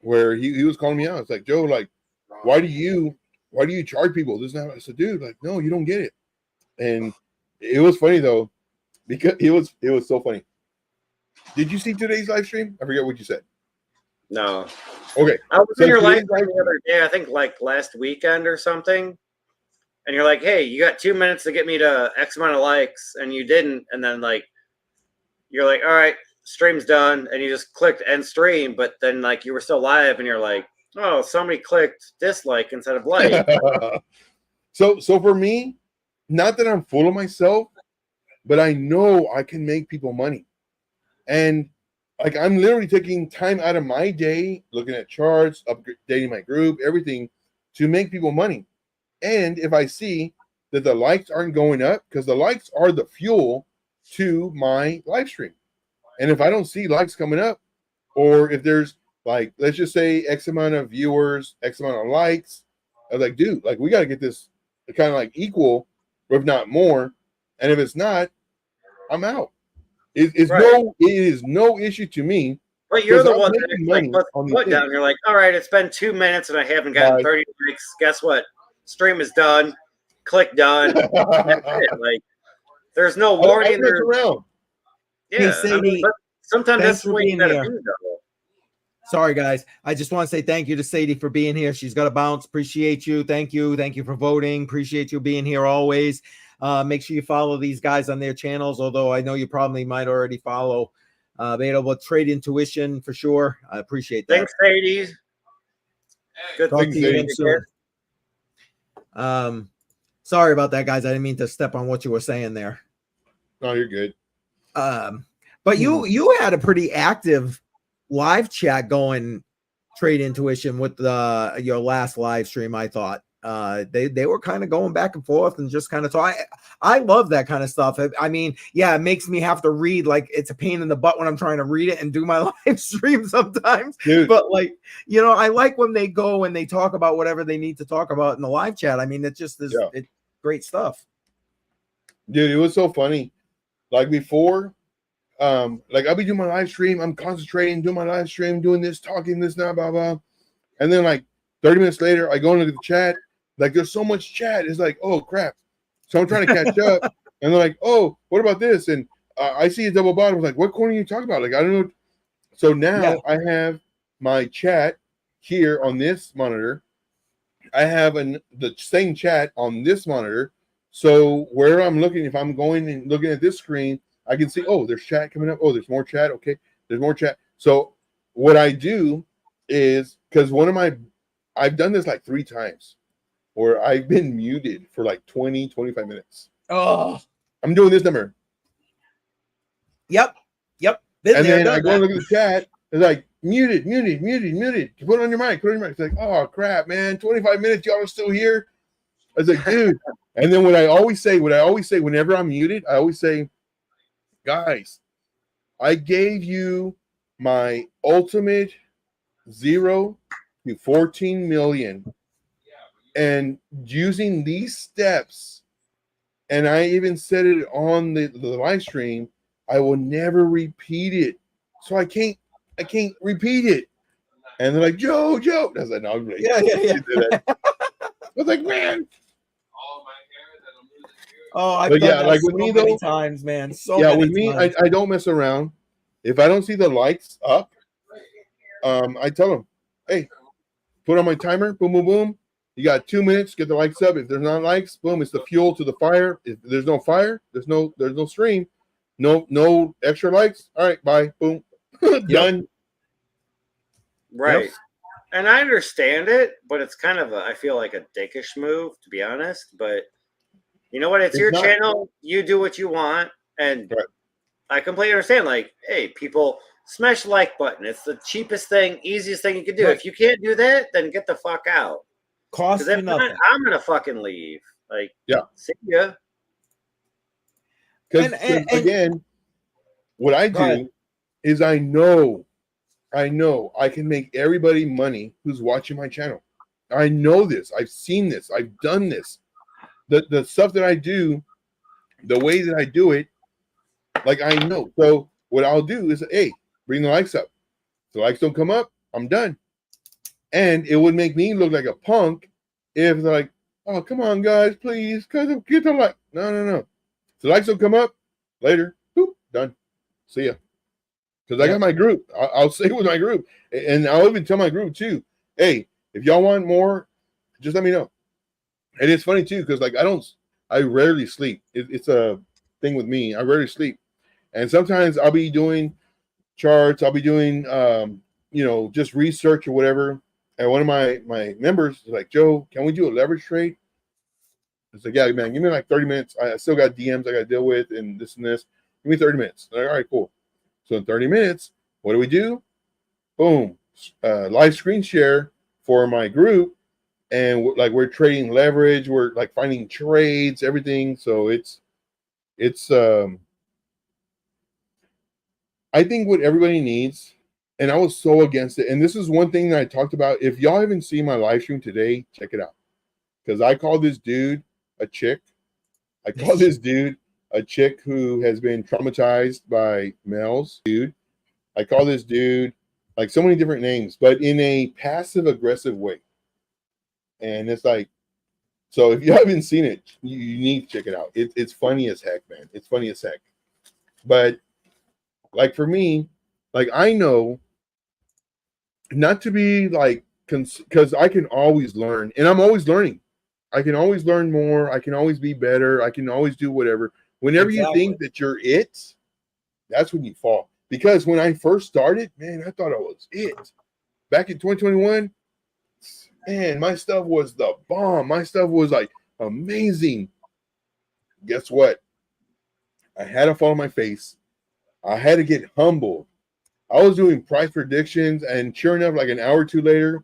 where he was calling me out. It's like, Joe, like, why do you charge people this and that? I said, dude, like, no, you don't get it. And it was funny though, because it was so funny. Did you see today's live stream? I forget what you said. No. Okay. I was in your live stream the other day, I think like last weekend or something. And you're like, hey, you got 2 minutes to get me to X amount of likes, and you didn't. And then like you're like, all right, stream's done, and you just clicked end stream, but then like you were still live and you're like, oh, somebody clicked dislike instead of like. So for me, not that I'm full of myself, but I know I can make people money. And like I'm literally taking time out of my day, looking at charts, updating my group, everything to make people money. And if I see that the likes aren't going up, because the likes are the fuel to my live stream. And if I don't see likes coming up, or if there's like, let's just say X amount of viewers, X amount of likes, I was like, dude, like we got to get this kind of like equal, if not more. And if it's not, I'm out. It is no issue to me. But you're the one that like puts the foot down. You're like, all right, it's been 2 minutes and I haven't gotten 30 likes. Guess what? Stream is done. Click done. That's it. Like, there's no warning. Around. Yeah, hey, Sadie, but sometimes that's the way you gotta do though. Sorry, guys. I just want to say thank you to Sadie for being here. She's got a bounce. Appreciate you. Thank you. Thank you for voting. Appreciate you being here always. Make sure you follow these guys on their channels, although I know you probably might already follow Beta, but Trade Intuition for sure. I appreciate that. Thanks, Sadie. Good Talk to you again soon. Sorry about that, guys. I didn't mean to step on what you were saying there. No, you're good. But you had a pretty active live chat going, Trade Intuition, with your last live stream, I thought. they were kind of going back and forth and just kind of talk. I love that kind of stuff. I mean, yeah, it makes me have to read, like it's a pain in the butt when I'm trying to read it and do my live stream sometimes. Dude. But like, you know, I like when they go and they talk about whatever they need to talk about in the live chat. I mean, it just is it's great stuff. Dude, it was so funny. Like before, like I'll be doing my live stream, I'm concentrating, doing my live stream, doing this, talking this, now, blah, blah. And then like 30 minutes later, I go and look at the chat. Like there's so much chat. It's like, oh crap. So I'm trying to catch up. And they're like, oh, what about this? And I see a double bottom. I was like, what corner are you talking about? Like, I don't know. So now I have my chat here on this monitor. I have the same chat on this monitor. So where I'm looking, if I'm going and looking at this screen, I can see, oh, there's chat coming up. Oh, there's more chat. Okay, there's more chat. So what I do is, because I've done this like 3 times where I've been muted for like 20, 25 minutes. Oh, I'm doing this number. Yep. And then I go and look at the chat. It's like, muted. Put it on your mic. It's like, oh, crap, man. 25 minutes, y'all are still here. I was like, dude. And then what I always say whenever I'm muted, I always say, guys, I gave you my ultimate 0 to 14 million. And using these steps, and I even said it on the live stream, I will never repeat it. So I can't repeat it. And they're like, Joe. I was like, no, I'm like, yeah. I was like, man. Oh, I've But done yeah, that like so with me many though, times, man. with me, I don't mess around. If I don't see the lights up, I tell them, hey, put on my timer, boom, boom, boom. You got 2 minutes, get the lights up. If there's not lights, boom, it's the fuel to the fire. If there's no fire, there's no stream, no extra lights. All right, bye, boom, done. Right. Yep. And I understand it, but it's kind of I feel like a dickish move, to be honest. But you know what? It's your channel. You do what you want. And I completely understand. Like, hey, people, smash the like button. It's the cheapest thing, easiest thing you can do. If you can't do that, then get the fuck out. Cost you nothing. I'm going to fucking leave. Like, see ya. Because again, what I do is I know I can make everybody money who's watching my channel. I know this. I've seen this. I've done this. The stuff that I do, the way that I do it, like I know. So what I'll do is, hey, bring the likes up. If the likes don't come up, I'm done. And it would make me look like a punk if they're like, oh, come on, guys, please, get the like. No. If the likes don't come up, later, boop, done. See ya. Because I got my group. I'll stay with my group. And I'll even tell my group, too, hey, if y'all want more, just let me know. And it's funny, too, because, like, I rarely sleep. It's a thing with me. I rarely sleep. And sometimes I'll be doing charts. I'll be doing, just research or whatever. And one of my members is like, Joe, can we do a leverage trade? It's like, yeah, man, give me like 30 minutes. I still got DMs I got to deal with and this and this. Give me 30 minutes. Like, all right, cool. So in 30 minutes, what do? Boom. Live screen share for my group. And we're trading leverage. We're like finding trades, everything. So it's I think what everybody needs, and I was so against it. And this is one thing that I talked about. If y'all haven't seen my live stream today, check it out. Because I call this dude a chick. I call this dude a chick who has been traumatized by males. Dude. I call this dude like so many different names, but in a passive aggressive way. And it's like, so if you haven't seen it, you need to check it out. It's funny as heck, man. It's funny as heck. But like for me, like I know not to be like, because I can always learn, and I'm always learning. I can always learn more. I can always be better. I can always do whatever. Whenever you think that you're it, that's when you fall. Because when I first started, man, I thought I was it. Back in 2021, man, my stuff was the bomb. My stuff was like amazing. Guess what? I had to fall on my face. I had to get humbled. I was doing price predictions, and sure enough, like an hour or two later,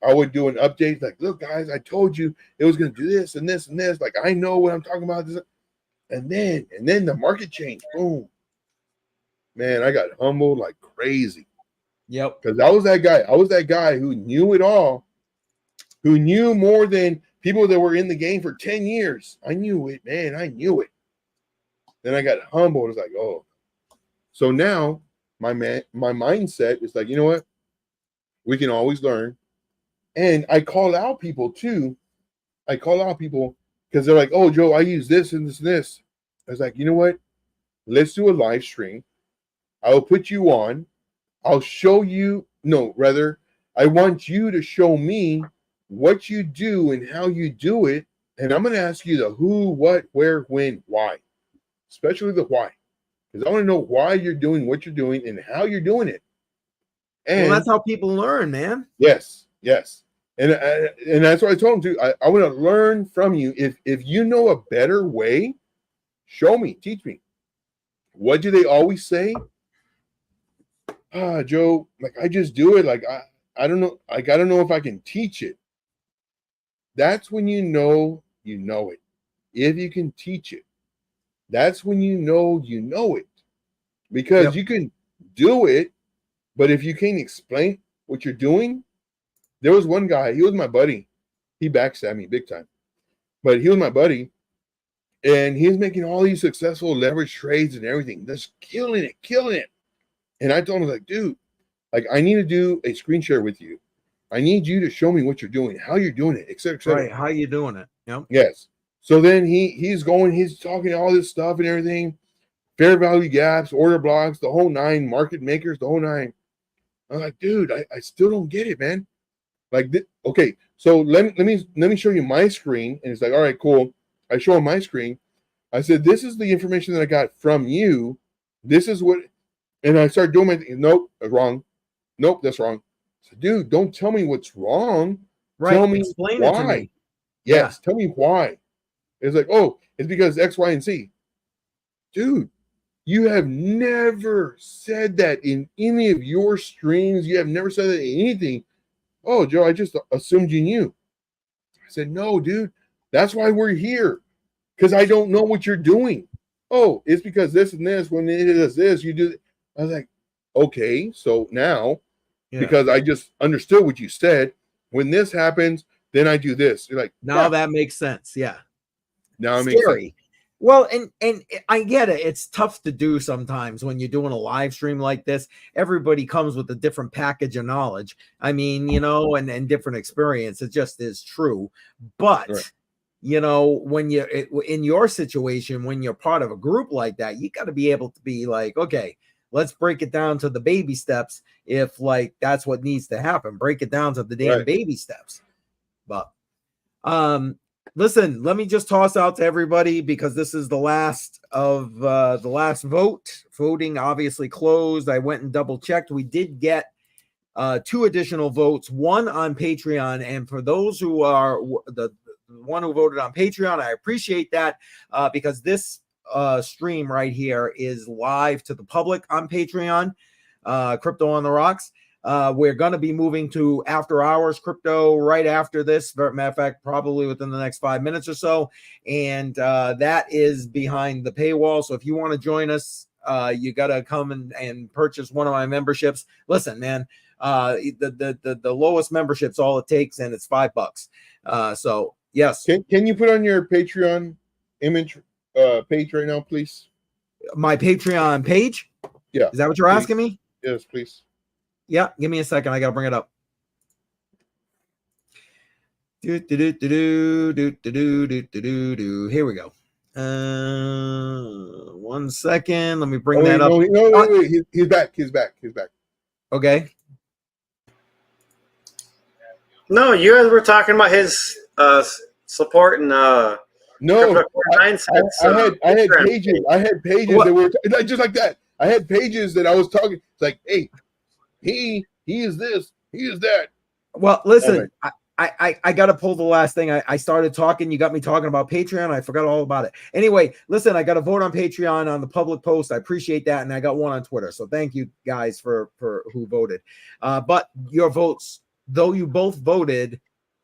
I would do an update like, look, guys, I told you it was going to do this and this and this. Like, I know what I'm talking about. And then the market changed. Boom. Man, I got humbled like crazy. Yep. Because I was that guy. I was that guy who knew it all, who knew more than people that were in the game for 10 years. I knew it, man. I knew it. Then I got humbled. It's like, oh. So now my mindset is like, you know what? We can always learn. And I call out people too. I call out people because they're like, oh, Joe, I use this and this and this. I was like, you know what? Let's do a live stream. I will put you on. I'll show you. No, rather, I want you to show me what you do and how you do it. And I'm going to ask you the who, what, where, when, why. Especially the why. Because I want to know why you're doing what you're doing and how you're doing it. And well, that's how people learn, man. yes. And that's what I told him too. I want to learn from you. If you know a better way, show me, teach me. What do they always say? Joe, like I just do it. Like I don't know. Like I don't know if I can teach it. That's when you know it. If you can teach it, that's when you know it. Because you can do it, but if you can't explain what you're doing, there was one guy, he was my buddy. He backstabbed me big time. But he was my buddy. And he was making all these successful leverage trades and everything. Just killing it. And I told him, like, dude, like I need to do a screen share with you. I need you to show me what you're doing, how you're doing it, et cetera, et cetera. Right, how you doing it? Yep. Yes. So then he's talking all this stuff and everything. Fair value gaps, order blocks, the whole nine, market makers, the whole nine. I'm like, dude, I still don't get it, man. Like, okay, so let me show you my screen. And it's like, all right, cool. I show him my screen. I said, this is the information that I got from you. This is what, and I started doing my thing. Nope, that's wrong. Nope, that's wrong. I said, dude, don't tell me what's wrong. Right. Tell me Explain why. it to me. Yes, tell me why. It's like, oh, it's because X, Y, and Z. Dude, you have never said that in any of your streams. You have never said that in anything. Oh, Joe, I just assumed you knew. I said, no, dude, that's why we're here. Because I don't know what you're doing. Oh, it's because this and this, when it is this, you do. I was like, okay, so now, because I just understood what you said, when this happens, then I do this. You're like, now that makes sense. Yeah. Now it makes sense. Well, and I get it. It's tough to do sometimes when you're doing a live stream like this. Everybody comes with a different package of knowledge. I mean, and different experience. It just is true. But, when you're in your situation, when you're part of a group like that, you got to be able to be like, okay, let's break it down to the baby steps. If like that's what needs to happen, break it down to the damn baby steps. But, listen, let me just toss out to everybody because this is the last of the last vote. Voting obviously closed. I went and double checked. We did get 2 additional votes, one on Patreon. And for those who are the one who voted on Patreon, I appreciate that because this stream right here is live to the public on Patreon, Crypto on the Rocks. We're going to be moving to after hours crypto right after this. Matter of fact, probably within the next 5 minutes or so. And that is behind the paywall. So if you want to join us, you got to come and purchase one of my memberships. Listen, man, the lowest membership's all it takes, and it's $5. So yes. Can you put on your Patreon image page right now, please? My Patreon page? Yeah. Is that what you're asking me? Yes, please. Yeah, give me a second. I gotta bring it up. Here we go. 1 second. Let me bring that up. No, wait. He's back. Okay. No, you guys were talking about his support and no. CryptoCoinMindSet. I had pages. I had pages that were just like that. I had pages that I was talking. It's like, hey, he is this, he is that. Well, listen, I got to pull the last thing. I started talking. You got me talking about Patreon. I forgot all about it. Anyway, listen, I got a vote on Patreon on the public post. I appreciate that. And I got one on Twitter. So thank you guys for who voted. But your votes though you both voted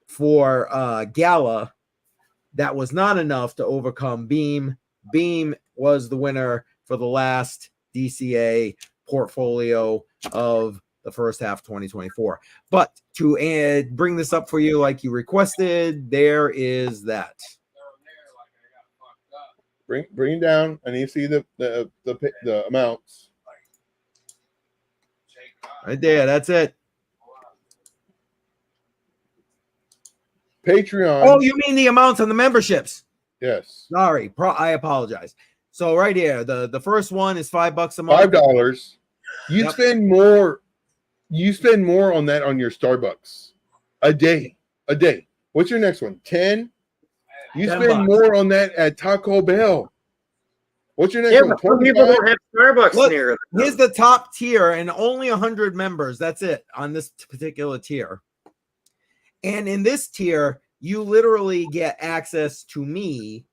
for Gala, that was not enough to overcome Beam. Beam was the winner for the last DCA portfolio of the first half of 2024. But to bring this up for you like you requested, there is that. Bring it down. I need to see the amounts. Right there, that's it. Patreon. Oh, you mean the amounts on the memberships? Yes. Sorry, I apologize. So right here, the first one is $5 a month. $5. You Yep. spend more. You spend more on that on your Starbucks a day. What's your next one? 10. You $10. spend more on that at Taco Bell. What's your next Yeah, one? but some people 25? don't have Starbucks Look, near them. here's the top tier, and only 100 members. That's it on this particular tier. And in this tier, you literally get access to me,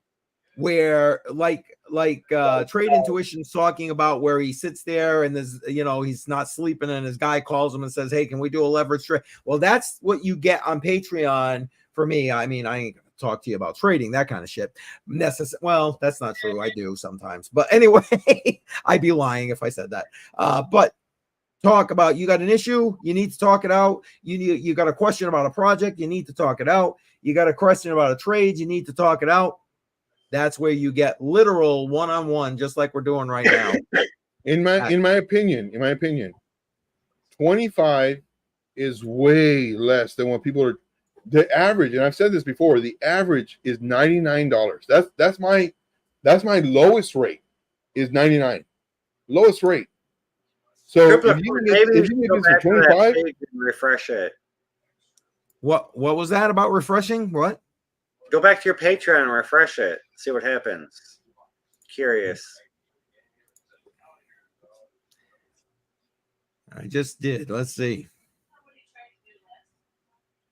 where like Trade Intuition's talking about, where he sits there and there's, he's not sleeping, and his guy calls him and says, "Hey, can we do a leverage trade?" Well, that's what you get on Patreon for me. I mean, I ain't gonna talk to you about trading, that kind of shit. Well, that's not true. I do sometimes, but anyway, I'd be lying if I said that. But talk about, you got an issue, you need to talk it out. You got a question about a project, you need to talk it out. You got a question about a trade, you need to talk it out. That's where you get literal one-on-one, just like we're doing right now. In my opinion, 25 is way less than what people are. The average, and I've said this before, the average is $99. That's my lowest rate, is 99. Lowest rate. So Crypto, if you maybe can go get this back for to that 25, page and refresh it. What was that about refreshing? What? Go back to your Patreon and refresh it. See what happens. Curious. I just did. Let's see.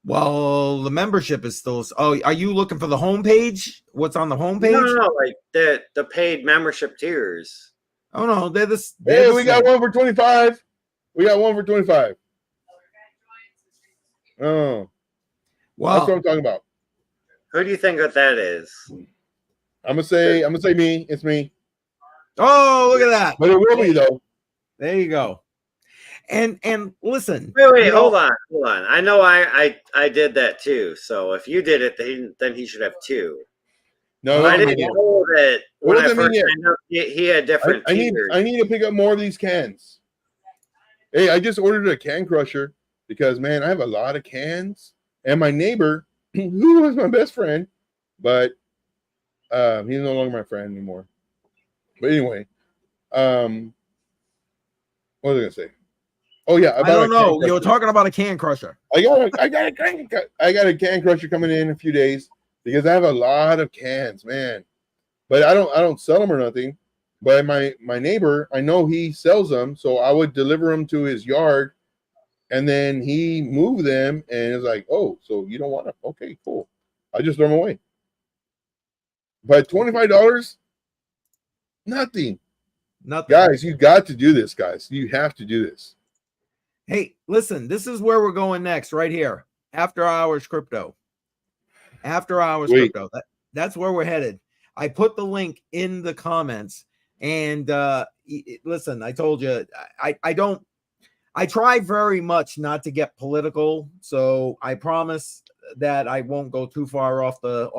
Well, the membership is still. Oh, are you looking for the homepage? What's on the homepage? No, like the paid membership tiers. Oh no, they're this. hey, we got one for 25. We got one for 25. Oh, Well, that's what I'm talking about. Who do you think that is? I'm gonna say me. It's me. oh, look at that. But it will be though. There you go. And listen. Wait, hold on. I know I did that too. So if you did it, then he should have two. No, I didn't know that when I first signed up, he had different tiers. I need to pick up more of these cans. Hey, I just ordered a can crusher because, man, I have a lot of cans. And my neighbor, who was my best friend, but he's no longer my friend anymore. But anyway, what was I going to say? Oh, yeah. I don't know. You were talking about a can crusher. I got a can crusher coming in a few days because I have a lot of cans, man. But I don't sell them or nothing. But my neighbor, I know he sells them, so I would deliver them to his yard, and then he moved them, and it's like, oh, so you don't want them? Okay, cool. I just throw them away. But $25, nothing. Guys, you got to do this, guys. You have to do this. Hey, listen, this is where we're going next, right here. After hours crypto. After hours crypto. That's where we're headed. I put the link in the comments. And listen, I told you, I try very much not to get political. So I promise that I won't go too far off the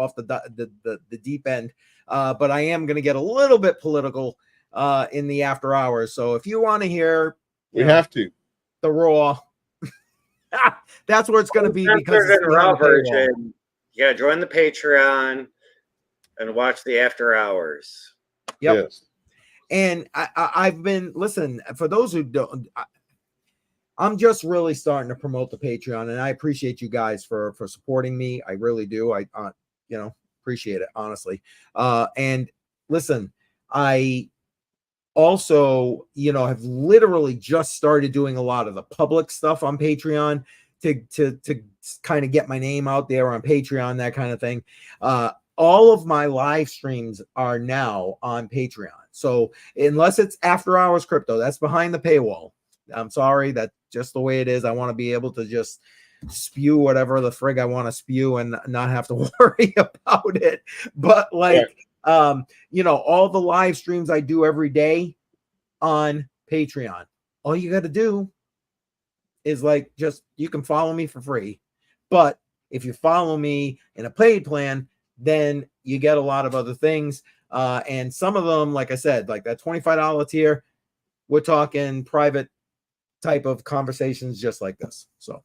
deep end. But I am going to get a little bit political in the after hours. So if you want to hear, we have to. The raw, that's where it's going to be, because it's raw version. You got to join the Patreon and watch the after hours. Yep. Yes. And I've been, listen, for those who don't, I'm just really starting to promote the Patreon, and I appreciate you guys for supporting me. I really do. I appreciate it, honestly. And listen, I also, have literally just started doing a lot of the public stuff on Patreon to kind of get my name out there on Patreon, that kind of thing. All of my live streams are now on Patreon. So unless it's after hours crypto, that's behind the paywall. I'm sorry, that's just the way it is. I want to be able to just spew whatever the frig I want to spew and not have to worry about it. But like, all the live streams I do every day on Patreon, all you got to do is like, you can follow me for free. But if you follow me in a paid plan, then you get a lot of other things. And some of them, like I said, like that $25 tier, we're talking private type of conversations just like this. So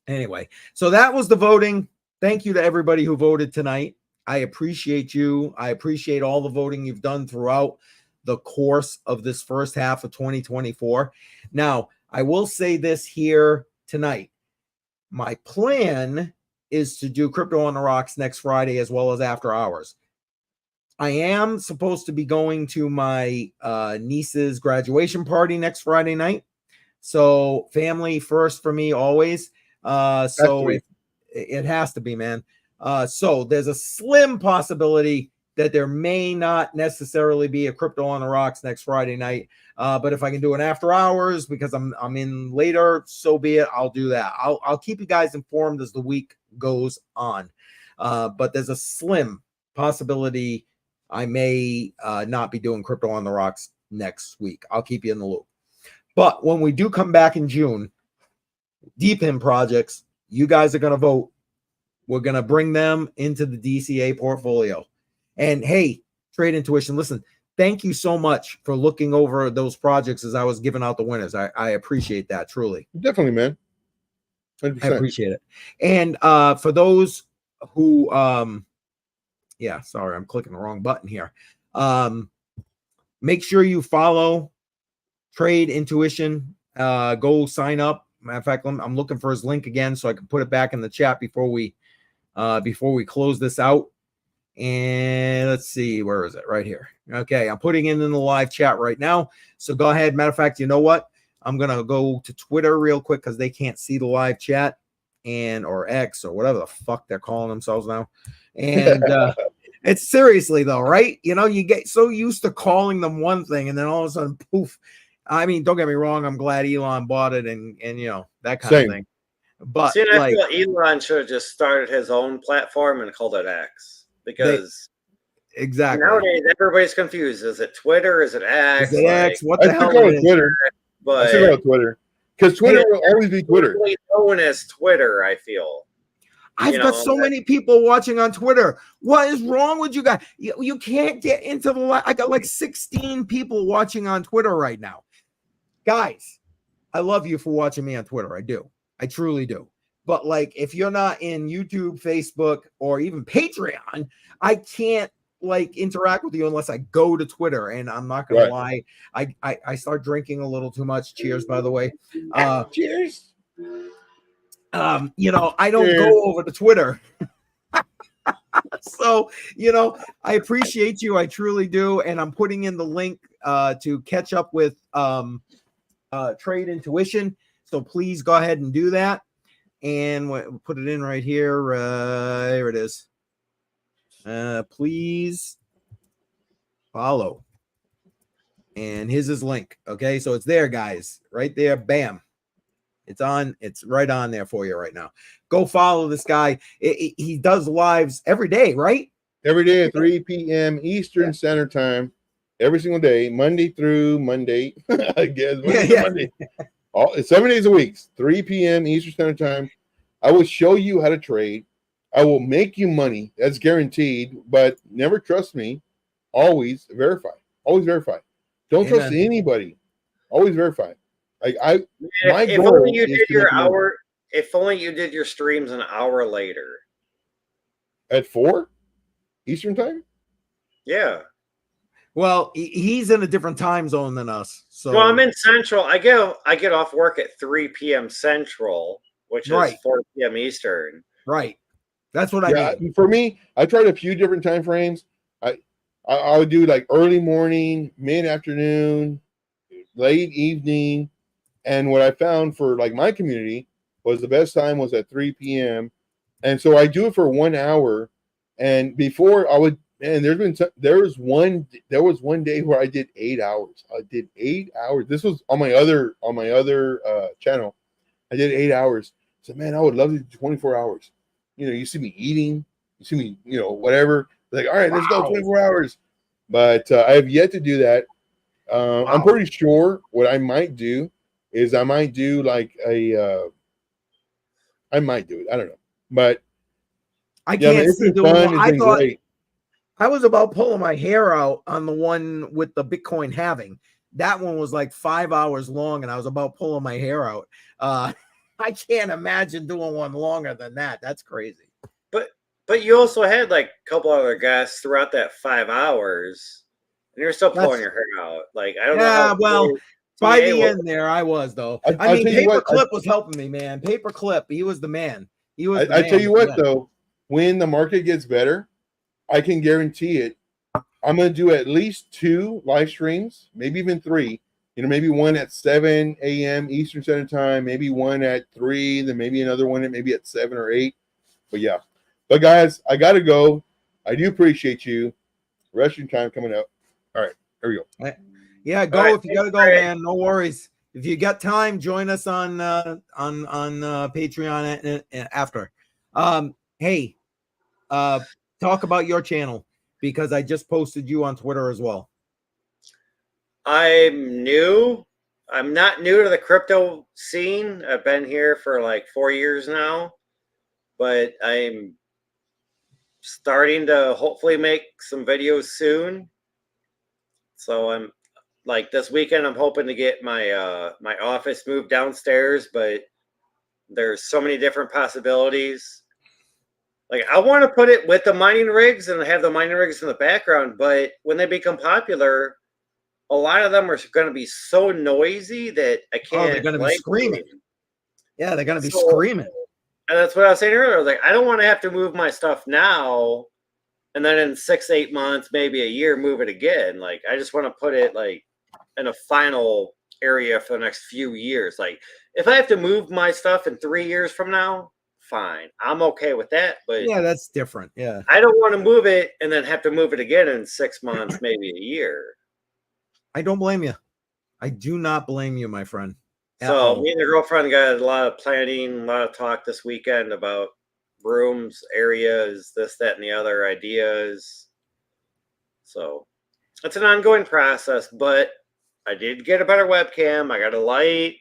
anyway, so that was the voting. Thank you to everybody who voted tonight. I appreciate you. I appreciate all the voting you've done throughout the course of this first half of 2024. Now, I will say this here tonight. My plan is to do Crypto on the Rocks next Friday as well as after hours. I am supposed to be going to my niece's graduation party next Friday night. So family first for me always. So it has to be, man. So there's a slim possibility that there may not necessarily be a Crypto on the Rocks next Friday night. But if I can do an after hours because I'm in later, so be it. I'll do that. I'll keep you guys informed as the week goes on. But there's a slim possibility I may not be doing Crypto on the Rocks next week. I'll keep you in the loop. But when we do come back in June, deep in projects, you guys are going to vote. We're going to bring them into the DCA portfolio. And hey, Trade Intuition, listen, thank you so much for looking over those projects as I was giving out the winners. I appreciate that, truly. Definitely, man. 100%. I appreciate it. And for those who, sorry, I'm clicking the wrong button here. Make sure you follow Trade Intuition. Go sign up. Matter of fact, I'm looking for his link again so I can put it back in the chat before we close this out. And let's see, where is it? Right here. Okay, I'm putting it in the live chat right now. So go ahead. Matter of fact, you know what? I'm gonna go to Twitter real quick because they can't see the live chat or X or whatever the fuck they're calling themselves now. And it's seriously though, right? You get so used to calling them one thing, and then all of a sudden, poof. I mean, don't get me wrong. I'm glad Elon bought it, and that kind of thing. But I feel Elon should have just started his own platform and called it X. Because exactly nowadays everybody's confused. Is it Twitter? Is it X? Is it X? What the hell is Twitter? I still call it Twitter because Twitter will always be Twitter. Known as Twitter, I feel. I've got so many people watching on Twitter. What is wrong with you guys? You can't get into the. I got like 16 people watching on Twitter right now. Guys, I love you for watching me on Twitter. I do. I truly do. But like, if you're not in YouTube, Facebook, or even Patreon, I can't like interact with you unless I go to Twitter. And I'm not gonna lie, I start drinking a little too much. Cheers, by the way. Cheers. I don't go over to Twitter. So, I appreciate you. I truly do. And I'm putting in the link to catch up with Trade Intuition. So please go ahead and do that. And we'll put it in right here. Here it is. Please follow. And here's his link. Okay, so it's there, guys. Right there. Bam. It's on. It's right on there for you right now. Go follow this guy. He does lives every day, right? Every day at 3 p.m. Eastern Standard Time. Every single day, Monday through Monday. I guess Monday. 7 days a week, 3 p.m. Eastern Standard Time. I will show you how to trade. I will make you money. That's guaranteed. But never trust me. Always verify. Always verify. Don't trust anybody. Always verify. If only you did your hour. If only you did your streams an hour later. At 4 Eastern Time. Yeah. Well, he's in a different time zone than us. So well, I'm in Central. I get off work at 3 p.m. Central, which is 4 p.m. Eastern. Right. That's what I mean. For me, I tried a few different time frames. I would do like early morning, mid-afternoon, late evening. And what I found for like my community was the best time was at 3 p.m. And so I do it for 1 hour. And before I would, and there was one day where I did 8 hours. I did 8 hours. This was on my other channel. I did 8 hours. said, man, I would love to do 24 hours. You know, you see me eating, you see me, you know, whatever. Like, all right, let's go 24 hours. But I have yet to do that. I'm pretty sure what I might do is I might do like I might do it. I don't know. But I yeah, can't it's see been doing fun. one. It's I been thought great. I was about pulling my hair out on the one with the Bitcoin halving. That one was like 5 hours long, and I was about pulling my hair out. I can't imagine doing one longer than that. That's crazy. But you also had like a couple other guests throughout that 5 hours, and you're still pulling your hair out. Like I don't know Yeah, how. well, TA by the was. end there, I was though. I'll I mean, tell you what, Paperclip was helping me, man. Paperclip, he was the man. He was. The I man tell you with the what men. though, when the market gets better, I can guarantee it. I'm going to do at least 2 live streams, maybe even 3. You know, maybe one at 7 a.m. Eastern Standard Time, maybe one at 3, then maybe another one at maybe at 7 or 8. But yeah. But guys, I got to go. I do appreciate you. Resting time coming up. All right, here we go. Yeah, go All right, if you gotta go, man. No worries. If you got time, join us on Patreon after. Hey, talk about your channel because I just posted you on Twitter as well. I'm new. I'm not new to the crypto scene. I've been here for like 4 years now, but I'm starting to hopefully make some videos soon. So I'm like this weekend I'm hoping to get my my office moved downstairs, but there's so many different possibilities. Like I want to put it with the mining rigs and have the mining rigs in the background, but when they become popular, a lot of them are going to be so noisy that I can't. Oh, they're gonna be like screaming. them. Yeah, they're gonna be So- screaming. And that's what I was saying earlier. Like I don't want to have to move my stuff now, and then in 6, 8 months, maybe a year, move it again. Like I just want to put it like in a final area for the next few years. Like if I have to move my stuff in 3 years from now, fine, I'm okay with that. But Yeah, that's different. Yeah. I don't want to move it and then have to move it again in 6 months, maybe a year. I don't blame you. I do not blame you, my friend. At So all. me and the girlfriend got a lot of planning, a lot of talk this weekend about rooms, areas, this, that, and the other ideas. So it's an ongoing process, but I did get a better webcam. I got a light.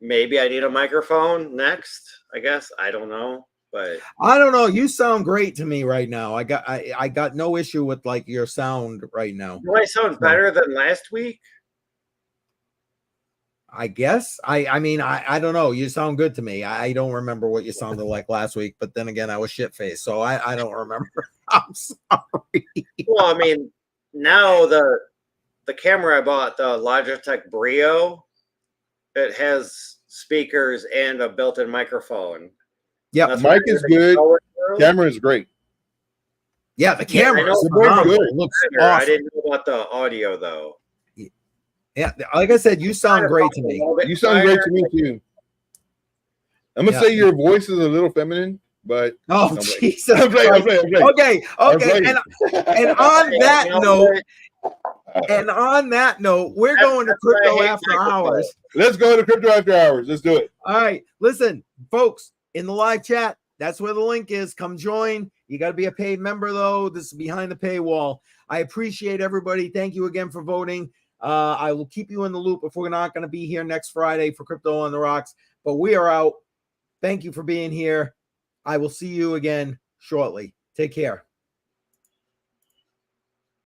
Maybe I need a microphone next, I guess. I don't know. But I don't know. You sound great to me right now. I got no issue with like your sound right now. do I sound better than last week? I guess. I mean, I don't know. You sound good to me. I don't remember what you sounded like last week, but then again, I was shit faced, so I don't remember. I'm sorry. Well, I mean, now the camera I bought, the Logitech Brio, it has speakers and a built-in microphone. Yeah, That's Mic what is good. through. Camera is great. yeah, the Yeah, I camera know. is They're both phenomenal. good. It looks I awesome. didn't know about the audio though. Yeah, like I said, you sound great to me. You sound great to me too. I'm gonna Yeah. say your voice is a little feminine, but Oh, I'm playing. Jesus. I'm playing. Okay, okay. And on that Yeah, note, we're going to That's why I Crypto hate After microphones. Hours. Let's go to Crypto After Hours. Let's do it. All right, listen, folks, in the live chat, that's where the link is. Come join. You got to be a paid member, though. This is behind the paywall. I appreciate everybody. Thank you again for voting. I will keep you in the loop if we're not going to be here next Friday for Crypto on the Rocks, but we are out. Thank you for being here. I will see you again shortly. Take care.